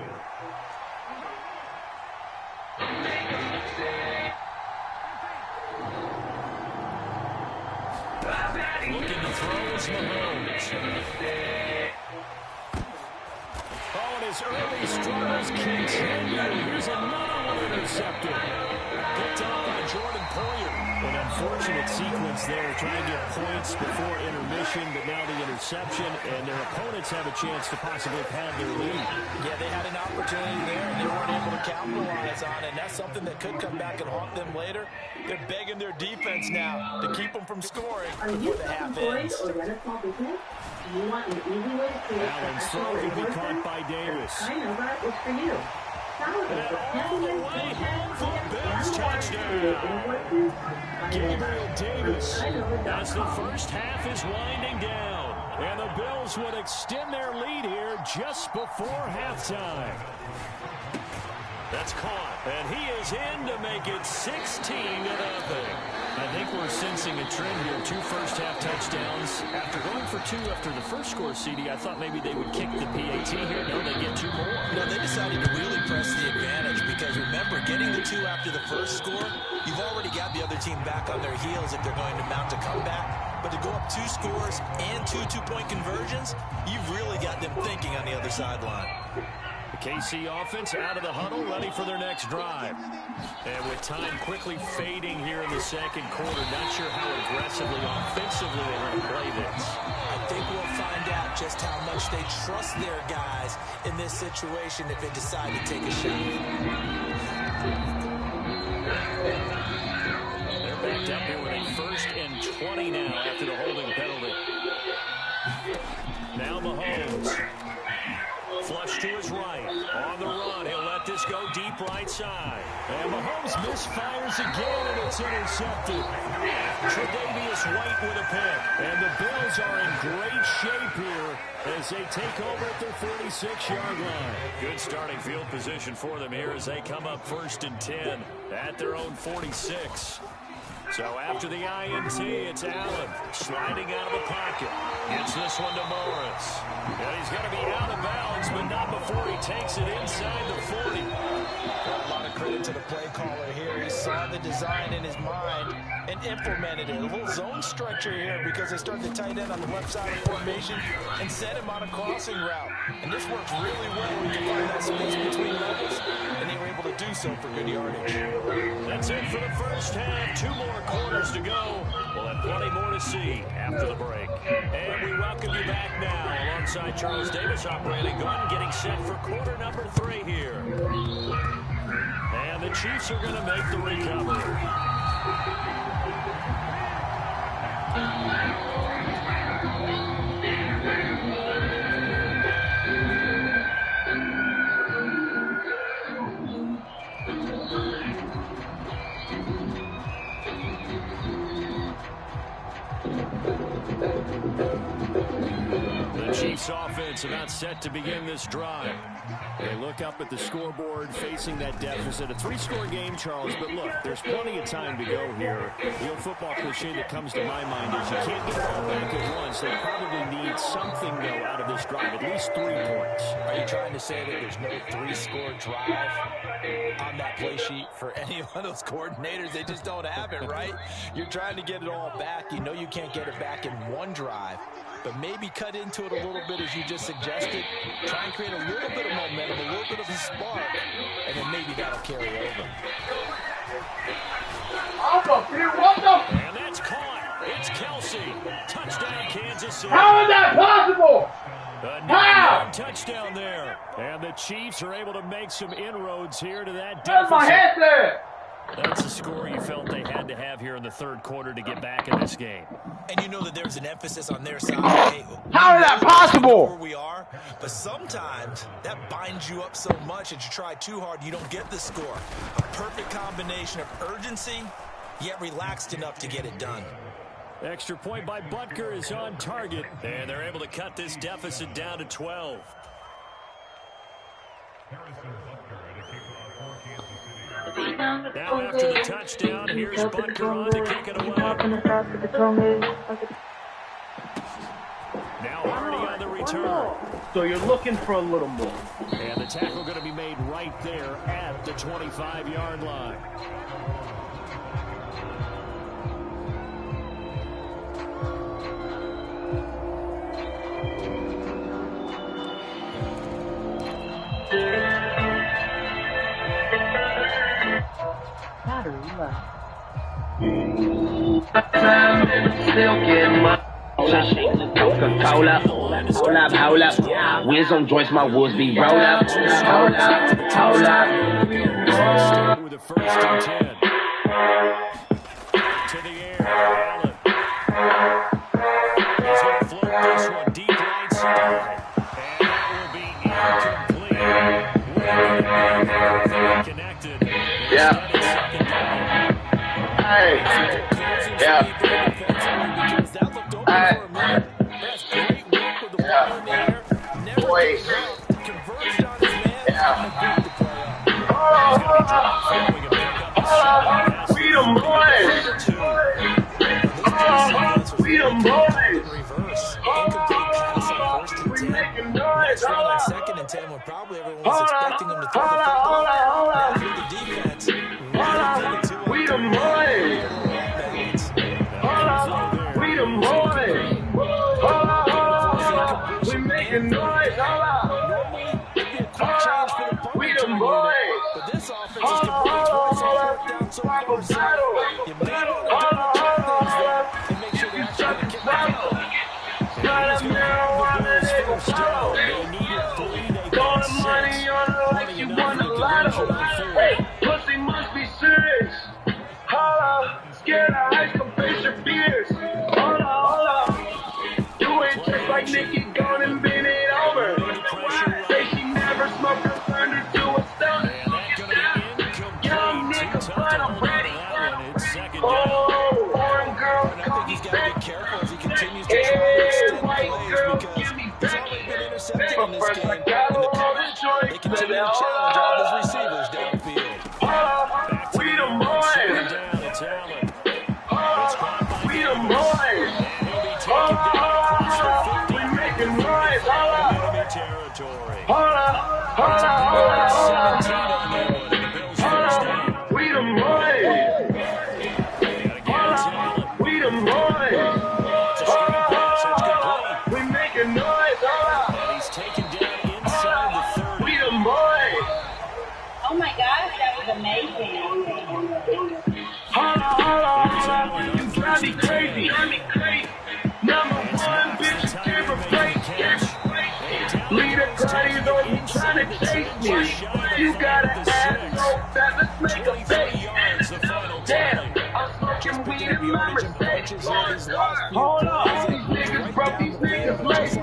Looking to throw is Mahomes. Oh, and his early struggles continue. Here's another one intercepted. Picked off by Jordan Poyer. An unfortunate sequence there, trying to get points before intermission, but now the interception, and their opponents have a chance to possibly pad their lead. Yeah, they had an opportunity there, and they weren't able to capitalize on it, and that's something that could come back and haunt them later. They're begging their defense now to keep them from scoring before the half ends. Allen's throw will be caught by Davis. I know that is for you. And all the way home for Bills touchdown. Gabriel Davis as the first half is winding down. And the Bills would extend their lead here just before halftime. That's caught, and he is in to make it 16-0. I think we're sensing a trend here. 2 first-half touchdowns. After going for 2 after the first score, CD, I thought maybe they would kick the PAT here. No, they get 2 more. No, they decided to really press the advantage because, remember, getting the 2 after the first score, you've already got the other team back on their heels if they're going to mount a comeback. But to go up 2 scores and 2 two-point conversions, you've really got them thinking on the other sideline. The KC offense out of the huddle, ready for their next drive. And with time quickly fading here in the second quarter, not sure how aggressively, offensively they want to play this. I think we'll find out just how much they trust their guys in this situation if they decide to take a shot. They're backed up here with a 1st and 20 now after the holding penalty. Now Mahomes. Flush to his right. On the run. He'll let this go deep right side. And Mahomes misfires again, and it's intercepted. Tre'Davious White with a pick. And the Bills are in great shape here as they take over at their 46-yard line. Good starting field position for them here as they come up 1st and 10 at their own 46. So after the INT, it's Allen sliding out of the pocket. Gets this one to Morris. And he's going to be out of bounds, but not before he takes it inside the 40. A lot of credit to the play caller here. He saw the design in his mind and implemented it. A little zone structure here because they started the tight end on the left side of the formation and set him on a crossing route. And this works really well when you can find that space between levels. And they were able to do so for good yardage. That's it for the first half. 2 more quarters to go. We'll have plenty more to see after the break. And we welcome you back now alongside Charles Davis operating gun, getting set for quarter number 3 here. And the Chiefs are going to make the recovery. The Chiefs offense about set to begin this drive. They look up at the scoreboard facing that deficit. A 3-score game, Charles, but look, there's plenty of time to go here. The old football cliche that comes to my mind is you can't get it all back at once. They probably need something, though, out of this drive, at least 3 points. Are you trying to say that there's no 3-score drive on that play sheet for any of those coordinators? They just don't have it, right? You're trying to get it all back. You know you can't get it back in one drive, but maybe cut into it a little bit as you just suggested. Try and create a little bit of momentum, a little bit of a spark, and then maybe that'll carry over. And that's caught. It's Kelsey. Touchdown, Kansas City. How is that possible? How? Touchdown there. And the Chiefs are able to make some inroads here to that That's deficit. my headset. That's the score you felt they had to have here in the 3rd quarter to get back in this game. And you know that there's an emphasis on their side. Hey, how is that possible? Where we are, but sometimes that binds you up so much that you try too hard, you don't get the score. A perfect combination of urgency, yet relaxed enough to get it done. Extra point by Butker is on target, and they're able to cut this deficit down to 12. Now after the touchdown, here's Butker on to kick it away. Now Hardy on the return. So you're looking for a little more. And the tackle going to be made right there at the 25-yard line. Hold up. Where's on Joyce, my wolves be rolled up. Hold up. With the 1st and 10. To the air, Allen. He's going to float this one deep right side. And that will be incomplete. Connected. Yeah. Hey. Yeah. Boys. Beat them, boys. Beat them, boys. We making noise. On 2nd and 10 when probably everyone was expecting them to throw the football. Now for the defense. We them boys. We them boys. We making noise. Normally, it'd be a quick change for for battle. You may want to double-check things there and make sure they're actually going to kick the field. Got a marijuana nigga follow. They needed 3, they Throw got the 6. money on her like you won the lotto. Hey, pussy must be serious. Holla, scared of ice, come face your fears. Holla. Do it just like Nikki, gone and bend it over. Say she never smoked her, turned her to a stone. Young nigga, but I'm ready. Oh, foreign girl, call me back. Hey, white girl, give me back. But first I got all the choice. They continue to challenge all those receivers downfield. We the boys. We the boys. We making noise. Holla. We the boys. We the boys. We making noise. He's taken down inside the 30. We the boys. Oh my gosh, that was amazing. Holla. You drive me crazy. Number 1, bitch, give a break. Leader Cardi's over trying to chase me. You got an ass so fat, let's make a face. Damn, I'm smoking weed in my Mercedes. Hold on, these niggas broke, these niggas late.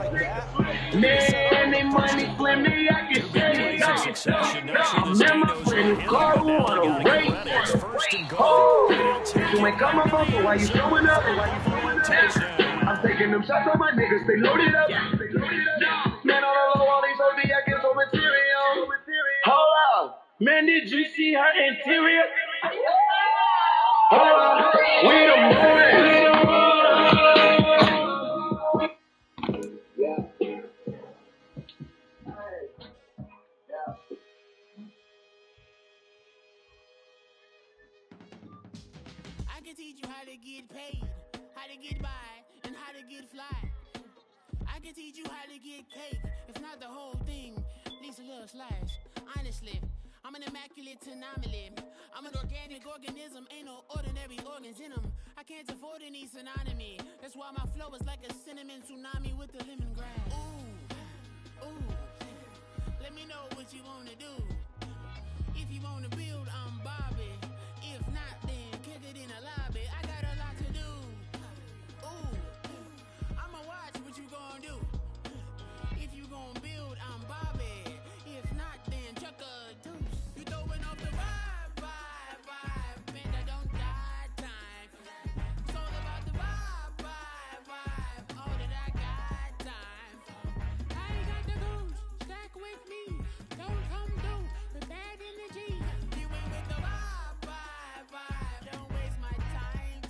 Man, they money flimmy, I can say it. I'm in my friend's car, who wanna race? Oh, you ain't coming up, so why you throwing up? I'm taking them shots on my niggas, they loaded up. Man, on the low, all these OD, I get so material. Hold up, man, did you see her interior? Hold up, we the boys. I can teach you how to get paid, how to get by, and how to get fly. I can teach you how to get cake, if not the whole thing, at least a little slice. Honestly, I'm an immaculate anomaly. I'm an organic organism, ain't no ordinary organs in them. I can't afford any synonymy. That's why my flow is like a cinnamon tsunami with the lemongrass. Ooh, let me know what you wanna do. If you wanna build, I'm Bobby. If not, then kick it in the lobby. I got a lot to do. Ooh, I'ma watch what you gonna do. If you gonna build, I'm Bobby. If not, then chuck a deuce. You throwing off the vibe, man, I don't got time. It's all about the vibe, all that I got time. I ain't got the goose, stack with me. Don't come through with bad energy. You ain't with the vibe, don't waste my time.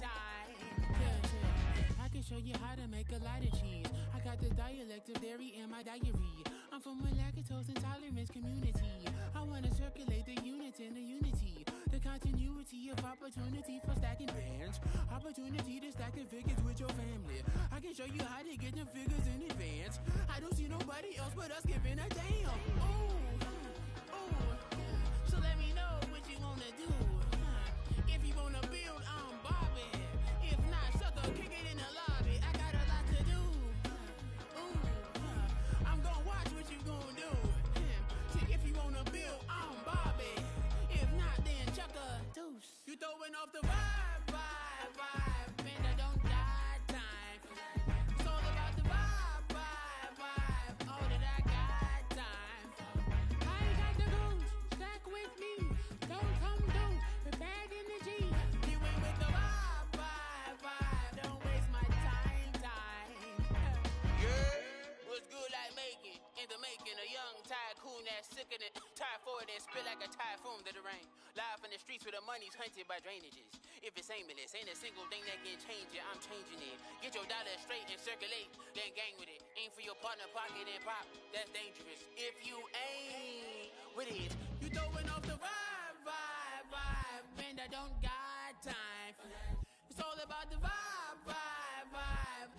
Yeah. I can show you how to make a lot of cheese. I got the dialect of dairy in my diary. I'm from a lactose intolerance community. I wanna circulate the units in the unity. The continuity of opportunity for stacking bands. Opportunity to stack the figures with your family. I can show you how to get the figures in advance. I don't see nobody else but us giving a damn. Ooh. So let me know what you wanna do. If you wanna build, I'm Bobby. If not, sucker, kick it in the lobby. I got a lot to do. Ooh, I'm gonna watch what you gonna do. See, if you wanna build, I'm Bobby. If not, then chuck a deuce. You throwing off the vibe, man, I don't got time. It's all about the vibe, all that I got time. I ain't got the goose, stack with me. Don't come through with bad energy. You ain't with the vibe, don't waste my time. Yeah, what's good like making? In the making, a young tycoon that's sick in it. Tired for it and spit like a typhoon to the rain. Live in the streets where the money's hunted by drainages. If it's aimless, ain't a single thing that can change it. I'm changing it. Get your dollar straight and circulate, then gang with it. Aim for your partner, pocket and pop. That's dangerous. If you ain't with it, you throwing off the vibe, man, I don't got time. It's all about the vibe,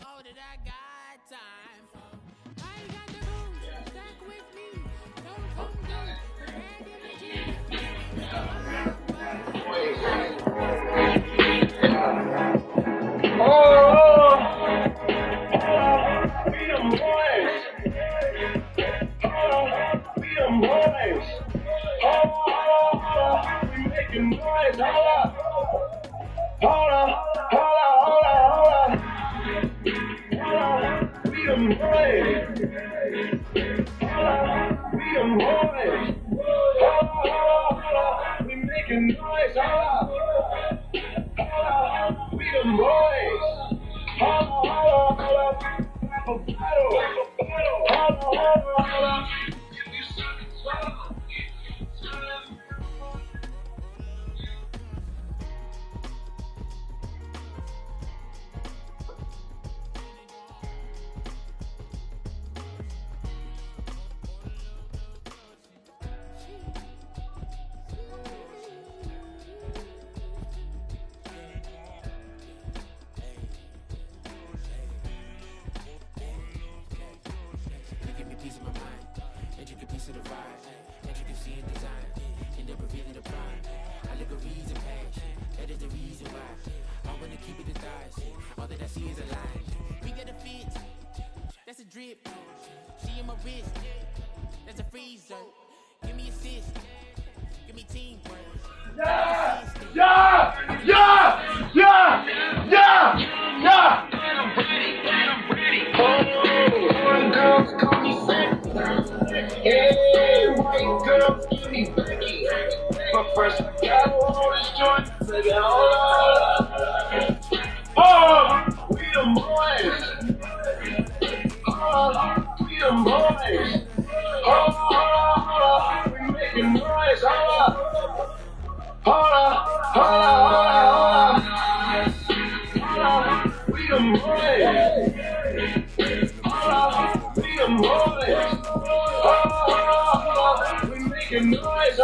all that I got time. I ain't got the goose, stack with me. Don't come through, bad energy. Hold up, we them boys. We them boys. We making noise. We them boys. That's a drip. She in my wrist. That's a freezer. Give me assist. Give me teamwork. Yeah! One girls call me Sexy. Hey, white girls give me Becky. But first I gotta hold this joint. Baby, hold on. We them boys. We them boys. We making noise. Hold up. We them boys. We them boys. We making noise.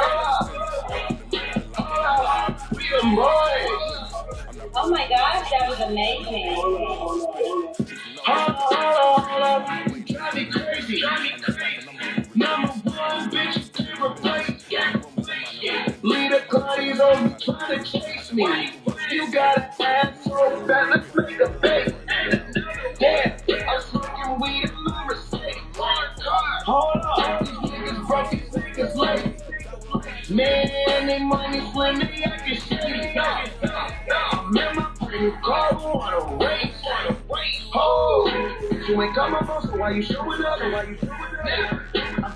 We them boys. Oh my gosh, that was amazing. Hold up. You drive me crazy. Number one, bitch, to replace. Leader Claudia's on me trying to chase me. You got an ass so bad, let's make a bait. Damn, I'm smoking weed in my Mercedes. Hold up, these niggas broke, these niggas late. Man, they money slimming, I can shake it. Man, my brain car wanna race. Oh, you ain't coming home, so why you showing up? I'm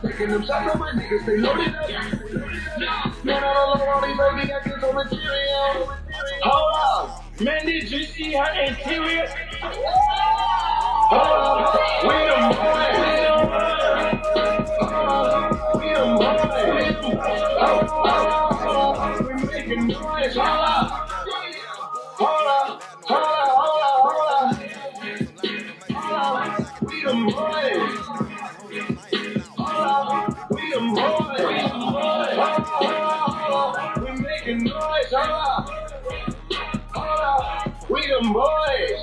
taking them shots on my niggas, they loaded up. Man, I don't know all these baby got kids on material. Hold up, man, did you see her interior? Hold up, we them boys. We them boys. We making noise. Hold up. We them boys. We them boys. We making noise. We them boys.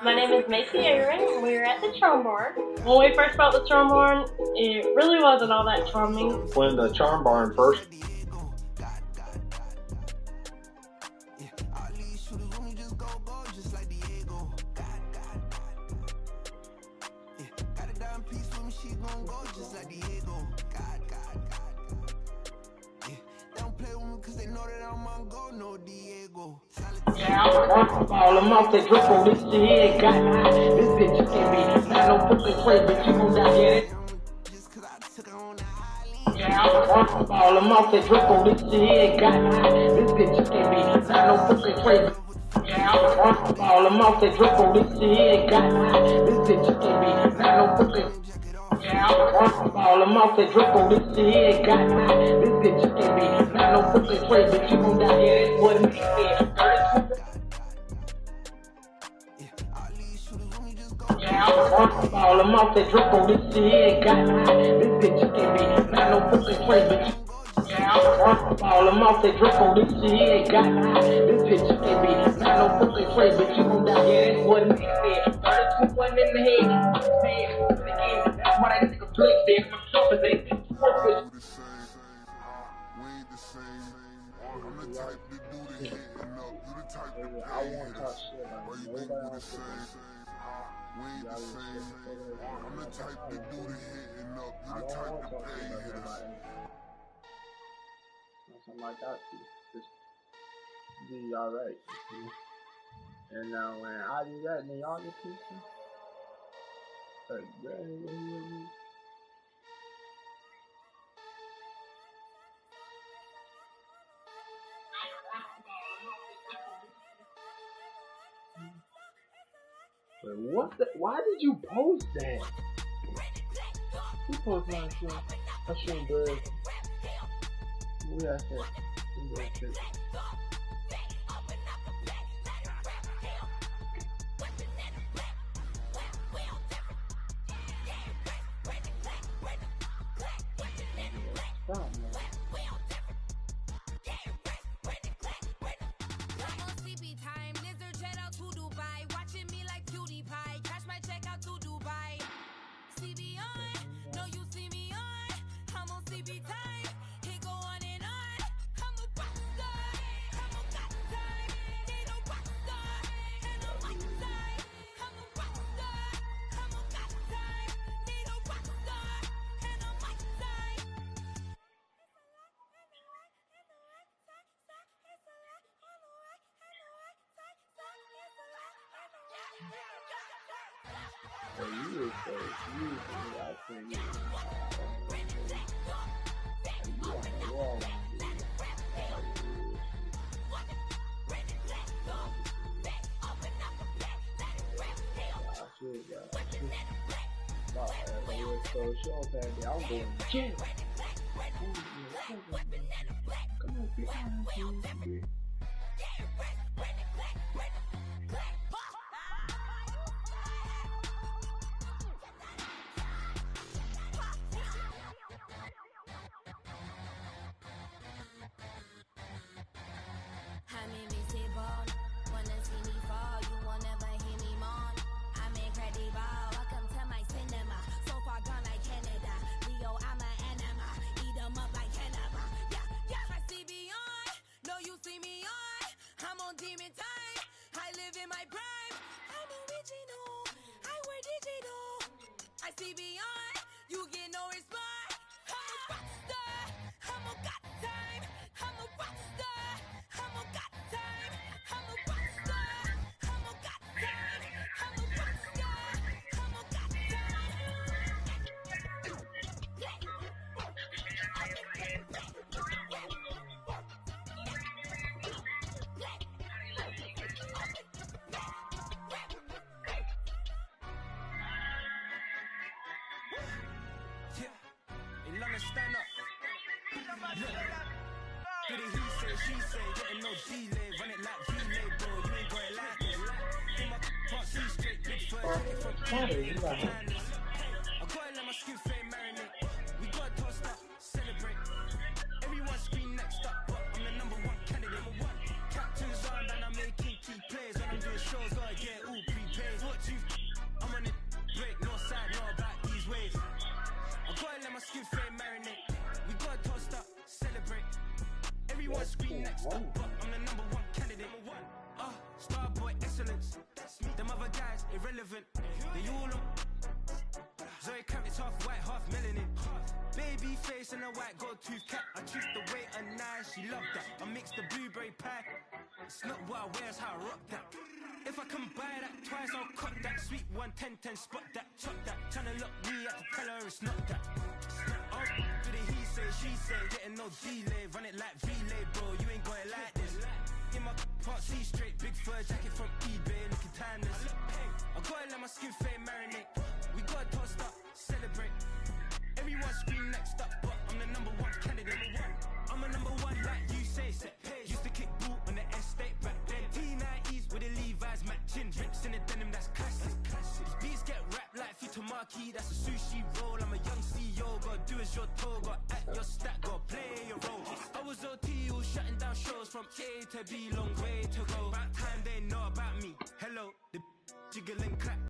My name is Macy Aaron. We're at the Charm-Barn. When we first bought the Charm-Barn, it really wasn't all that charming. When the Charm-Barn first All them off that drip on this shit, got this bitch you can be. Not no fucking play, but you gon' die get it. All them off that drip on this shit, got this bitch you can be. Not no fucking play. All them off that drip on this shit, got this bitch you can be. Not no fucking. All them off that drip on this shit, got this bitch you can be. Not no fucking play, but you gon' die get it. What it means. All them off that drip on this shit, got this bitch you can be. Not no fucking play, but you. football. I'm off that Draco. This shit he ain't got high. This bitch took at me. Not no fucking trade, but you gon' die. Yeah, that's what it said. 32 one in the head. That's why that nigga flick there. I'm stopping it. I'm the type to do the hitting up. You the type to pay. I won't talk shit about nobody else. We ain't the same. I'm the type to do the hitting up. You the type to pay hitters. Something like that, just be alright. And when I do that, then y'all get pieces. Like, but what the? Why did you post that? You posted my shit. I shouldn't do it. We got that. Stop, man. So she don't say that I'm going to jail. Come on, be honest. Stand up. Did it he say, she say, getting no delay, run it like relay, bro. You ain't got it like it. In my can't see straight, big fur jacket from eBay. I gotta let my skin fade marinate. We gotta toast up, celebrate. Everyone scream next up, but I'm the number one candidate. Captain's on, and I'm making key plays. When I'm doing shows, gotta get all prepaid. What you? I'm on it, break, no side, no about these ways. I gotta let my skin fade marinate. We gotta toast up, celebrate. Everyone scream next up, but I'm the number one candidate. Starboy excellence. Them other guys irrelevant. They all on. Zoe Kravitz half white, half melanin. Baby face and a white gold tooth cap. I choose the way and nice, she loved that. I mix the blueberry pie. It's not what I wear, it's how I rock that. If I can buy that twice, I'll cut that. Sweet 110, spot that, chop that. Tryna look me, I have to tell her it's not that. Oh, do the he say, she say, getting no delay. Run it like relay, bro, you ain't got it like this. In my part C straight, big fur jacket from eBay, looking timeless. I gotta let my skin fade marinate. We gotta toast up, celebrate. Everyone scream next up, but I'm the number one candidate. I'm a number one like you say, set page. Used to kick boot on the estate back then. T90s with the Levi's matching. Drinks in the denim, that's classic. These beats get wrapped like Futamaki, that's a sushi roll. I'm a young CEO, gotta do as you're told. Gotta act your stat, gotta play your role. I was OT A to B, long way to go. About time they know about me. Hello, the jiggle and clap.